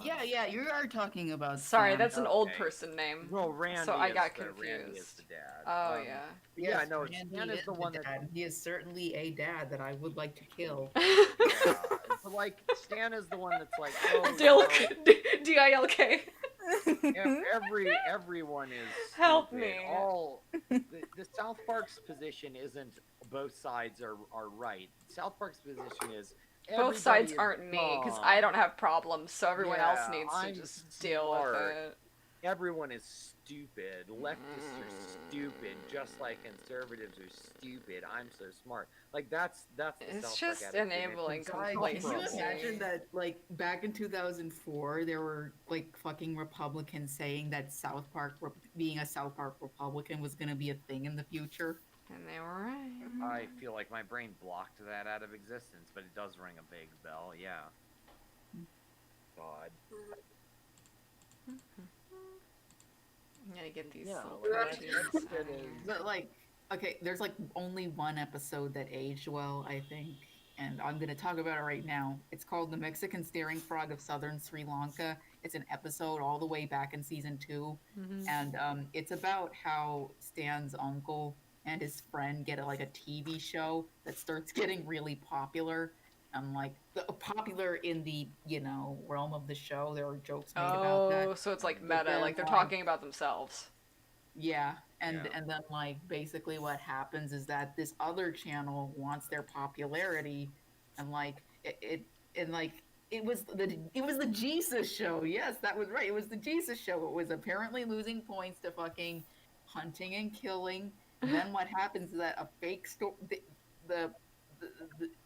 Yeah, you are talking about. Sorry, Stan. that's an old Okay. person name. Well, Randy. So I got Randy is confused. the dad. Oh yeah. Yeah, Yes, no, Randy Stan is the one that. dad. He is certainly a dad that I would like to kill. Yeah, but like Stan is the one that's like, oh, Dilk. everyone is. Help stupid. me. All the South Park's position isn't both sides are right. South Park's position is Both sides everybody is aren't me because dumb. I don't have problems, so everyone else Yeah, needs I'm to just deal with smart. it. Everyone is stupid. Leftists are stupid, just like conservatives are stupid. I'm so smart. Like that's the It's South just Park attitude. enabling It's Guys, like, can you complacency. imagine that, like, back in 2004, there were, like, fucking Republicans saying that being a South Park Republican was gonna be a thing in the future? And they were right. I feel like my brain blocked that out of existence, but it does ring a big bell. Yeah. God. I'm gonna get these Yeah, little well, cartoons that's out of good. here. But, like, okay, there's, like, only one episode that aged well, I think, and I'm gonna talk about it right now. It's called The Mexican Staring Frog of Southern Sri Lanka. It's an episode all the way back in season 2, and it's about how Stan's uncle and his friend get a TV show that starts getting really popular, and like popular in the realm of the show. There are jokes made about that. Oh, so it's like But meta, then, like they're like- talking about themselves. Yeah, and Yeah. then like basically what happens is that this other channel wants their popularity, and like it was the Jesus show. Yes, that was right. It was the Jesus show. It was apparently losing points to fucking hunting and killing. And then what happens is that a fake story,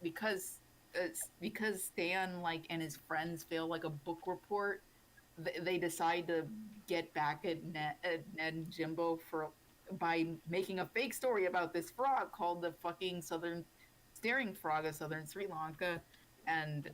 because Stan and his friends fail like a book report, they decide to get back at Ned and Jimbo by making a fake story about this frog called the fucking Southern Staring Frog of Southern Sri Lanka. And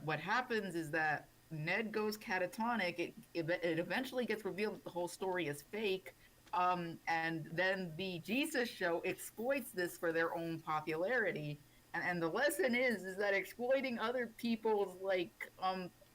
what happens is that Ned goes catatonic. It eventually gets revealed that the whole story is fake. And then the Jesus show exploits this for their own popularity. And the lesson is that exploiting other people's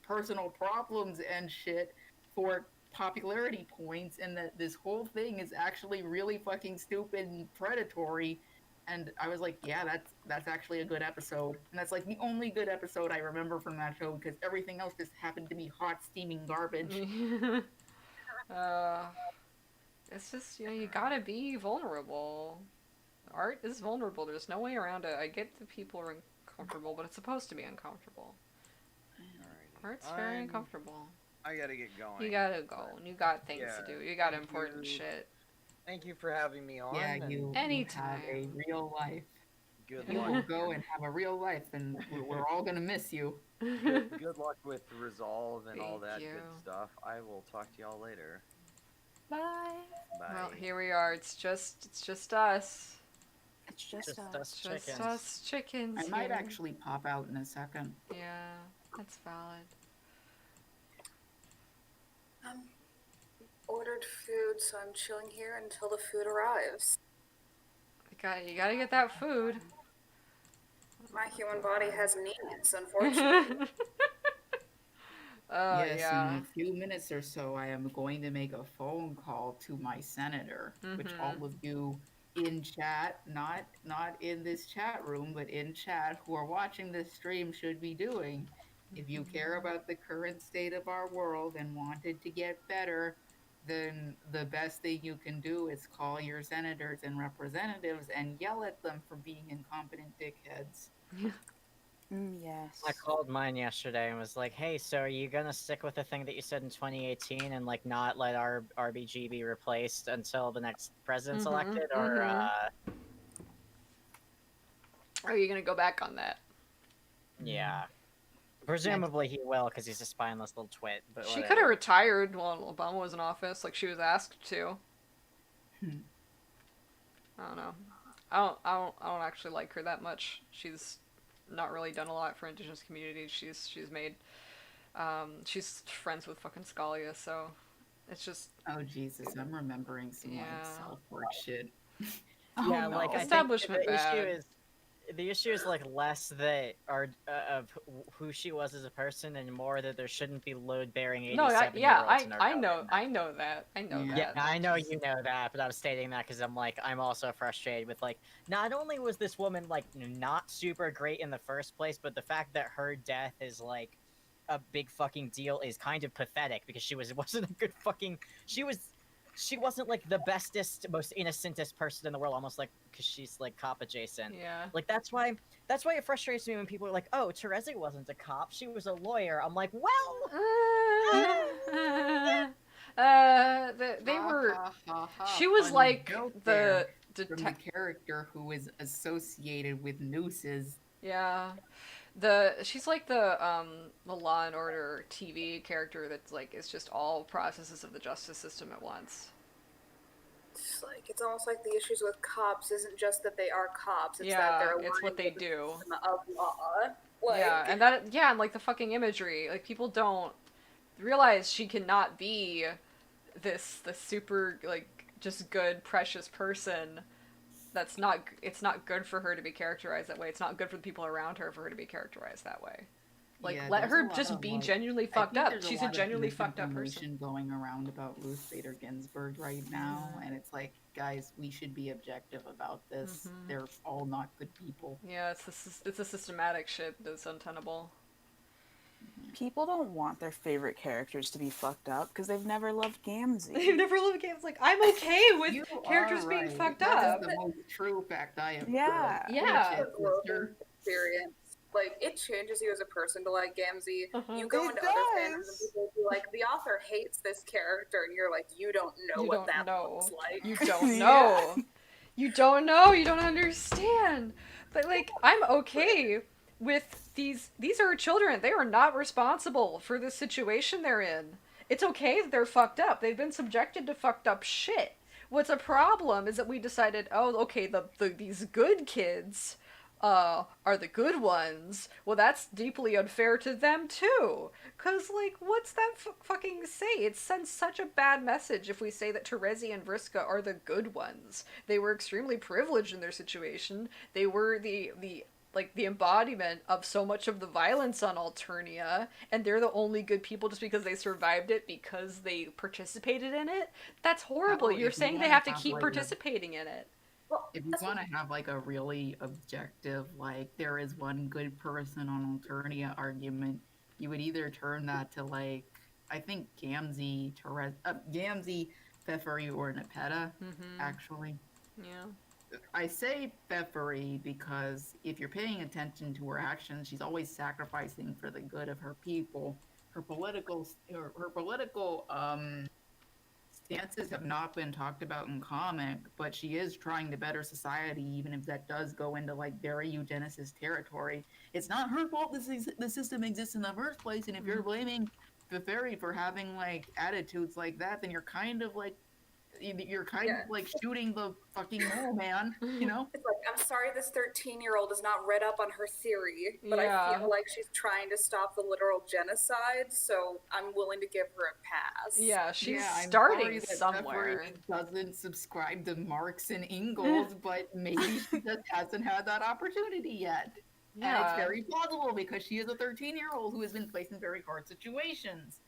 personal problems and shit for popularity points, and that this whole thing is actually really fucking stupid and predatory. And I was like, yeah, that's actually a good episode. And that's like the only good episode I remember from that show, because everything else just happened to be hot, steaming garbage. It's just, you gotta be vulnerable. Art is vulnerable. There's no way around it. I get that people are uncomfortable, but it's supposed to be uncomfortable. Alrighty. Art's very I'm- uncomfortable. I gotta get going. You gotta go. You got things Yeah, to do. You got thank important you. shit. Thank you for having me on. Yeah, and you have Anytime. a real life. Good You will luck. go and have a real life, and we're all gonna miss you. Good luck with Resolve and all Thank that you. good stuff. I will talk to y'all later. Bye. Bye. Well, here we are. It's just us. It's just Just us. us Just chickens. us chickens. I might here. actually pop out in a second. Yeah, that's valid. Ordered food, so I'm chilling here until the food arrives. You gotta get that food. My human body has needs, unfortunately. Oh Yes, yeah. in a few minutes or so, I am going to make a phone call to my senator, which Mhm. all of you in chat, not in this chat room, but in chat, who are watching this stream should be doing. If you care about the current state of our world and wanted to get better, then the best thing you can do is call your senators and representatives and yell at them for being incompetent dickheads. Yes. I called mine yesterday and was like, "Hey, so are you gonna stick with the thing that you said in 2018 and like not let our RBG be replaced until the next president's elected, or Are you gonna go back on that? yeah, presumably he will because he's a spineless little twit." But She could have whatever. retired while Obama was in office, like she was asked to. Hmm. I don't know. I don't actually like her that much. She's not really done a lot for indigenous communities. She's made she's friends with fucking Scalia, so it's just Oh Jesus, I'm remembering some like Yeah. self-work shit. Yeah, Oh, like no. I think Establishment the issue bad. is the issue is like less that are of who she was as a person and more that there shouldn't be load bearing no, 87-year-olds in our I government. know that. I know Yeah. Yeah, that. I know you know that, but I'm stating that because I'm like, I'm also frustrated with like, not only was this woman like not super great in the first place, but the fact that her death is like a big fucking deal is kind of pathetic because wasn't a good fucking she wasn't like the bestest, most innocentest person in the world, almost like because she's like cop adjacent. Yeah. Like that's why it frustrates me when people are like, "Oh, Terezi wasn't a cop; she was a lawyer." I'm like, well, They were. Ha, ha, ha, She was funny like joke the there from the detective. character who is associated with nooses. Yeah. She's like the Law and Order TV character that's like it's just all processes of the justice system at once. It's like it's almost like the issues with cops isn't just that they are cops; it's that Yeah, they're it's what aligned they with the do. system of law. Like, And like the fucking imagery. Like people don't realize she cannot be the super like just good precious person. It's not good for her to be characterized that way. It's not good for the people around her for her to be characterized that way. Like Yeah, let there's a her lot just of be like, genuinely I fucked think up. there's a She's a lot of genuinely fucked up person. misinformation going around about Ruth Bader Ginsburg right now, and it's like, guys, we should be objective about this. Mhm. They're all not good people. Yeah, it's a systematic shit that's untenable. People don't want their favorite characters to be fucked up because they've never loved Gamzee. They've never loved games. Like I'm okay with You characters are being right. fucked That up. is the most true fact I have Yeah. heard. Yeah. Preach it, the growth sister. experience. Like it changes you as a person to like Gamzee. Uh-huh. You go It into other fandoms and does. people be like, the author hates this character, and you're like, you don't know You what don't that know. looks like. You don't Yeah. know. You don't know. You don't understand. But like, I'm okay with these are children. They are not responsible for the situation they're in. It's okay that they're fucked up. They've been subjected to fucked up shit. What's a problem is that we decided, oh, okay, these good kids are the good ones. Well, that's deeply unfair to them too. Cause like, what's that fucking say? It sends such a bad message if we say that Terezi and Vriska are the good ones. They were extremely privileged in their situation. They were the like the embodiment of so much of the violence on Alternia, and they're the only good people just because they survived it because they participated in it. That's horrible. Hell, You're if you saying they wanna have to have, keep like, participating in it. Well, If you that's want to have like a really objective, like there is one good person on Alternia argument, you would either turn that to like, I think Gamzee, Pfeffery, or Nepeta, Mm-hmm. actually. Yeah. I say Pfeffery because if you're paying attention to her actions, she's always sacrificing for the good of her people. Her political stances have not been talked about in comic, but she is trying to better society, even if that does go into like very eugenicist territory. It's not her fault the system exists in the first place, and if you're blaming the fairy for having like attitudes like that, then you're kind of like shooting the fucking mole man, you know? It's like, I'm sorry this 13-year-old is not read up on her theory, but Yeah. I feel like she's trying to stop the literal genocide, so I'm willing to give her a pass. Yeah, she's Yeah, I'm starting sorry that somewhere. Pfeffery doesn't subscribe to Marx and Engels, but maybe she just hasn't had that opportunity yet. And it's very plausible because she is a 13-year-old who has been placed in very hard situations,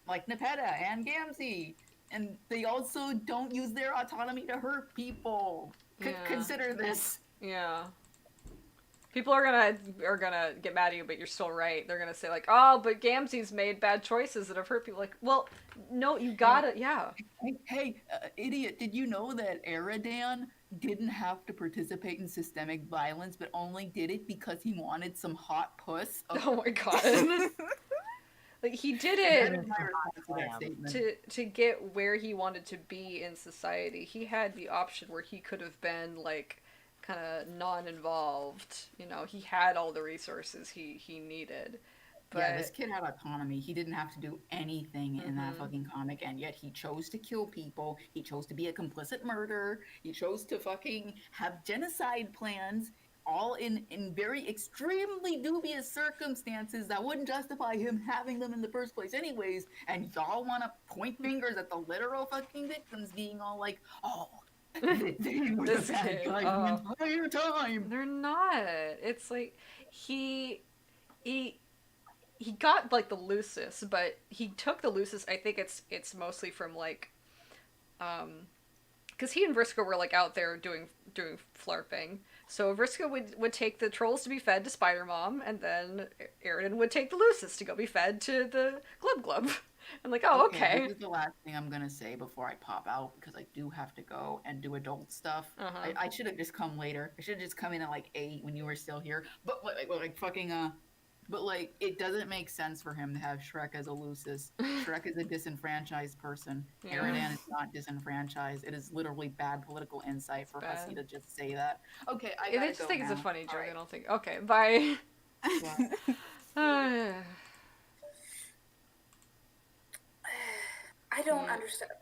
like Nepeta and Gamzee. And they also don't use their autonomy to hurt people. Yeah. Consider this. Yeah. People are gonna get mad at you, but you're still right. They're gonna say like, "Oh, but Gamzee's made bad choices that have hurt people." Like, well, no, you gotta, yeah. Hey, idiot! Did you know that Eridan didn't have to participate in systemic violence, but only did it because he wanted some hot puss. Okay. Oh my god. Like he did That it is my response to that Slam. statement. to get where he wanted to be in society. He had the option where he could have been like kind of non-involved. You know, he had all the resources he needed. But Yeah, this kid had autonomy. He didn't have to do anything in that Mhm. fucking comic, and yet he chose to kill people. He chose to be a complicit murderer. He chose to fucking have genocide plans, all in very extremely dubious circumstances that wouldn't justify him having them in the first place, anyways. And y'all want to point fingers at the literal fucking victims, being all like, "Oh, they were This the bad kid, guys oh. the entire time." They're not. It's like he he got like the Lucis, but he took the Lucis. I think it's mostly from like because he and Vriska were like out there doing flarping. So Vriska would take the trolls to be fed to Spider Mom, and then Aridin would take the Lucis to go be fed to the Glub Glub. I'm like, oh okay. This is the last thing I'm gonna say before I pop out because I do have to go and do adult stuff. Uh-huh. I should have just come later. I should have just come in at like 8 when you were still here. But like fucking but like it doesn't make sense for him to have Shrek as a Lucis. Shrek is a disenfranchised person. Yeah. Eridan is not disenfranchised. It is literally bad political insight for bad. Hussey to just say that. Okay, I I gotta just go think it's a now. funny joke. All right. I don't think. Okay, bye. Yeah. I don't Yeah. understand.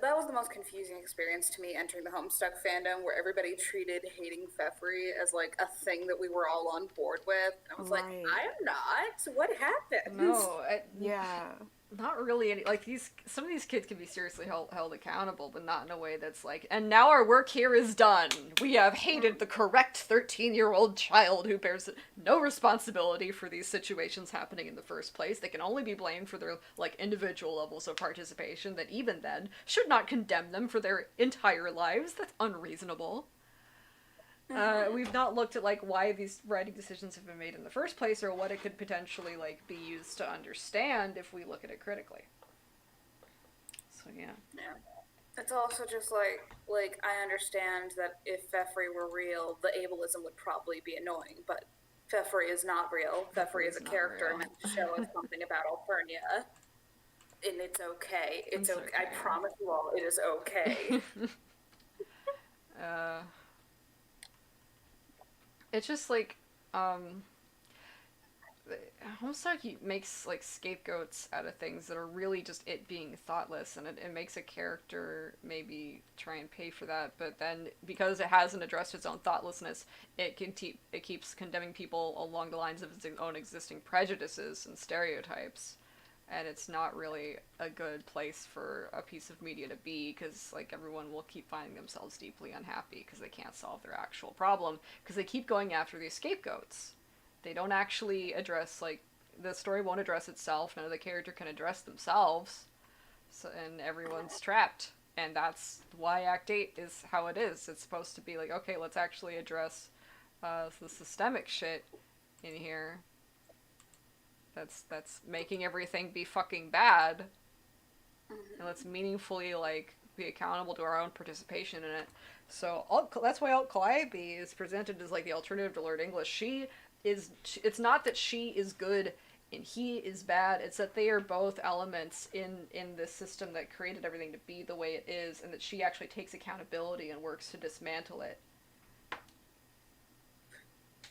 That was the most confusing experience to me entering the Homestuck fandom, where everybody treated hating Pfeffrey as like a thing that we were all on board with. I was like, Right. I'm not. What happened? No, Yeah. not really any like these some of these kids can be seriously held accountable, but not in a way that's like, and now our work here is done, we have hated the correct 13-year-old child who bears no responsibility for these situations happening in the first place. They can only be blamed for their like individual levels of participation that even then should not condemn them for their entire lives. That's unreasonable. We've not looked at like why these writing decisions have been made in the first place, or what it could potentially like be used to understand if we look at it critically. So yeah. Yeah. It's also just like I understand that if Pfeffrey were real, the ableism would probably be annoying, but Pfeffrey is not real. Pfeffrey is a not character real. meant to show us something about Alternia. And it's okay. It's It's okay. I okay. promise you all, it is okay. It's just like Homestuck makes like scapegoats out of things that are really just it being thoughtless, and it makes a character maybe try and pay for that, but then because it hasn't addressed its own thoughtlessness, it keeps condemning people along the lines of its own existing prejudices and stereotypes. And it's not really a good place for a piece of media to be, because like everyone will keep finding themselves deeply unhappy because they can't solve their actual problem, because they keep going after these scapegoats. They don't actually address, like, the story won't address itself. None of the character can address themselves, so, and everyone's trapped. And that's why Act 8 is how it is. It's supposed to be like, okay, let's actually address the systemic shit in here that's making everything be fucking bad, and let's meaningfully like be accountable to our own participation in it. So that's why Calliope is presented as like the alternative to Lord English. It's not that she is good and he is bad, it's that they are both elements in this system that created everything to be the way it is, and that she actually takes accountability and works to dismantle it.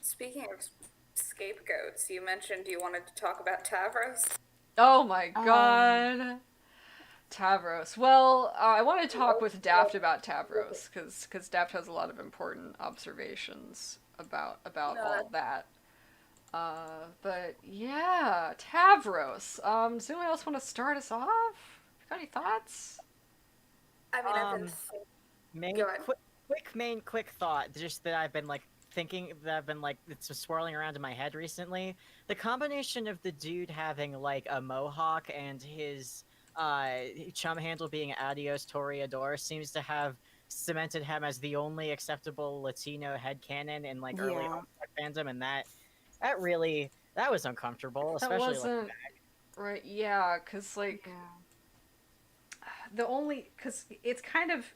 Speaking of scapegoats, you mentioned you wanted to talk about Tavros. Oh my god. Tavros. Well, I want to talk with Daft about Tavros, because Daft has a lot of important observations about all that. But yeah, Tavros. Does anyone else want to start us off? Got any thoughts? I mean, I've been Go ahead. quick thought, just that I've been like thinking, that I've been like, it's just swirling around in my head recently. The combination of the dude having like a mohawk and his chum handle being Adios Toreador seems to have cemented him as the only acceptable Latino headcanon in like early Yeah. fandom, and that was uncomfortable, That especially wasn't right. Yeah, because like Yeah. because it's kind of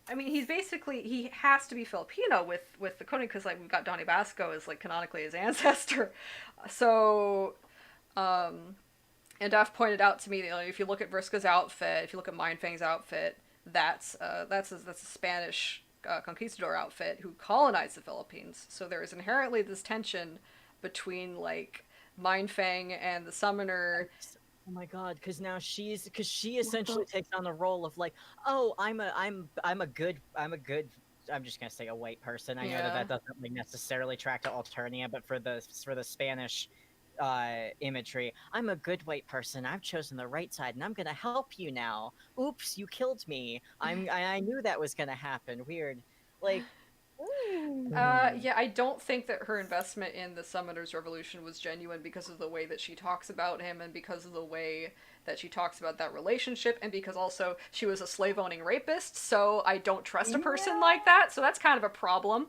I mean, he has to be Filipino with the coding because like we've got Donnie Basco as like canonically his ancestor, so um, and Daph pointed out to me that if you look at Vriska's outfit, if you look at Mindfang's outfit, that's a Spanish conquistador outfit who colonized the Philippines. So there is inherently this tension between like Mindfang and the summoner. Oh my god, because she essentially takes on the role of like, oh, I'm a good I'm just gonna say a white person. I know that Yeah. that doesn't like necessarily track to Alternia, but for the Spanish imagery, I'm a good white person. I've chosen the right side, and I'm gonna help you now. Oops, you killed me. I knew that was gonna happen. Weird, like. Yeah, I don't think that her investment in the Summoner's Revolution was genuine because of the way that she talks about him and because of the way that she talks about that relationship and because also she was a slave owning rapist, so I don't trust a person like that, so that's kind of a problem.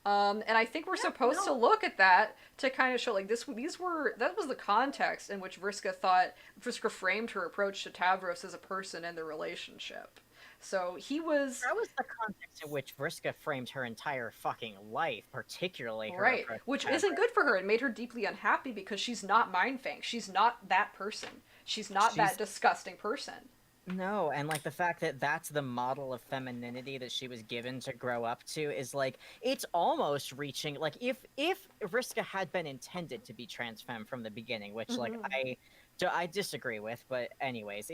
And I think we're supposed to look at that to kind of show like that was the context in which Vriska framed her approach to Tavros as a person and the relationship. So he was That was the context in which Vriska framed her entire fucking life, particularly her right, approach which to isn't Tavros. good for her. It made her deeply unhappy because she's not Mindfang. She's not that person. She's not that She's disgusting person. No, and like the fact that that's the model of femininity that she was given to grow up to is like it's almost reaching like if Vriska had been intended to be trans femme from the beginning, which like I disagree with, but anyways,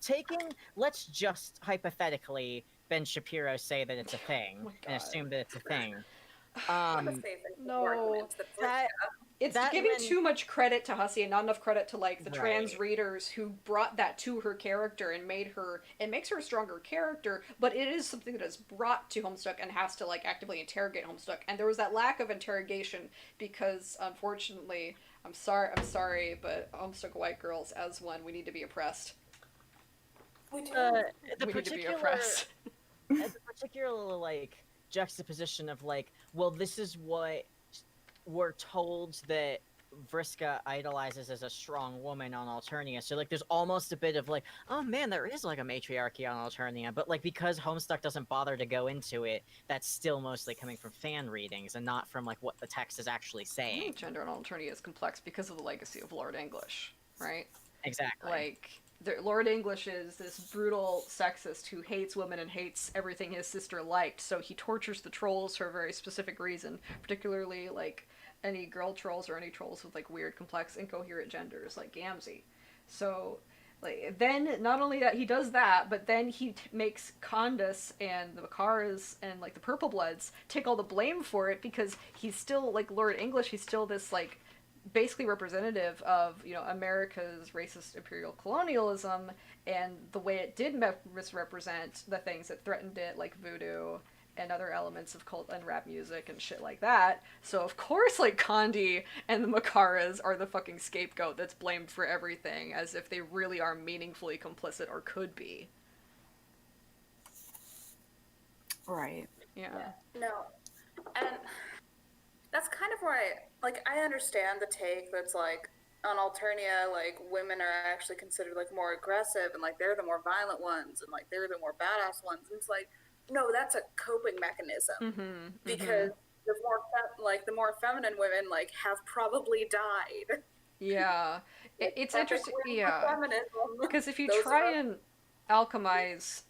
taking let's just hypothetically Ben Shapiro say that it's a thing Oh my and god. assume that it's a thing. I'm a safe and No. argument that That It's that giving then- too much credit to Hussey and not enough credit to like the trans Right. readers who brought that to her character and it makes her a stronger character, but it is something that is brought to Homestuck and has to like actively interrogate Homestuck. And there was that lack of interrogation because unfortunately, I'm sorry, but Homestuck white girls as one, we need to be oppressed. we do. the We need to be particular oppressed. the particular like juxtaposition of like, well, this is what we're told that Vriska idolizes as a strong woman on Alternia. So like there's almost a bit of like, oh man, there is like a matriarchy on Alternia, but like because Homestuck doesn't bother to go into it, that's still mostly coming from fan readings and not from like what the text is actually I saying. think gender on Alternia is complex because of the legacy of Lord English, right? Exactly. Like Lord English is this brutal sexist who hates women and hates everything his sister liked, so he tortures the trolls for a very specific reason, particularly like any girl trolls or any trolls with like weird, complex, incoherent genders like Gamzee. So like then not only that he does that, but then he makes Condus and the Makaras and like the Purple Bloods take all the blame for it because he's still like Lord English. He's still this like basically representative of America's racist imperial colonialism and the way it did misrepresent the things that threatened it, like voodoo and other elements of cult and rap music and shit like that. So of course, like Condi and the Makaras are the fucking scapegoat that's blamed for everything, as if they really are meaningfully complicit or could be. Right. Yeah. No, and that's kind of where I understand the take that's like on Alternia, like women are actually considered like more aggressive and like they're the more violent ones and like they're the more badass ones. And it's like, no, that's a coping mechanism because the more feminine women like have probably died. Yeah. It's interesting. Yeah. Feminism. Because if you Those try are- and alchemize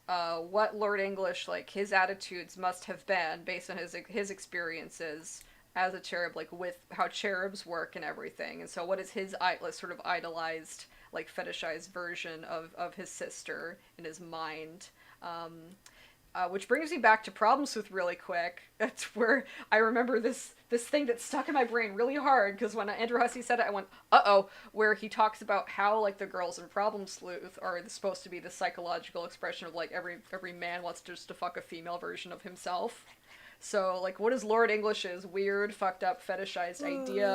what Lord English, like his attitudes must have been based on his experiences as a cherub, like with how cherubs work and everything, and so what is his sort of idolized, like fetishized version of his sister in his mind. Which brings me back to Problem Sleuth really quick. That's where I remember this thing that stuck in my brain really hard because when Andrew Hussey said it, I went, "Uh-oh," where he talks about how like the girls in Problem Sleuth are supposed to be the psychological expression of like every man wants just to fuck a female version of himself. So, like, what is Lord English's weird, fucked up, fetishized idea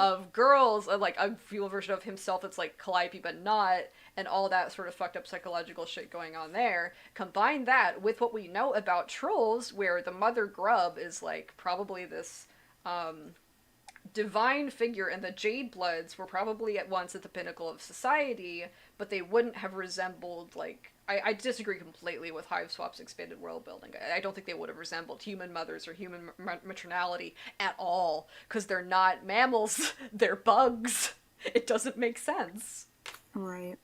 of girls, like a female version of himself that's like Calliope but not, and all that sort of fucked up psychological shit going on there? Combine that with what we know about trolls, where the mother grub is like probably this divine figure, and the Jade Bloods were probably at once at the pinnacle of society, but they wouldn't have resembled like I disagree completely with Hive Swap's expanded world building. I don't think they would have resembled human mothers or human maternality at all, because they're not mammals, they're bugs. It doesn't make sense. Right.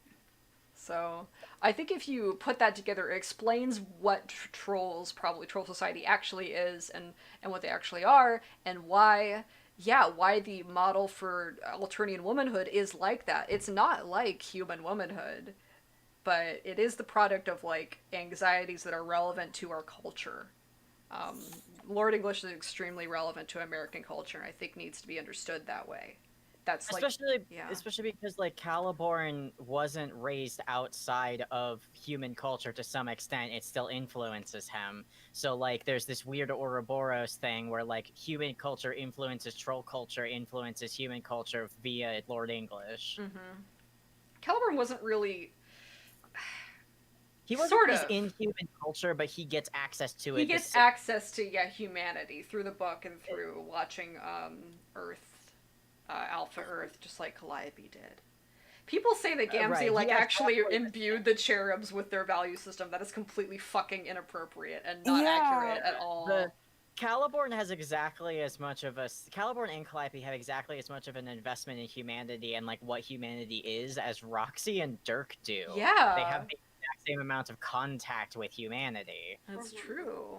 So I think if you put that together, it explains what trolls, probably Troll Society, actually is, and what they actually are, and why, yeah, why the model for Alternian womanhood is like that. It's not like human womanhood, but it is the product of like anxieties that are relevant to our culture. Um, Lord English is extremely relevant to American culture, and I think needs to be understood that way. That's like, yeah. Especially because like Caliborn wasn't raised outside of human culture to some extent. It still influences him. So like there's this weird Ouroboros thing where like human culture influences troll culture, influences human culture via Lord English. Mm-hmm. Caliburn wasn't really. He wasn't sort raised of in human culture, but he gets access to it. He gets access to humanity through the book and through watching Earth. Alpha Earth, just like Calliope did. People say that Gamzee right. actually imbued the cherubs with their value system. That is completely fucking inappropriate and not accurate at all. Caliborn has exactly as much of a... Caliborn and Calliope have exactly as much of an investment in humanity and like what humanity is as Roxy and Dirk do. Yeah. They have the exact same amount of contact with humanity. That's true.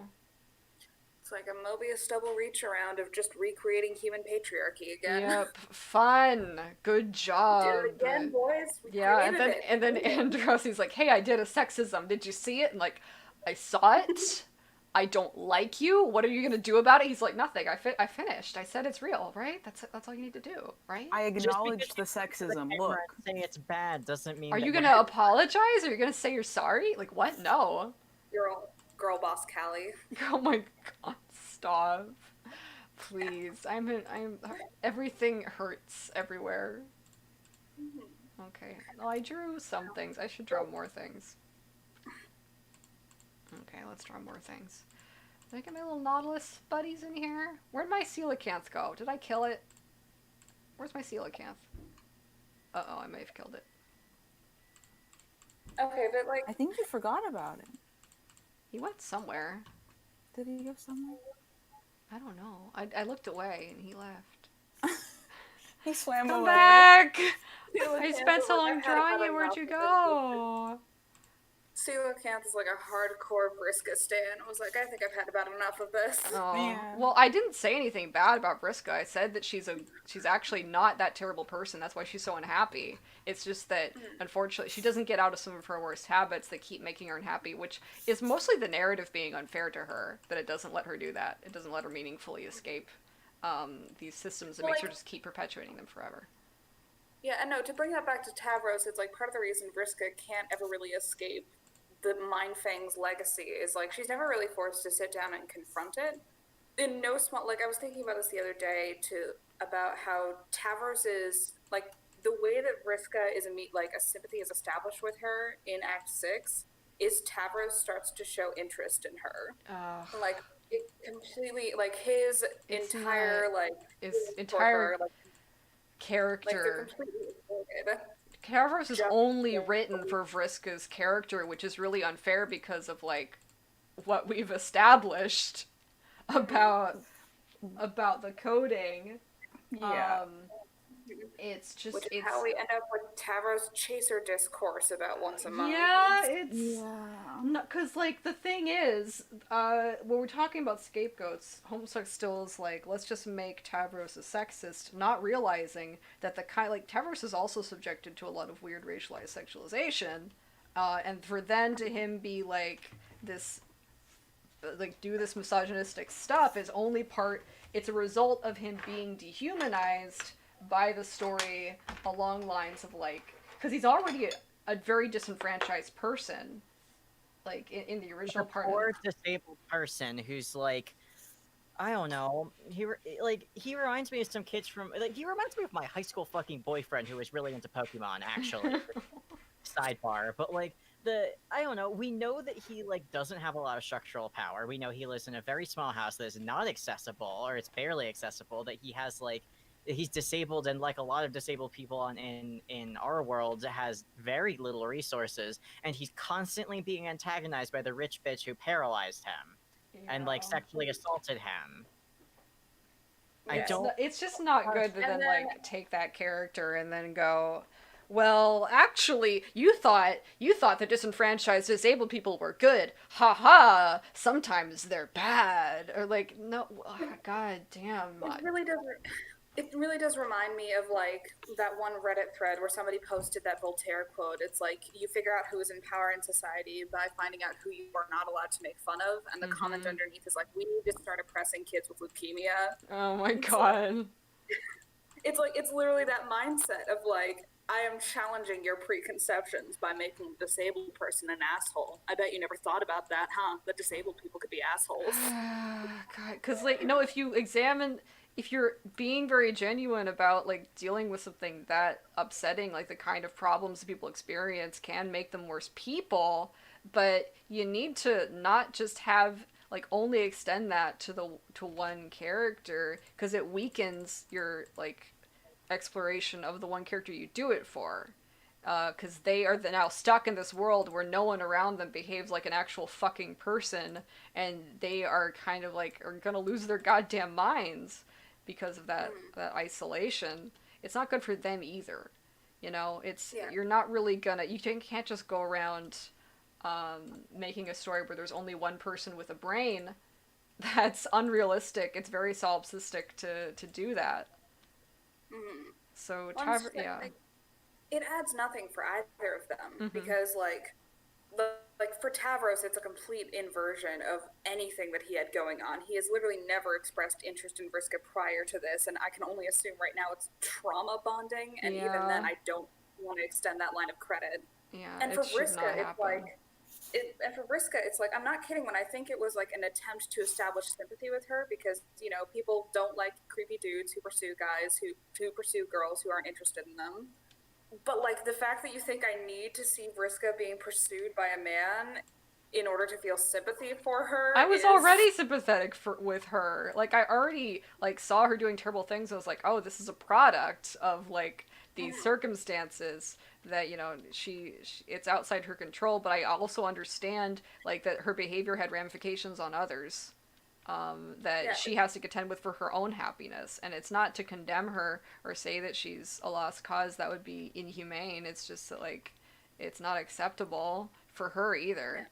It's like a Mobius double reach around of just recreating human patriarchy again. Yep, fun. Good job. Did it again, boys. We yeah, created and then Androssi's like, "Hey, I did a sexism. Did you see it?" And like, I saw it. I don't like you. What are you gonna do about it? He's like, nothing. I finished. I said it's real, right? That's all you need to do, right? I acknowledge the sexism. Look, saying it's bad doesn't mean. Are you gonna apologize? Are you gonna say you're sorry? Like what? No. Girl boss Callie. Oh my god! Stop, please. I'm. Everything hurts everywhere. Okay. Well, I drew some things. I should draw more things. Okay, let's draw more things. Did I get my little Nautilus buddies in here? Where'd my coelacanth go? Did I kill it? Where's my coelacanth? Uh-oh, I may have killed it. Okay, but like... I think you forgot about it. He went somewhere. Did he go somewhere? I don't know. I looked away and he left. He swam Come away. back! I spent so long drawing you. Where'd you go? Coelacanth is like a hardcore Vriska stan. I was like, I think I've had about enough of this. Oh. Yeah. Well, I didn't say anything bad about Vriska. I said that she's actually not that terrible person. That's why she's so unhappy. It's just that, unfortunately, she doesn't get out of some of her worst habits that keep making her unhappy, which is mostly the narrative being unfair to her, that it doesn't let her do that. It doesn't let her meaningfully escape these systems. It makes her just keep perpetuating them forever. Yeah, and no, to bring that back to Tavros, it's like part of the reason Vriska can't ever really escape the Mindfang's legacy is like she's never really forced to sit down and confront it. In no small, like I was thinking about this the other day about how Tavros is like the way that Vriska is a sympathy is established with her in Act 6 is Tavros starts to show interest in her. Like it completely like his entire character. Like they're completely avoided. Tavros is only written for Vriska's character, which is really unfair because of like what we've established about the coding. Yeah. It's just Which is how we end up with Tavros chaser discourse about once a month. Yeah, it's because like the thing is, when we're talking about scapegoats, Homestuck still is like, let's just make Tavros a sexist, not realizing that Tavros is also subjected to a lot of weird racialized sexualization, and for then to him be like this, like do this misogynistic stuff is only it's a result of him being dehumanized by the story along lines of like, because he's already a very disenfranchised person, like in the original part. A poor disabled person who's like, I don't know. He reminds me of some kids from he reminds me of my high school fucking boyfriend who was really into Pokemon actually. Sidebar, but like I don't know. We know that he like doesn't have a lot of structural power. We know he lives in a very small house that is not accessible or it's barely accessible. That he has like he's disabled, and like a lot of disabled people in our world, has very little resources, and he's constantly being antagonized by the rich bitch who paralyzed him and like Yeah. sexually assaulted him. I It's don't. it's just not good to And then then- like take that character and then go, well, actually, you thought the disenfranchised disabled people were good. Ha ha. Sometimes they're bad. Or like, no, god damn. It really does remind me of like that one Reddit thread where somebody posted that Voltaire quote. It's like you figure out who is in power in society by finding out who you are not allowed to make fun of, and the comment Mhm. underneath is like, we need to start oppressing kids with leukemia. Oh my It's god. It's literally that mindset of like, I am challenging your preconceptions by making a disabled person an asshole. I bet you never thought about that, huh? That disabled people could be assholes. God, because like, if you examine, if you're being very genuine about like dealing with something that upsetting, like the kind of problems people experience can make them worse people, but you need to not just have like only extend that to one character, because it weakens your like exploration of the one character you do it for, because they are now stuck in this world where no one around them behaves like an actual fucking person, and they are kind of like are gonna lose their goddamn minds because of that isolation. It's not good for them either. It's Yeah. you're not really gonna you can't just go around making a story where there's only one person with a brain. That's unrealistic. It's very solipsistic to do that. Mhm. So Well, I'm just saying, yeah. like, it adds nothing for either of them Mhm. because like for Tavros, it's a complete inversion of anything that he had going on. He has literally never expressed interest in Vriska prior to this, and I can only assume right now it's trauma bonding, and even then, Yeah. I don't want to extend that line of credit. Yeah, And it for should Vriska, not it's happen. like, and for Vriska, it's like, I'm not kidding when I think it was like an attempt to establish sympathy with her because, people don't like creepy dudes who pursue guys who pursue girls who aren't interested in them. But like the fact that you think I need to see Vriska being pursued by a man in order to feel sympathy for her. I was is- already sympathetic with her. Like I already like saw her doing terrible things. I was like, oh, this is a product of like these circumstances that she it's outside her control. But I also understand like that her behavior had ramifications on others. That Yeah. she has to contend with for her own happiness, and it's not to condemn her or say that she's a lost cause. That would be inhumane. It's just that like it's not acceptable for her either.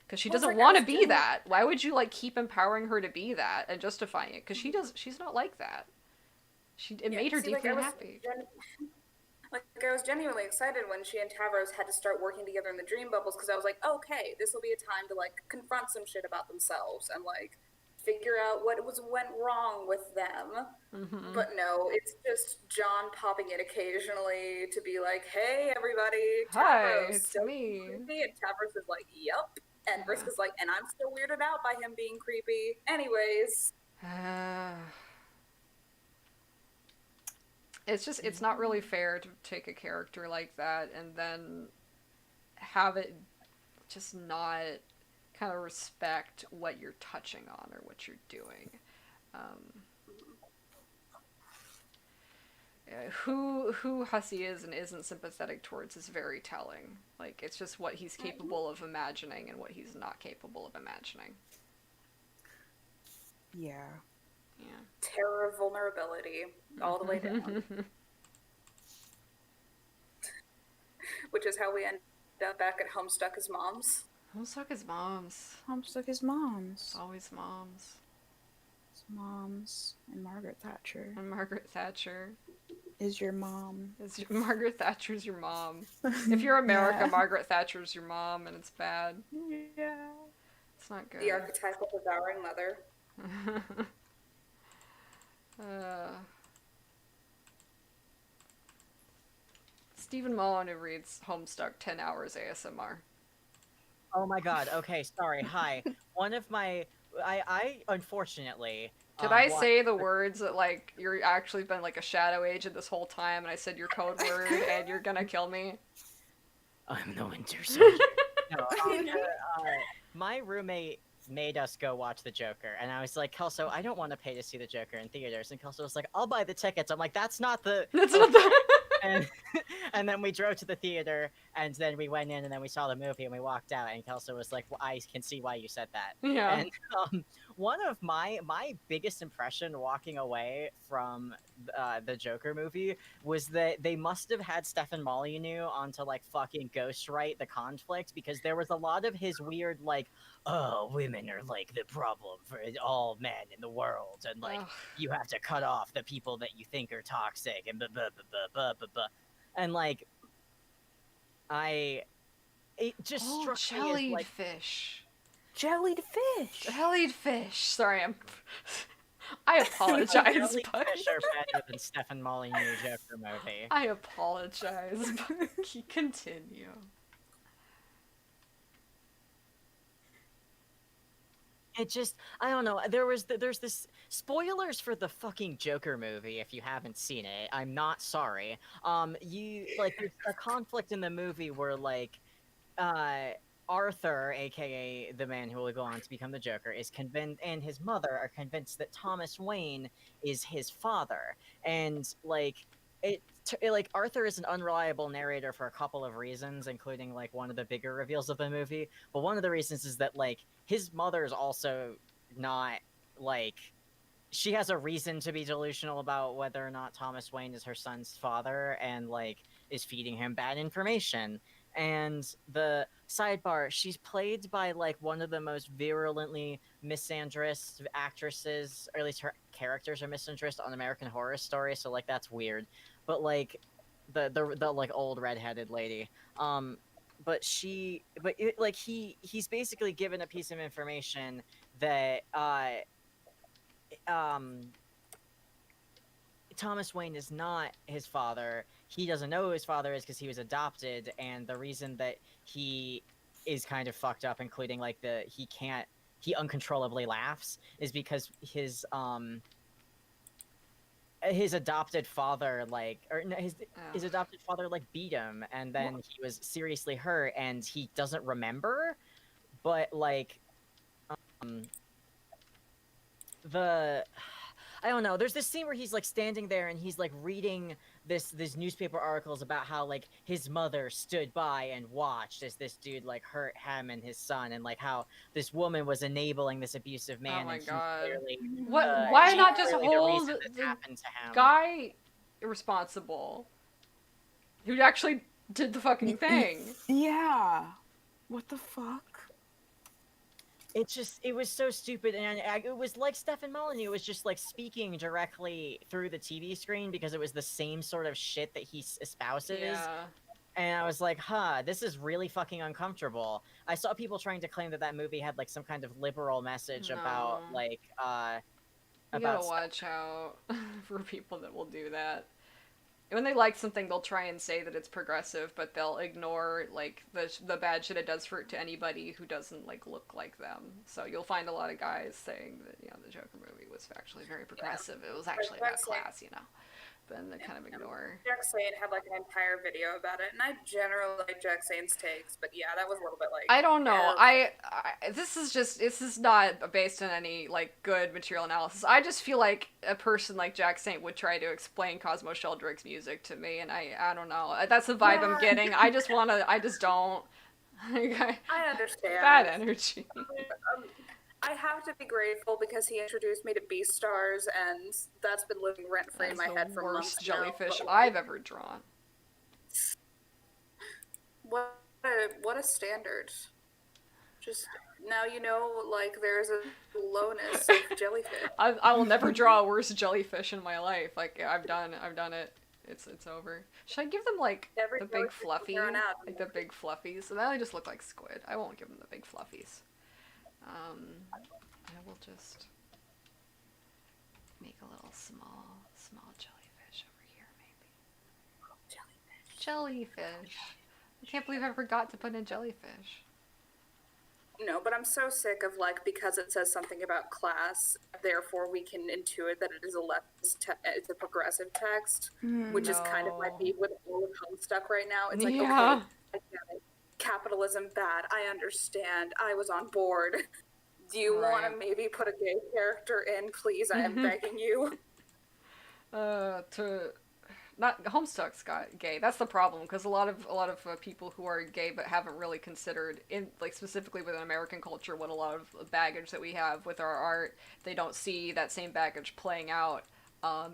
Because she Well, it's doesn't like I want to was be doing- that. Why would you like keep empowering her to be that and justifying it? Because she's not like that. It made her see, deeply I was unhappy. I was genuinely excited when she and Tavros had to start working together in the dream bubbles because I was like, okay, this will be a time to like confront some shit about themselves and like figure out what went wrong with them. Mm-hmm. But no, it's just John popping in occasionally to be like, hey, everybody, Hi, Tavros, it's still me. creepy? And Tavros is like, yep. And Vriska's like, and I'm still weirded out by him being creepy. Anyways. It's not really fair to take a character like that and then have it just not kind of respect what you're touching on or what you're doing. Who Hussey is and isn't sympathetic towards is very telling. Like, it's just what he's capable of imagining and what he's not capable of imagining. Yeah. Yeah. Terror of vulnerability all the way down. Which is how we end up back at home stuck as moms. Homestuck is moms. Homestuck is moms. Always moms. It's moms. And Margaret Thatcher And Margaret Thatcher. is your mom. Margaret Thatcher's your mom. If you're America, Yeah. Margaret Thatcher's your mom, and it's bad. Yeah. It's not good. The archetype of devouring mother. Stephen Mullen, who reads Homestuck 10 hours ASMR. Oh my god. Okay, sorry. Hi. One of my I unfortunately Did I say the words that, like, you're actually been, like, a shadow agent this whole time, and I said your code word, and you're gonna kill me? I'm the Winter Soldier. No, my roommate made us go watch the Joker, and I was like, Kelso, I don't want to pay to see the Joker in theaters, and Kelso was like, I'll buy the tickets. I'm like, that's not the. That's not the. and and then we drove to the theater, and then we went in, and then we saw the movie, and we walked out, and Kelso was like, well, I can see why you said that. Yeah. And one of my biggest impression walking away from the Joker movie was that they must have had Stefan Molyneux on to like fucking ghostwrite the conflict, because there was a lot of his weird like, oh, women are like the problem for all men in the world, and like Ugh. you have to cut off the people that you think are toxic, and blah, blah, blah, blah, blah, blah. And like it just Oh, struck me as jellied like fish. Jellied fish. Jellied fish. Sorry, I apologize, jellyfish but are better than Stefan Molyneux Joker movie. I apologize, but continue. It just, I don't know. There's this spoilers for the fucking Joker movie. If you haven't seen it, I'm not sorry. You like there's a conflict in the movie where like, Arthur, aka the man who will go on to become the Joker, is convinced, and his mother are convinced that Thomas Wayne is his father, and like. Like Arthur is an unreliable narrator for a couple of reasons, including like one of the bigger reveals of the movie. But one of the reasons is that like his mother is also not like she has a reason to be delusional about whether or not Thomas Wayne is her son's father, and like is feeding him bad information. And the sidebar, she's played by like one of the most virulently misandrist actresses, or at least her characters are misandrist on American Horror Story, so like that's weird. But like the like old redheaded lady, he's basically given a piece of information that Thomas Wayne is not his father. He doesn't know who his father is because he was adopted, and the reason that he is kind of fucked up, including like he uncontrollably laughs, is because his adopted father his adopted father like beat him, and then he was seriously hurt, and he doesn't remember, but like I don't know. There's this scene where he's like standing there and he's like reading this newspaper articles about how like his mother stood by and watched as this dude like hurt him and his son, and like how this woman was enabling this abusive man. Oh my and god! Clearly, Why she's not just clearly the hold reason this the happened to him. guy responsible who actually did the fucking thing? Yeah. What the fuck? It was so stupid, and it was like Stefan Molyneux was just like speaking directly through the TV screen because it was the same sort of shit that he espouses. Yeah. And I was like, this is really fucking uncomfortable. I saw people trying to claim that movie had like some kind of liberal message about No. like You gotta watch out for people that will do that. When they like something, they'll try and say that it's progressive, but they'll ignore like the bad shit it does for to anybody who doesn't like look like them. So you'll find a lot of guys saying that the Joker movie was actually very progressive. It was actually about class, But then they kind of ignore. Jack Sane had like an entire video about it, and I generally like Jack Sane's takes, but yeah, that was a little bit like. I don't know. This is not based on any like good material analysis. I just feel like a person like Jack Saint would try to explain Cosmo Sheldrake's music to me, and I don't know. That's the vibe I'm getting. I just don't. I understand. Bad energy. I have to be grateful because he introduced me to Beastars, and that's been living rent free in my head for months Worst jellyfish now. I've ever drawn. What a standard. Just now like there's a lowness of jellyfish. I will never draw a worse jellyfish in my life. Like I've done it. It's over. Should I give them like Every the big jellyfish fluffy, thrown out. like the big fluffies? So now they just look like squid. I won't give them the big fluffies. I will just make a little small jellyfish over here, maybe. Jellyfish. I can't believe I forgot to put in jellyfish. No, but I'm so sick of like because it says something about class, therefore we can intuit that it is a leftist, it's a progressive text, which is kind of my beef with all of Homestuck right now. It's like okay, I get it. Capitalism bad. I understand. I was on board. Do you want Right. to maybe put a gay character in, please? I am begging you. To not Homestuck's got gay. That's the problem because a lot of people who are gay but haven't really considered in like specifically within American culture what a lot of baggage that we have with our art. They don't see that same baggage playing out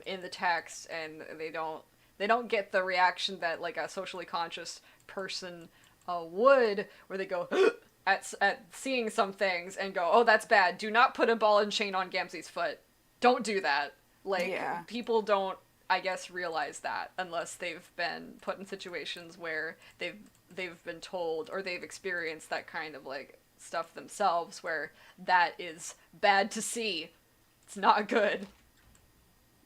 in the text, and they don't get the reaction that like a socially conscious person would, where they go at seeing some things and go, oh, that's bad. Do not put a ball and chain on Gamzee's foot. Don't do that. Like, Yeah. people don't, I guess, realize that unless they've been put in situations where they've been told or they've experienced that kind of like stuff themselves, where that is bad to see. It's not good.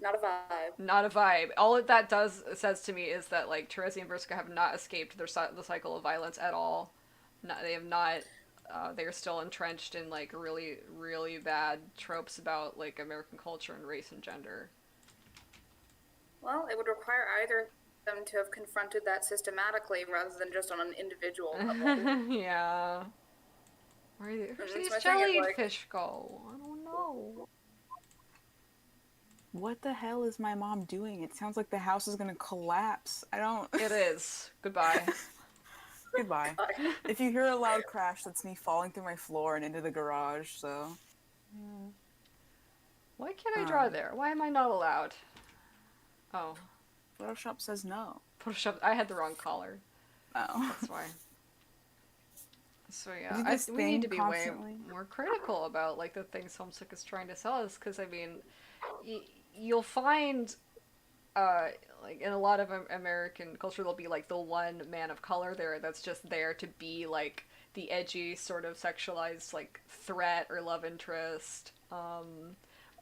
Not a vibe. Not a vibe. All that says to me is that like Terezi and Vriska have not escaped the cycle of violence at all. They have not. They are still entrenched in like really, really bad tropes about like American culture and race and gender. Well, it would require either of them to have confronted that systematically rather than just on an individual level. Yeah. Where's That's these my thing, it's like- jellyfish go? I don't know. What the hell is my mom doing? It sounds like the house is gonna collapse. I don't. It is. Goodbye. Goodbye. If you hear a loud crash, that's me falling through my floor and into the garage. So. Why can't I draw there? Why am I not allowed? Oh, Photoshop says no. Photoshop. I had the wrong color. Oh. That's why. So Is yeah, it this we need to thing be constantly? way more critical about like the things Homesick is trying to sell us, because I mean, you'll find, like in a lot of American culture, there'll be like the one man of color there that's just there to be like the edgy sort of sexualized like threat or love interest,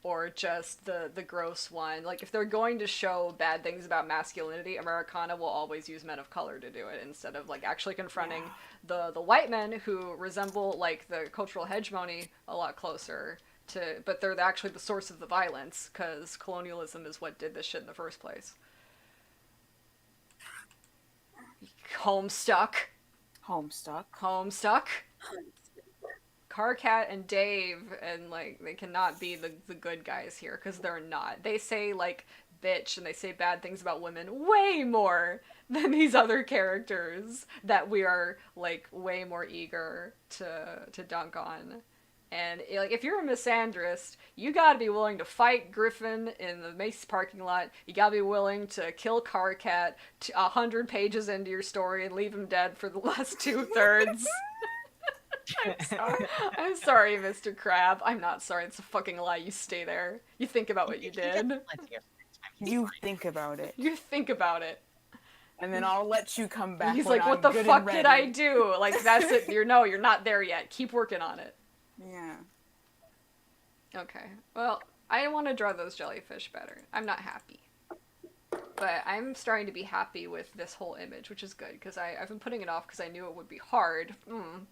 or just the gross one. Like if they're going to show bad things about masculinity, Americana will always use men of color to do it instead of like actually confronting the white men who resemble like the cultural hegemony a lot closer to, but they're actually the source of the violence because colonialism is what did this shit in the first place. Homestuck. Carcat and Dave, and like they cannot be the good guys here because they're not. They say like bitch and they say bad things about women way more than these other characters that we are like way more eager to dunk on. And like if you're a misandrist, you gotta be willing to fight Griffin in the Macy's parking lot. You gotta be willing to kill Carcat 100 pages into your story and leave him dead for the last 2/3. I'm sorry, Mr. Crab. I'm not sorry. It's a fucking lie. You stay there. You think about what you did. You think about it, You think about it. and then I'll let you come back. He's when like, what I'm the good and fuck did I ready." do? Like, that's it. You're not there yet. Keep working on it. Yeah. Okay. Well, I want to draw those jellyfish better. I'm not happy. But I'm starting to be happy with this whole image, which is good, because I've been putting it off because I knew it would be hard.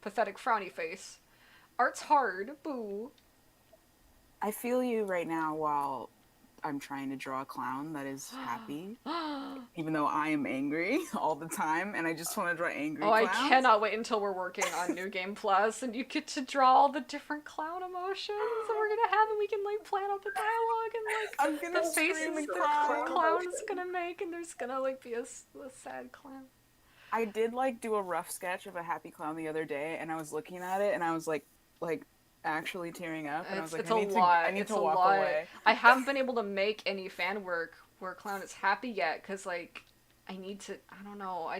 Pathetic frowny face. Art's hard. Boo. I feel you right now while I'm trying to draw a clown that is happy, even though I am angry all the time, and I just want to draw angry Oh, I clowns. cannot wait until we're working on New Game Plus and you get to draw all the different clown emotions that we're gonna have, and we can like plan out the dialogue and like I'm gonna the faces scream and the cry. clown's gonna make, and there's gonna like be a sad clown. I did like do a rough sketch of a happy clown the other day, and I was looking at it, and I was like actually tearing up, and I was like, It's I a need lot. I need It's to a walk lot. away. I haven't been able to make any fan work where clown is happy yet, because like I need to. I don't know.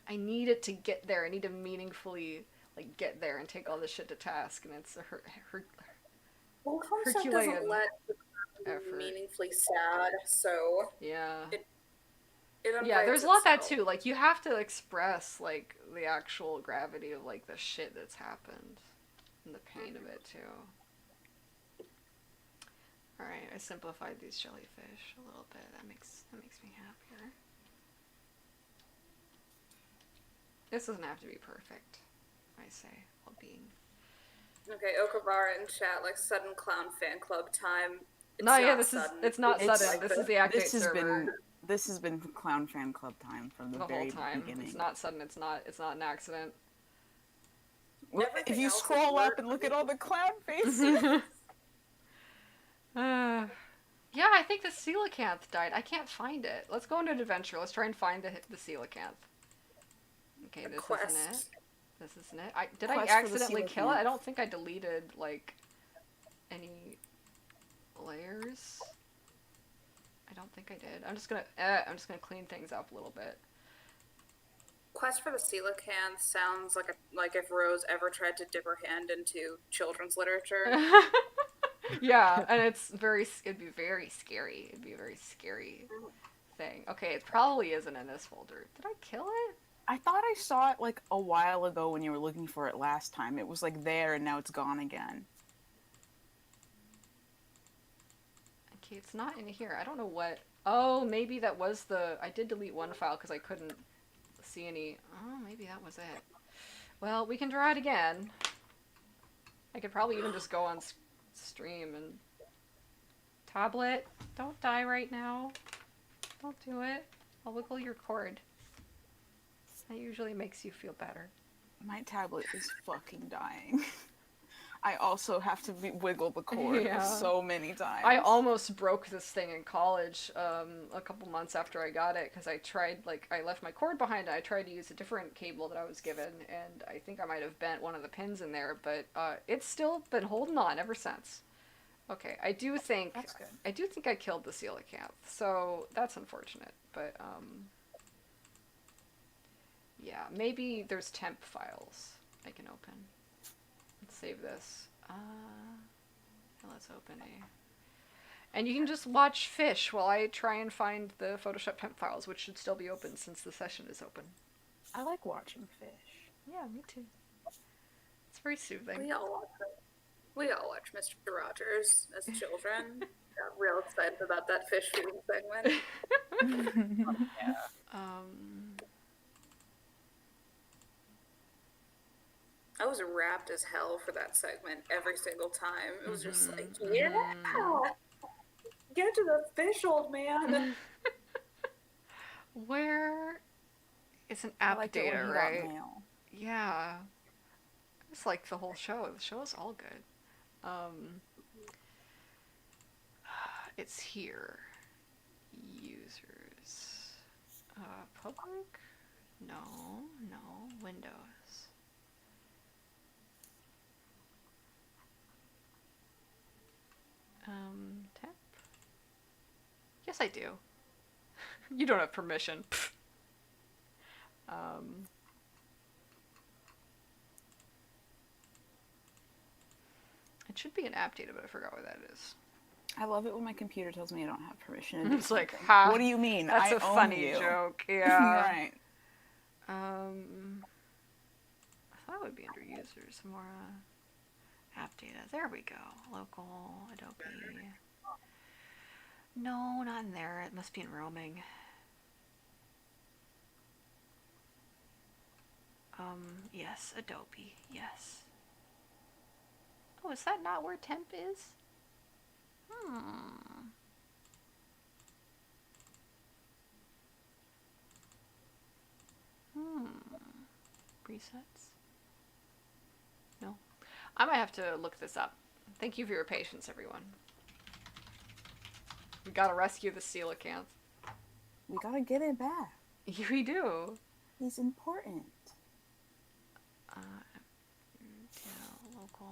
I need it to get there. I need to meaningfully like get there and take all this shit to task, and it's Well, Homestuck Herculean doesn't let the clown effort. be meaningfully sad, so yeah. it Yeah, unwrites there's a lot of that itself. too. Like you have to express like the actual gravity of like the shit that's happened and the pain of it too. All right, I simplified these jellyfish a little bit. That makes me happier. This doesn't have to be perfect, I say, while being. Okay, Okavara in chat, like sudden clown fan club time. It's No, yeah, not this sudden. it's not It's sudden. This is the Act 8 This has server been clown fan club time from the the very whole time. beginning. It's not sudden. It's not an accident. Everything If you else is scroll up blurred. and look at all the clown faces. Yeah, I think the coelacanth died. I can't find it. Let's go on an adventure. Let's try and find the coelacanth. Okay, this isn't it. Quest. This isn't it. Did Quest I for the accidentally kill it? coelacanth. I don't think I deleted, like, any layers. I don't think I did. I'm just gonna clean things up a little bit. Quest for the coelacanth sounds like if Rose ever tried to dip her hand into children's literature. Yeah, and it'd be very scary. It'd be a very scary thing. Okay, it probably isn't in this folder. Did I kill it? I thought I saw it like a while ago when you were looking for it last time. It was like there and now it's gone again. Okay, it's not in here. I don't know what. Oh, maybe that was I did delete one file because I couldn't see any. Oh, maybe that was it. Well, we can try it again. I could probably even just go on stream and... Tablet, don't die right now. Don't do it. I'll wiggle your cord. That usually makes you feel better. My tablet is fucking dying. I also have to wiggle the cord Yeah. so many times. I almost broke this thing in college a couple months after I got it because I tried, like, I left my cord behind. I tried to use a different cable that I was given, and I think I might have bent one of the pins in there, but it's still been holding on ever since. Okay, I do think That's good. I killed the coelacanth, so that's unfortunate, but yeah, maybe there's temp files I can open. Let's save this. Let's open a... And you can just watch Fish while I try and find the Photoshop temp files, which should still be open since the session is open. I like watching fish. Yeah, me too. It's very soothing. We all watch Mr. Rogers as children. Got real excited about that fish food segment. I was wrapped as hell for that segment every single time. It was just like, yeah, get to the fish, old man. Where is an I app liked it when data, he got right? mail. Yeah. It's like the whole show. The show is all good. It's here. Users. Public? No. Windows. Temp? Yes, I do. You don't have permission. It should be an app data, but I forgot what that is. I love it when my computer tells me I don't have permission to do It's like, something. ha! What do you mean? That's I a own funny you. joke. Yeah. Right. I thought it would be under users, more app data. There we go. Local, Adobe. No, not in there. It must be in roaming. Yes, Adobe. Yes. Oh, is that not where temp is? Presets? No. I might have to look this up. Thank you for your patience, everyone. We gotta rescue the coelacanth. We gotta get it back. We do. He's important. Yeah, local.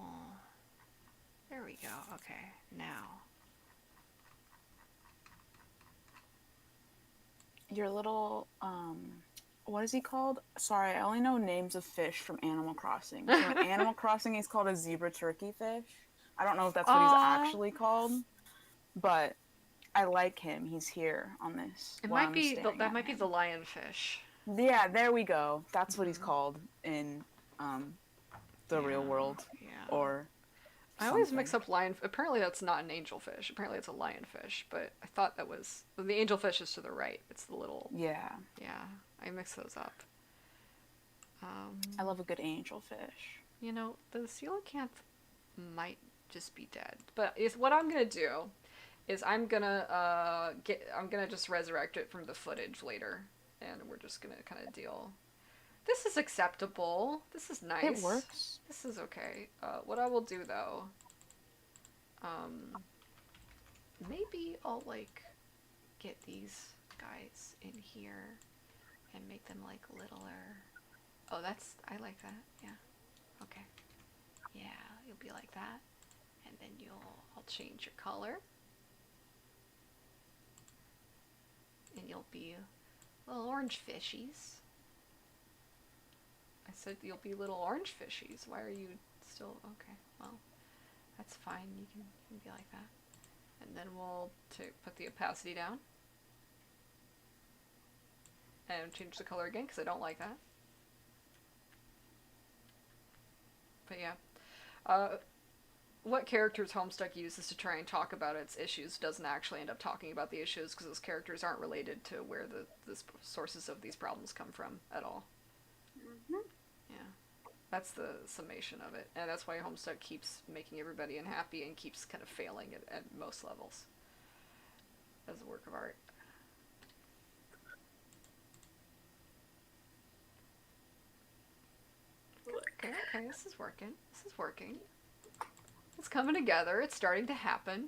There we go. Okay, now. Your little, what is he called? Sorry, I only know names of fish from Animal Crossing. So in Animal Crossing, he's called a zebra turkey fish. I don't know if that's what he's actually called, but I like him. He's here on this. It while might I'm be staring that at might be him. the lionfish. Yeah, there we go. That's what he's called in the real world, Yeah. or I always something. mix up lion. Apparently, that's not an angelfish. Apparently, it's a lionfish. But I thought that was the angelfish is to the right. It's the little. Yeah, Yeah, I mix those up. I love a good angelfish. You know, the coelacanth might just be dead. But what I'm gonna do is I'm gonna just resurrect it from the footage later, and we're just gonna kind of deal This is acceptable. This is nice. It works. This is okay. What I will do though, maybe I'll like get these guys in here and make them like littler. Oh, I like that. Yeah. Okay. Yeah, you'll be like that. And then I'll change your color. And you'll be little orange fishies. I said you'll be little orange fishies. Why are you still, okay, well, that's fine. You can be like that. And then we'll put the opacity down. And change the color again, because I don't like that. But yeah. What characters Homestuck uses to try and talk about its issues doesn't actually end up talking about the issues, because those characters aren't related to where the sources of these problems come from at all. Mm-hmm. Yeah. That's the summation of it. And that's why Homestuck keeps making everybody unhappy and keeps kind of failing at most levels as a work of art. Okay, this is working. This is working. It's coming together. It's starting to happen.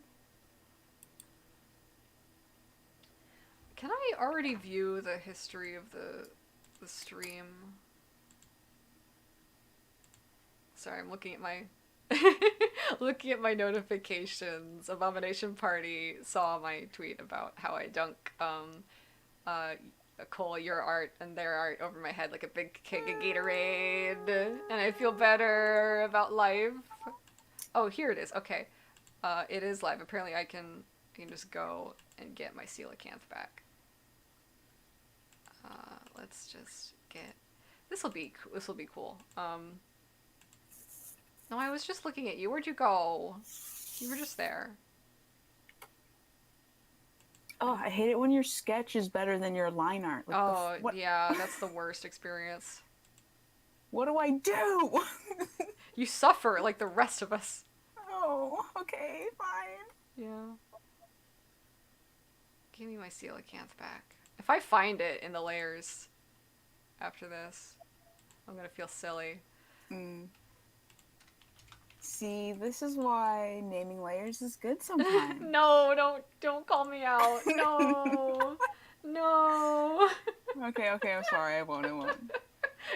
Can I already view the history of the stream? Sorry, I'm looking at my looking at my notifications. Abomination Party saw my tweet about how I dunk Cole, your art and their art over my head like a big keg of Gatorade, and I feel better about life. Oh, here it is. Okay, it is live. Apparently, I can just go and get my coelacanth back. Let's just get. This will be cool. No, I was just looking at you. Where'd you go? You were just there. Oh, I hate it when your sketch is better than your line art. Like what? Yeah, that's the worst experience. What do I do? You suffer like the rest of us. Oh, okay, fine. Yeah. Give me my coelacanth back. If I find it in the layers after this, I'm gonna feel silly. See, this is why naming layers is good sometimes. No, don't call me out. No. No. Okay, I'm sorry. I won't.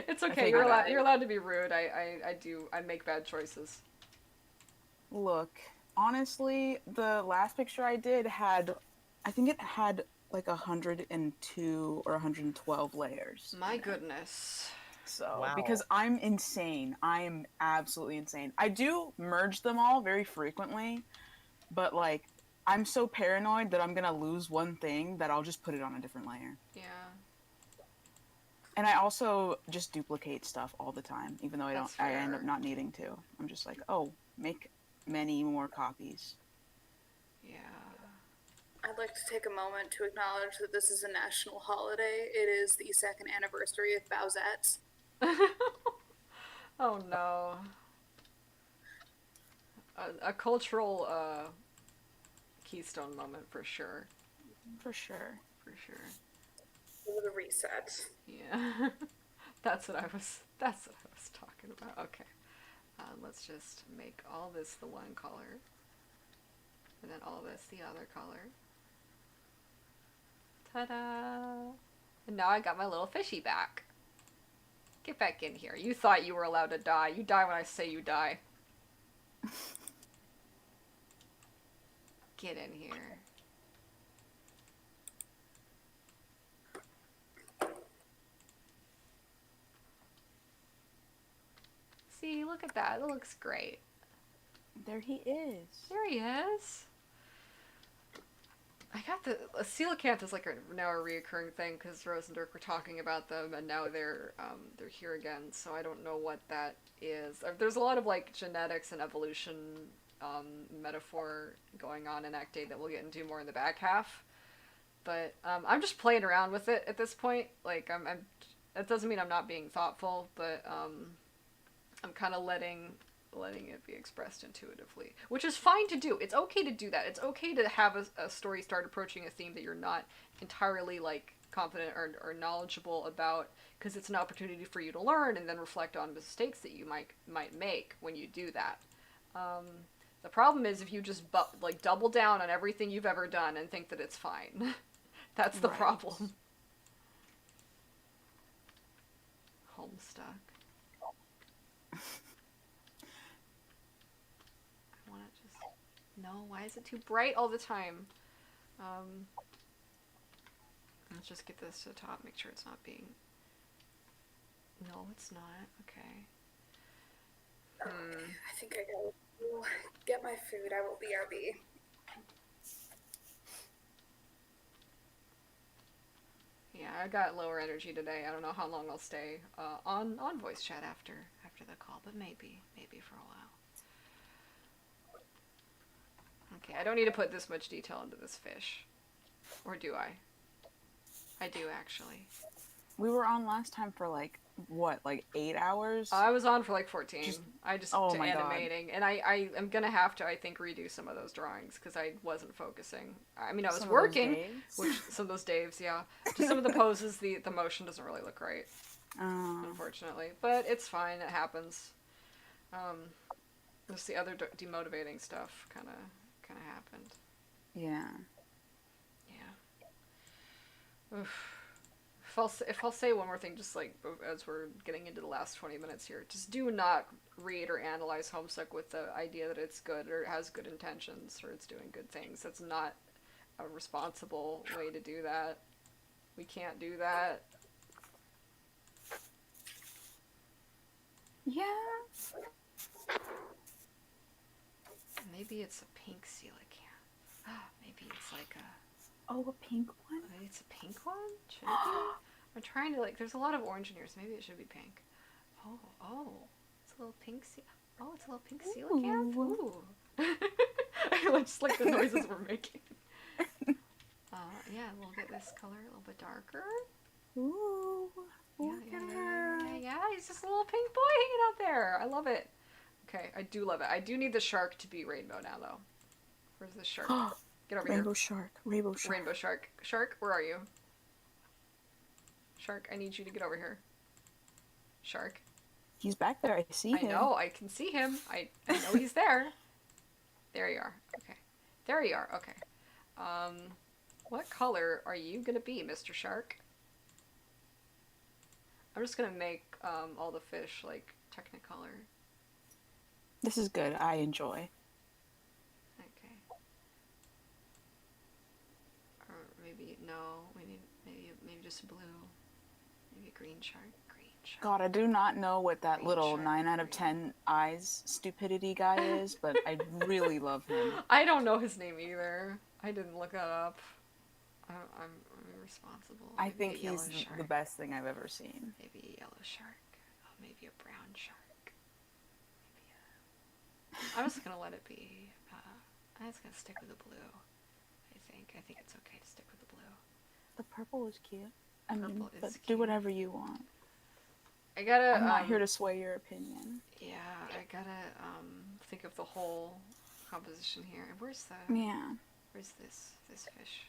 It's okay. You're allowed to be rude. I make bad choices. Look, honestly, the last picture I did I think it had like 102 or 112 layers. My goodness. So, wow. Because I'm insane. I am absolutely insane. I do merge them all very frequently, but like, I'm so paranoid that I'm gonna lose one thing that I'll just put it on a different layer. Yeah. And I also just duplicate stuff all the time, even though I end up fair. not needing to. I'm just like, oh, make many more copies. Yeah. I'd like to take a moment to acknowledge that this is a national holiday. It is the 2nd anniversary of Bowsettes. Oh no. A cultural keystone moment for sure. For sure. For sure. For the reset. Yeah. That's what I was talking about. Okay. Let's just make all this the one color. And then all this the other color. Ta-da! And now I got my little fishy back. Get back in here. You thought you were allowed to die. You die when I say you die. Get in here. See, look at that. It looks great. There he is. There he is. I got the coelacanth is like now a reoccurring thing because Rose and Dirk were talking about them, and now they're here again. So I don't know what that is. There's a lot of like genetics and evolution metaphor going on in Act 8 that we'll get into more in the back half. But I'm just playing around with it at this point. Like that doesn't mean I'm not being thoughtful, but I'm kind of letting it be expressed intuitively, which is fine to do. It's okay to do that. It's okay to have a story start approaching a theme that you're not entirely like confident or knowledgeable about, because it's an opportunity for you to learn and then reflect on mistakes that you might make when you do that. The problem is if you just like double down on everything you've ever done and think that it's fine. That's the Right. problem. Homestuck. I want to just... No, why is it too bright all the time? Let's just get this to the top, make sure it's not being... No, it's not. Okay. I think I gotta go get my food. I will BRB. Yeah, I got lower energy today. I don't know how long I'll stay on voice chat after the call, but maybe for a while. Okay, I don't need to put this much detail into this fish. Or do I? I do, actually. We were on last time for like, what, like 8 hours? I was on for like 14. Oh to my God. animating. And I am gonna have to, I think, redo some of those drawings because I wasn't focusing. I mean, I was Some of those working, days? which some of those Daves, yeah. Just some of the poses, the motion doesn't really look right, unfortunately. But it's fine, it happens. Just the other demotivating stuff kind of happened. Yeah. Yeah. Oof. If I'll say one more thing, just like as we're getting into the last 20 minutes here, just do not read or analyze Homestuck with the idea that it's good or it has good intentions or it's doing good things. That's not a responsible way to do that. We can't do that. Yeah. Maybe it's a pink coelacanth. Maybe it's like a... Oh, a pink one? Maybe it's a pink one? Should it be? I'm trying to, like, there's a lot of orange in here, so maybe it should be pink. Oh, it's a little pink it's a little pink coelacanth? Ooh. I just like the noises we're making. Yeah, we'll get this color a little bit darker. Ooh. Look at her. Yeah, he's just a little pink boy hanging out there. I love it. Okay, I do love it. I do need the shark to be rainbow now, though. Where's the shark? Get over Rainbow here. shark. Rainbow shark. Rainbow shark. Shark, where are you? Shark, I need you to get over here. Shark. He's back there. I see him. I know, I can see him. I know he's there. There you are. Okay. There you are. Okay. What color are you gonna be, Mr. Shark? I'm just gonna make all the fish like Technicolor. This is good. I enjoy. Okay. Or maybe no. We need maybe just blue. Maybe green shark. Green shark. God, I do not know what that Green little shark, 9 out of green. 10 eyes stupidity guy is, but I really love him. I don't know his name either. I didn't look that up. I'm irresponsible. I Maybe think a yellow he's shark. the best thing I've ever seen. Maybe a yellow shark. Oh, maybe a brown shark. Maybe I'm just gonna let it be. I'm just gonna stick with the blue. I think it's okay to stick with the blue. The purple is cute. I mean, Purple is but do cute. whatever you want. I gotta. I'm not here to sway your opinion. Yeah, I gotta think of the whole composition here. Where's the? Yeah. Where's this fish?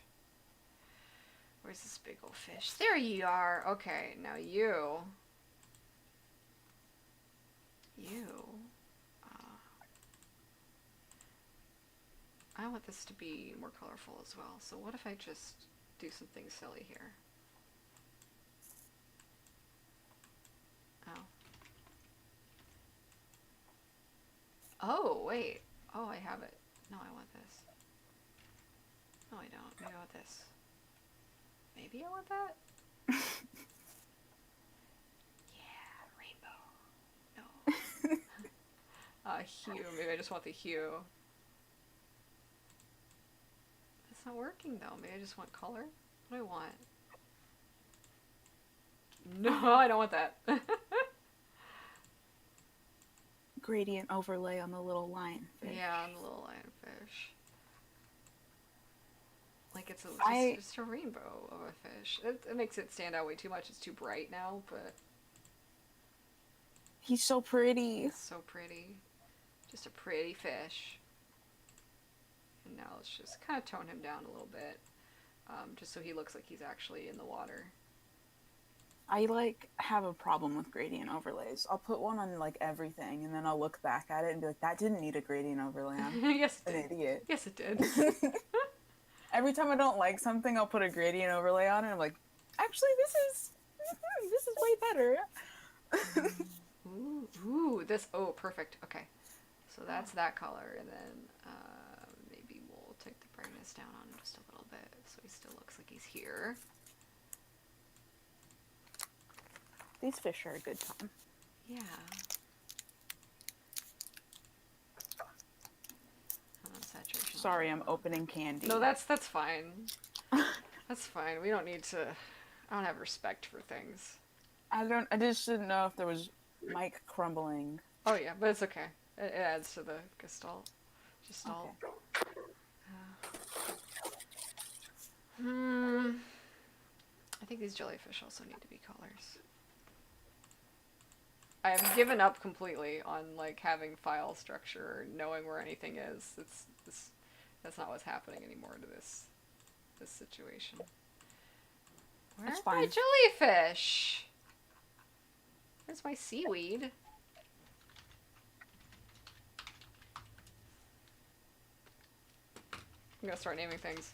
Where's this big old fish? There you are. Okay, now you. I want this to be more colorful as well. So what if I just do something silly here? Oh. Oh, wait. Oh, I have it. No, I want this. No, I don't. Maybe I want this. Maybe I want that? Yeah, rainbow. No. Hue. Maybe I just want the hue. It's not working though. Maybe I just want color. What do I want? No, I don't want that. Gradient overlay on the little lionfish. Yeah, on the little lionfish. Like it's just a rainbow of a fish. It makes it stand out way too much. It's too bright now, but He's so pretty. it's so pretty. Just a pretty fish. And now let's just kind of tone him down a little bit. just so he looks like he's actually in the water. I like have a problem with gradient overlays. I'll put one on like everything, and then I'll look back at it and be like, "That didn't need a gradient overlay on." Yes, it An did. idiot. Yes, it did. Every time I don't like something, I'll put a gradient overlay on it. And I'm like, actually, this is way better. Ooh, this. Oh, perfect. Okay, so that's that color, and then maybe we'll take the brightness down on him just a little bit, so he still looks like he's here. These fish are a good time. Yeah. Saturation. Sorry, I'm opening candy. No, that's fine. That's fine. We don't need to. I don't have respect for things. I just didn't know if there was mic crumbling. Oh yeah, but it's okay. It adds to the gestalt. Gestalt. Okay. I think these jellyfish also need to be colors. I have given up completely on like having file structure or knowing where anything is. That's not what's happening anymore to this situation. Where's That's my fine. jellyfish? Where's my seaweed? I'm gonna start naming things.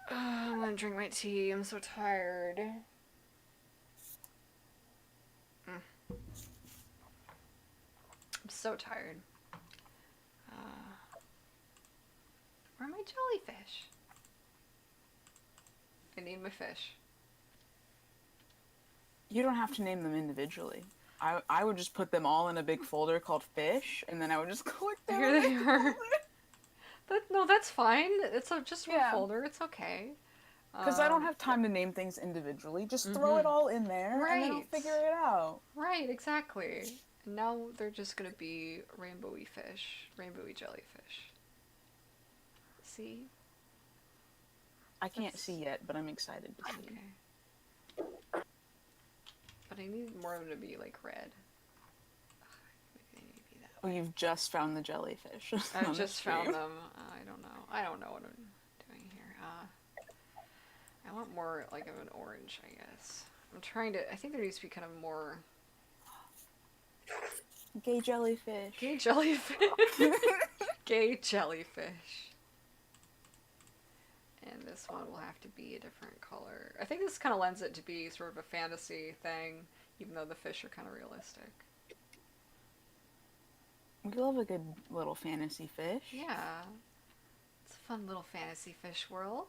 I'm gonna drink my tea. I'm so tired. I'm so tired. Where are my jellyfish? I need my fish. You don't have to name them individually. I would just put them all in a big folder called fish, and then I would just collect them. Here they are. No, that's fine. It's just one Yeah. folder. It's okay. Because I don't have time to name things individually. Just throw Mhm. it all in there, and then I'll Right. figure it out. Right, exactly. And now they're just gonna be rainbowy fish, rainbowy jellyfish. See? I can't That's- see yet, but I'm excited to see. Okay. But I need more of them to be like red. Maybe they need to be that Oh, way. you've just found the jellyfish. on I've the just found stream. them. I don't know. I don't know what I'm doing here. I want more like of an orange, I guess. I'm trying to. I think there needs to be kind of more Gay jellyfish. gay jellyfish. Gay jellyfish. And this one will have to be a different color. I think this kind of lends it to be sort of a fantasy thing, even though the fish are kind of realistic. We love a good little fantasy fish. Yeah. It's a fun little fantasy fish world.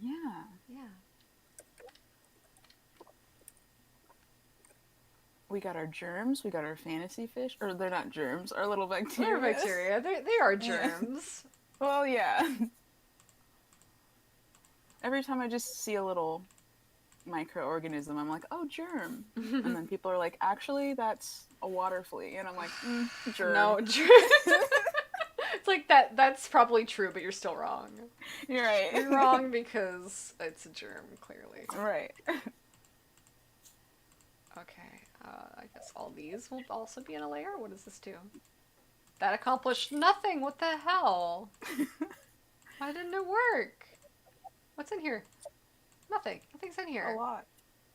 Yeah. Yeah. We got our germs. We got our fantasy fish. Or they're not germs. Our little bacteria. They're bacteria. They are Yeah. germs. Well, yeah. Every time I just see a little microorganism, I'm like, oh, germ. And then people are like, actually, that's a water flea. And I'm like, germ. No, germ. It's like that's probably true, but you're still wrong. You're right. You're wrong because it's a germ, clearly. Right. Okay, I guess all these will also be in a layer? What does this do? That accomplished nothing! What the hell? Why didn't it work? What's in here? Nothing. Nothing's in A here. lot.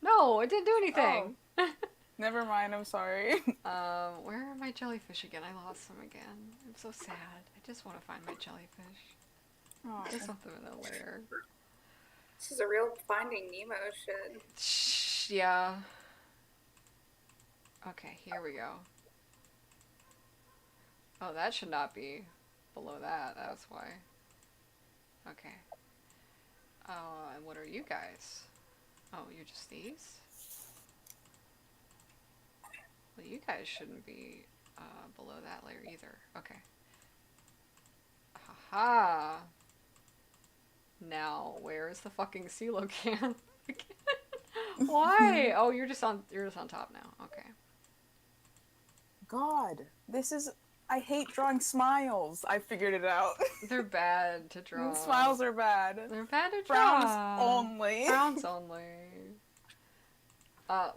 No, it didn't do anything! Never mind. I'm sorry. Where are my jellyfish again? I lost them again. I'm so sad. I just want to find my jellyfish. Oh. I just want them in a layer. This is a real Finding Nemo shit. Shh, yeah. Okay, here we go. Oh, that should not be below that. That's why. Okay. And what are you guys? Oh, you're just these? Well, you guys shouldn't be below that layer either. Okay. Haha. Now, where is the fucking coelacanth? Why? Oh, you're just on top now. Okay. God, this is. I hate drawing smiles. I figured it out. They're bad to draw. Smiles are bad. They're bad to draw. Frowns only. Frowns only.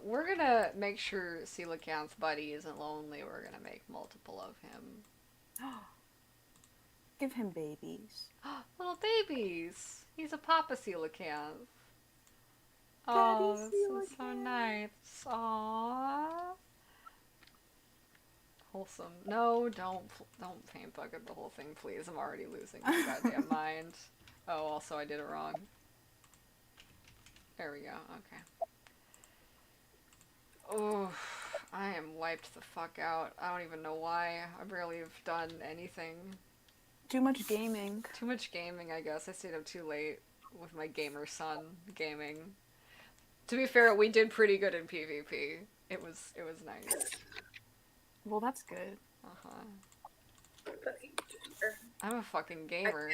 We're gonna make sure Coelacanth's buddy isn't lonely. We're gonna make multiple of him. Give him babies. Little babies. He's a papa coelacanth. Oh, this is so nice. Aww. Wholesome. No, don't paint bucket the whole thing, please. I'm already losing my goddamn mind. Oh, also I did it wrong. There we go. Okay. Oh, I am wiped the fuck out. I don't even know why. I barely have done anything. Too much gaming. Too much gaming, I guess. I stayed up too late with my gamer son gaming. To be fair, we did pretty good in PvP. It was nice. Well, that's good. Uh-huh. I'm a fucking gamer.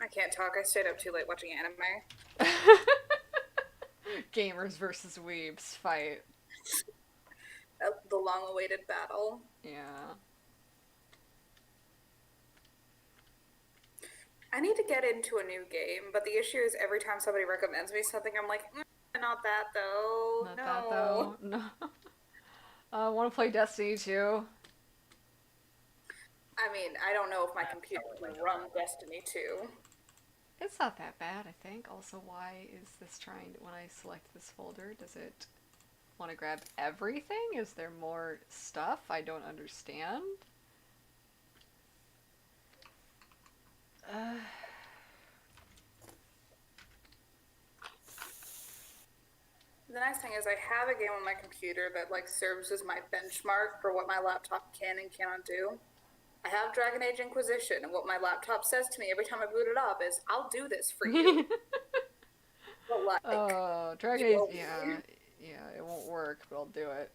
I can't talk. I stayed up too late watching anime. Gamers versus weebs fight. The long-awaited battle. Yeah. I need to get into a new game, but the issue is every time somebody recommends me something, I'm like, not that though. Not no. that though. No. I want to play Destiny 2. I mean, I don't know if my computer can run Destiny 2. It's not that bad, I think. Also, why is this trying to, when I select this folder, does it want to grab everything? Is there more stuff I don't understand? The nice thing is I have a game on my computer that like serves as my benchmark for what my laptop can and cannot do. I have Dragon Age Inquisition, and what my laptop says to me every time I boot it up is, "I'll do this for you." But like, Oh, Dragon Age, yeah, it won't work, but I'll do it.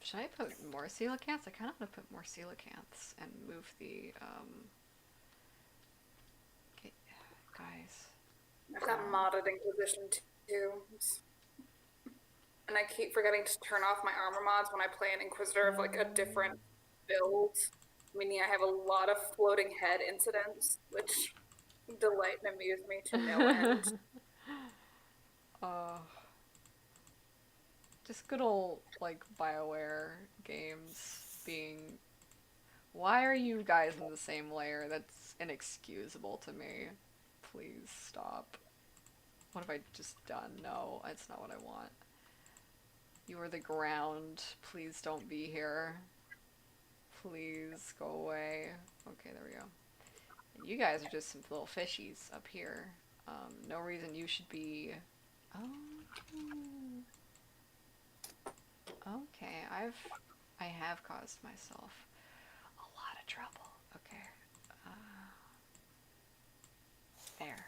Should I put more coelacanths? I kind of want to put more coelacanths and move the, okay, guys. I've got modded Inquisition too. And I keep forgetting to turn off my armor mods when I play an Inquisitor of like a different build. Meaning I have a lot of floating head incidents, which delight and amuse me to no end. Just good old, like, BioWare games being... Why are you guys in the same layer? That's inexcusable to me. Please stop. What have I just done? No, that's not what I want. You are the ground. Please don't be here. Please go away. Okay, there we go. And you guys are just some little fishies up here. No reason you should be... Oh... Okay, I have caused myself a lot of trouble. Okay. There.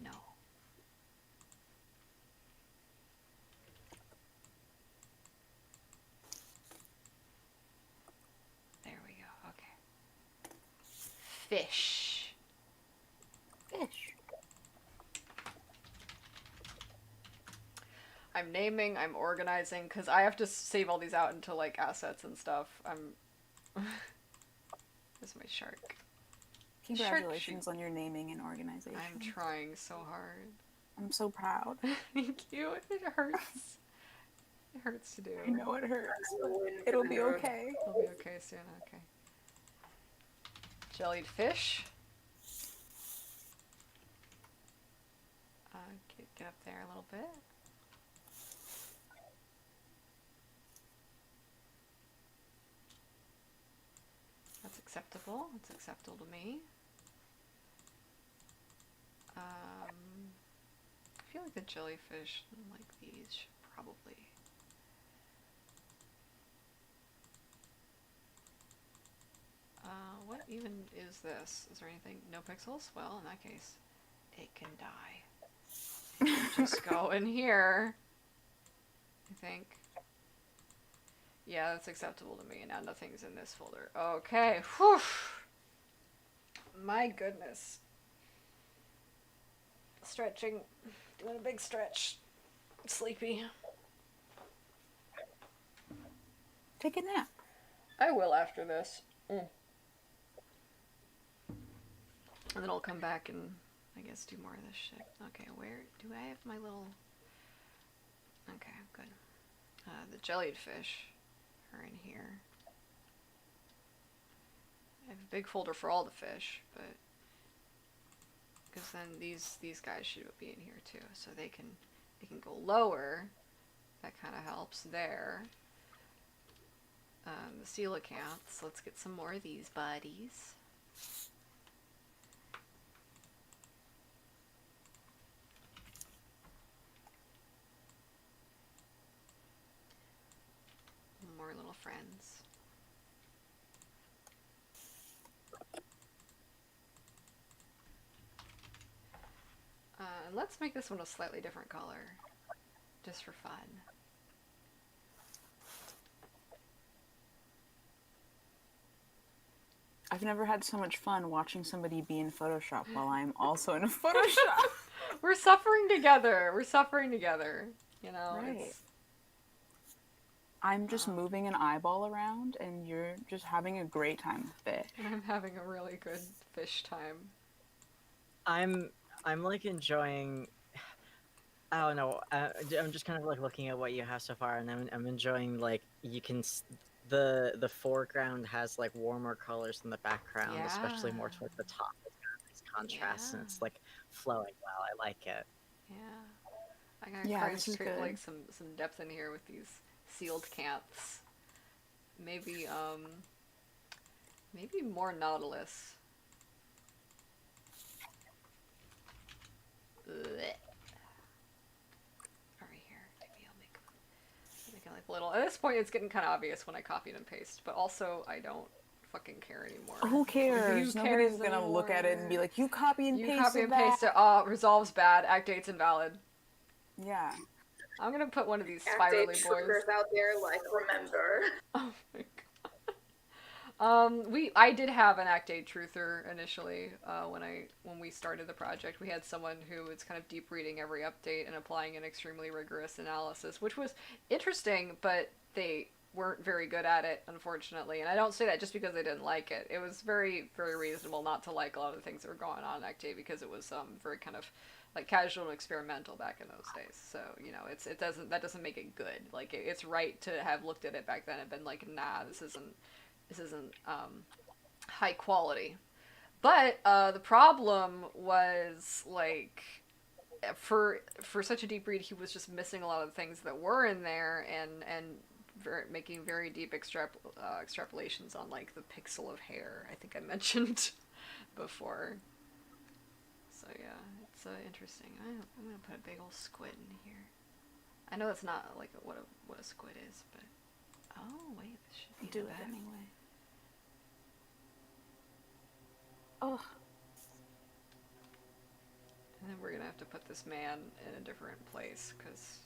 No. There we go. Okay. Fish. Fish. I'm naming, I'm organizing, because I have to save all these out into, like, assets and stuff. There's my shark. Congratulations on your naming and organization. I'm trying so hard. I'm so proud. Thank you. It hurts. It hurts to do. I know it hurts, but it'll be okay. It'll be okay soon, okay. Jellied fish. Get up there a little bit. That's acceptable. That's acceptable to me. I feel like the jellyfish, like these, should probably... what even is this? Is there anything? No pixels? Well, in that case, it can die. It can just go in here. I think. Yeah, that's acceptable to me. Now nothing's in this folder. Okay. Whew. My goodness. Stretching. Doing a big stretch. Sleepy. Take a nap. I will after this. And then I'll come back and, I guess, do more of this shit. Okay, where do I have my little... Okay, good. The jellied fish are in here. I have big folder for all the fish, but because then these guys should be in here too, so they can go lower. That kind of helps there. The coelacanths. Let's get some more of these buddies. More little friends. Let's make this one a slightly different color, just for fun. I've never had so much fun watching somebody be in Photoshop while I'm also in Photoshop. We're suffering together. We're suffering together. You know, Right. I'm just moving an eyeball around, and you're just having a great time with it. I'm having a really good fish time. I'm like enjoying. I don't know. I'm just kind of like looking at what you have so far, and I'm enjoying like you can. The foreground has like warmer colors than the background, especially more Yeah. towards the top. It's got these contrasts, and Yeah. it's like flowing well. I like it. Yeah. I gotta Yeah, try this to is create good. like some depth in here with these sealed canths. Maybe maybe more nautilus. Blech. Over here, maybe I'll make it like little. At this point, it's getting kind of obvious when I copied and paste, but also I don't fucking care anymore. Who cares? Who Nobody's cares gonna look at it and be anymore? like, "You copy and You pasted copy and that." paste it. Resolves bad. Act date's invalid. Yeah. I'm gonna put one of these Act spirally date boys. truckers out there, like, remember. Oh my god. I did have an Act 8 truther initially, when we started the project. We had someone who was kind of deep reading every update and applying an extremely rigorous analysis, which was interesting, but they weren't very good at it, unfortunately. And I don't say that just because they didn't like it. It was very, very reasonable not to like a lot of the things that were going on in Act 8 because it was very kind of like casual and experimental back in those days. So, you know, that doesn't make it good. Like it's right to have looked at it back then and been like, nah, this isn't high quality. But the problem was like for such a deep read, he was just missing a lot of the things that were in there and making very deep extrapolations on like the pixel of hair. I think I mentioned before. So yeah, it's interesting. I'm gonna put a big old squid in here. I know that's not like what a squid is, but oh wait, this should be Do in it the back. anyway. Oh, And then we're gonna have to put this man in a different place because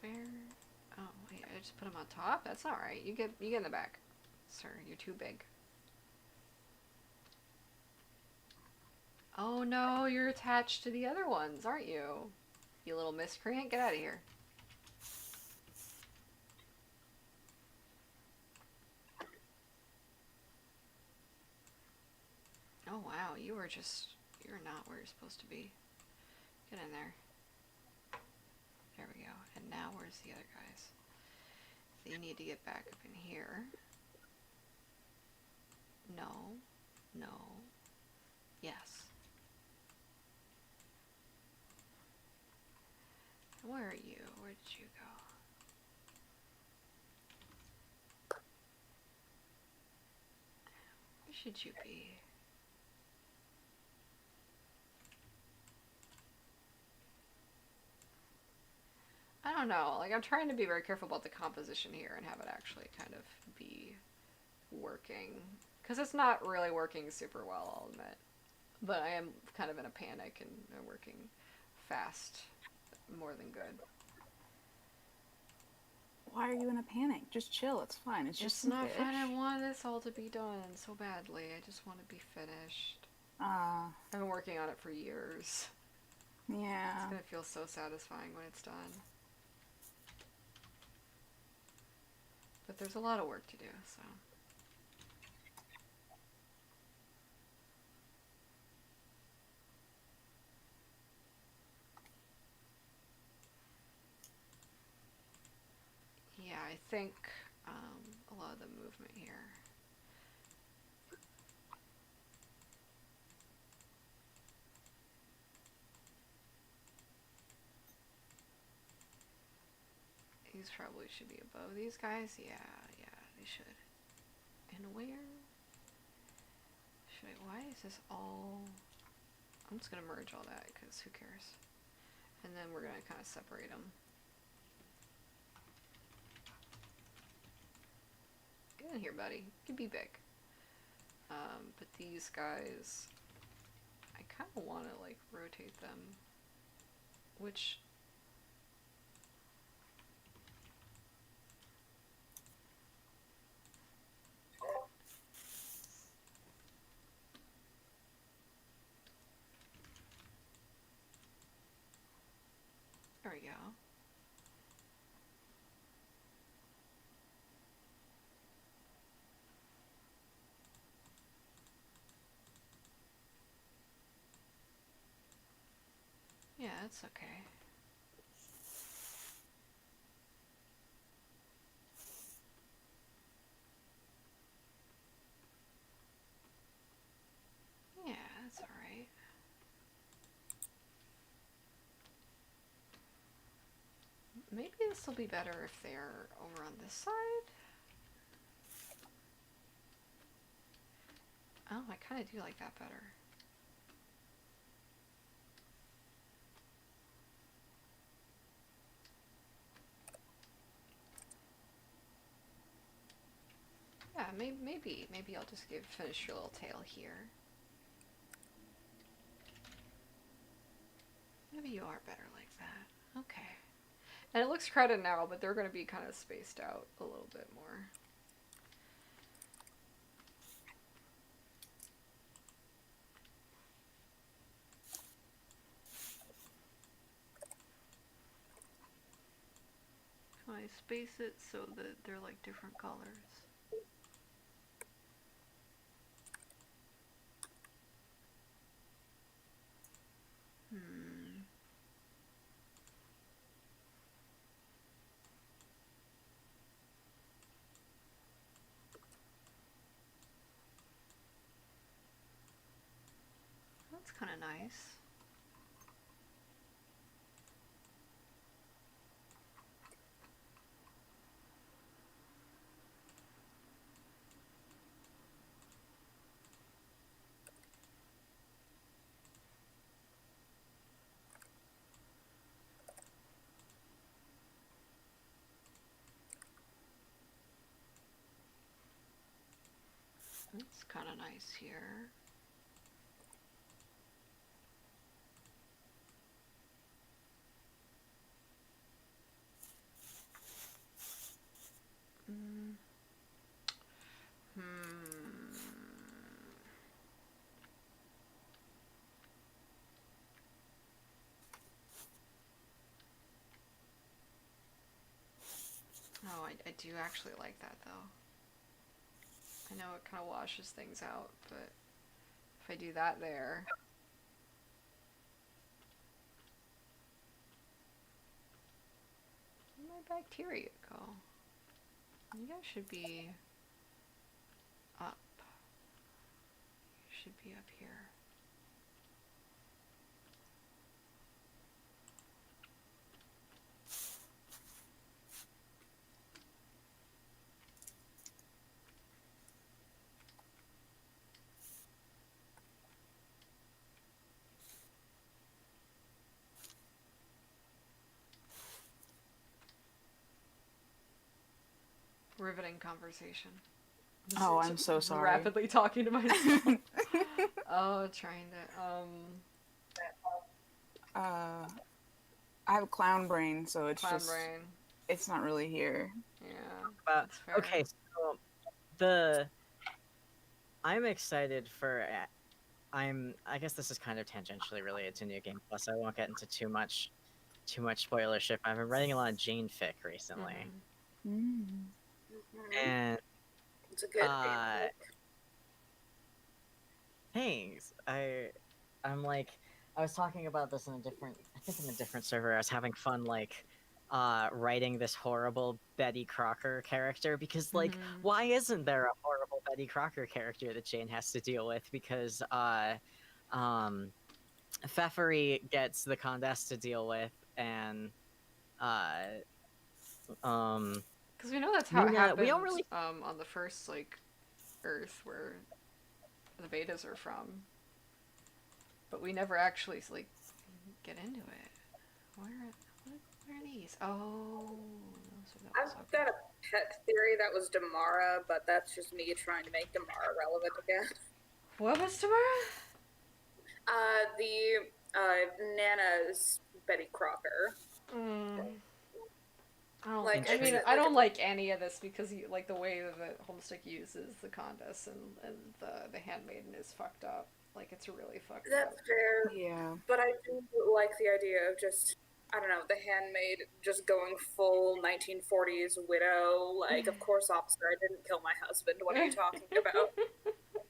where? Oh wait, I just put him on top. That's all right. You get in the back, sir. You're too big. Oh no, you're attached to the other ones, aren't you? You little miscreant. Get out of here. Oh wow, you're not where you're supposed to be. Get in there. There we go. And now where's the other guys? So you need to get back up in here. No. No. Yes. Where are you? Where did you go? Where should you be? I don't know. Like, I'm trying to be very careful about the composition here and have it actually kind of be working. Because it's not really working super well, I'll admit. But I am kind of in a panic and working fast more than good. why are you in a panic? Just chill. It's fine. It's just It's some not fish. fun. I want this all to be done so badly. I just want to be finished. Ah, I've been working on it for years. yeah. It's gonna feel so satisfying when it's done. But there's a lot of work to do, so. Yeah, I think a lot of the movement here. These probably should be above these guys. Yeah, they should. And where should I? Why is this all? I'm just gonna merge all that because who cares? And then we're gonna kind of separate them. Get in here, buddy. You can be big. But these guys, I kind of want to like rotate them, which. There we go. Yeah, that's okay. Yeah, that's alright. Maybe this will be better if they're over on this side. Oh, I kind of do like that better. Yeah, maybe I'll just finish your little tail here. Maybe you are better like that. Okay. And it looks crowded now, but they're going to be kind of spaced out a little bit more. Can I space it so that they're like different colors? That's kind of nice. That's kind of nice here. Oh, I do actually like that though. I know it kind of washes things out, but if I do that there. Where'd my bacteria go? You guys should be up. You should be up here. Riveting conversation. Oh, I'm so sorry. Rapidly talking to myself. Oh, trying to I have a clown brain, so it's clown just brain. it's not really here. Yeah. But that's fair. okay, so I'm excited for. I guess this is kind of tangentially related to New Game Plus. I won't get into too much spoilership. I've been writing a lot of Jane fic recently, and It's a good thing. thanks. I'm like, I was talking about this in a different server. I was having fun like writing this horrible Betty Crocker character because, like, Mhm. why isn't there a horrible Betty Crocker character that Jane has to deal with? Because um, Pfeffery gets the Condesce to deal with, and uh, um, Because we know that's how it Luna. We happened don't really. on the first like Earth where the betas are from, but we never actually like get into it. Where are these? Oh, so that was I've got a pet theory that was Damara, but that's just me trying to make Damara relevant again. What was tomorrow? Nana's Betty Crocker. I don't Like, I it's mean, like I don't like any of this because you, like the way that Homestuck uses the Condesce and the Handmaiden is fucked up. Like it's really fucked up. That's fair. Yeah. But I do like the idea of just, I don't know, the handmaid just going full 1940s widow. Like, of course, officer, I didn't kill my husband. What are you talking about?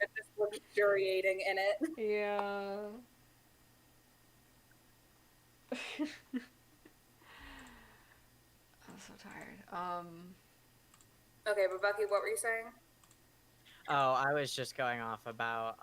And just luxuriating in it. Yeah. I'm so tired. Okay, but Bucky, what were you saying? Oh, I was just going off about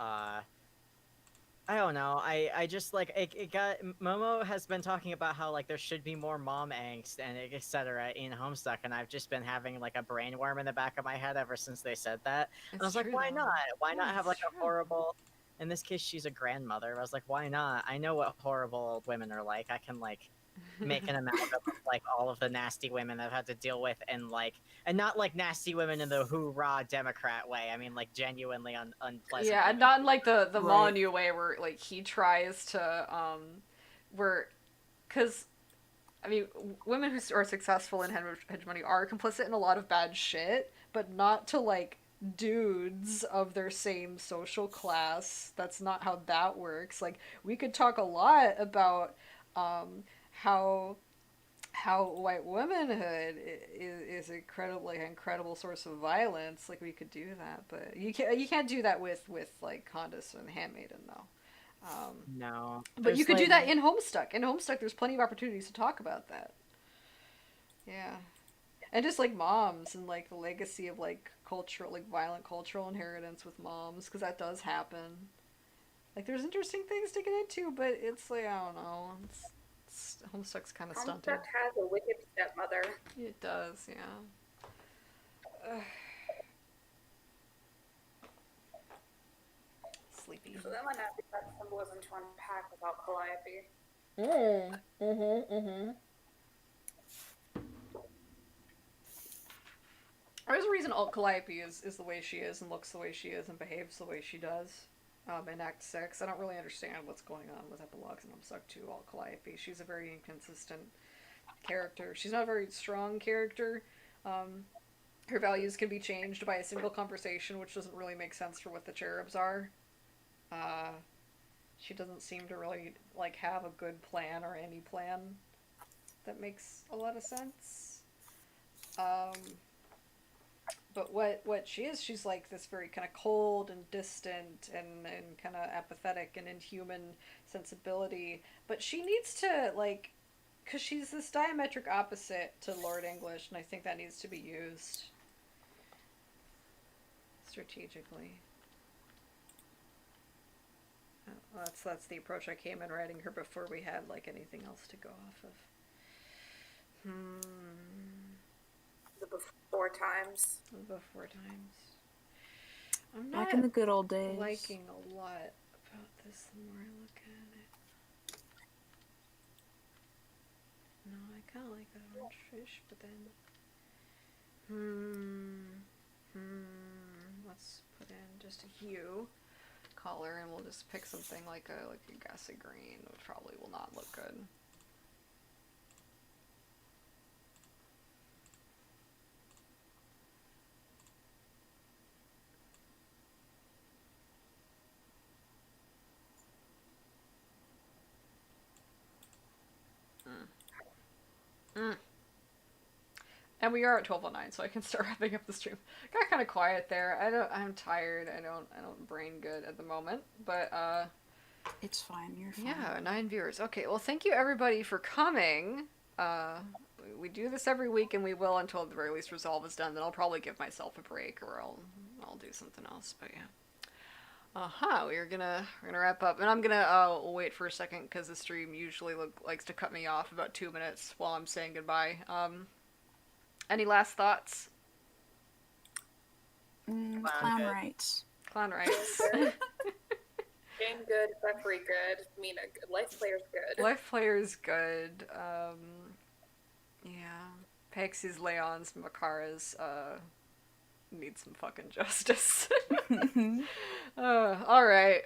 I don't know. I just like it got Momo has been talking about how like there should be more mom angst and etc. in Homestuck, and I've just been having like a brain worm in the back of my head ever since they said that. And I was like, why not? Why not have like a horrible? In this case, she's a grandmother. I was like, why not? I know what horrible women are like. I can like make an amalgam of like all of the nasty women I've had to deal with, and like, and not like nasty women in the hoorah Democrat way. I mean like genuinely unpleasant. Yeah, women. not in like the Right. Molyneux way where like he tries to where, because I mean women who are successful in hegemony are complicit in a lot of bad shit, but not to like dudes of their same social class. That's not how that works. Like we could talk a lot about how white womanhood is incredible source of violence. Like we could do that, but you can't do that with like Condesce and Handmaiden though. No, But you there's, could do like- that in Homestuck. In Homestuck, there's plenty of opportunities to talk about that. Yeah, and just like moms and like the legacy of like cultural, like violent cultural inheritance with moms, because that does happen. Like there's interesting things to get into, but it's like I don't know. Homestuck's kind of stunted. Homestuck has a wicked stepmother. It does, yeah. Ugh. Sleepy. So that might not be that symbolism to unpack without Calliope. There's a reason Alt Calliope is the way she is and looks the way she is and behaves the way she does. In Act 6, I don't really understand what's going on with Epilogues and Homestuck 2, Alt Calliope. She's a very inconsistent character. She's not a very strong character. Her values can be changed by a single conversation, which doesn't really make sense for what the cherubs are. She doesn't seem to really like have a good plan or any plan that makes a lot of sense. But what she is, she's like this very kind of cold and distant and kind of apathetic and inhuman sensibility. But she needs to, like, because she's this diametric opposite to Lord English, and I think that needs to be used strategically. That's the approach I came in writing her before we had, like, anything else to go off of. The before times. Before times. I'm Back not in the good old days. liking a lot about this the more I look at it. No, I kind of like that orange fish, but then... Let's put in just a hue color, and we'll just pick something like a gassy green, which probably will not look good. And we are at 12:09, so I can start wrapping up the stream. Got kind of quiet there. I'm tired. I don't brain good at the moment, but It's fine. You're fine. yeah, 9 viewers. Okay, well, thank you everybody for coming. we do this every week, and we will until at the very least Resolve is done. Then I'll probably give myself a break, or I'll do something else. But yeah. We're gonna wrap up, and I'm gonna wait for a second because the stream usually likes to cut me off about 2 minutes while I'm saying goodbye. Any last thoughts? Clown rights. Clown rights. Game good, referee good, Mina good, life player's good. Life player's good. Yeah. Pexy's, Leon's, Makara's need some fucking justice. Alright.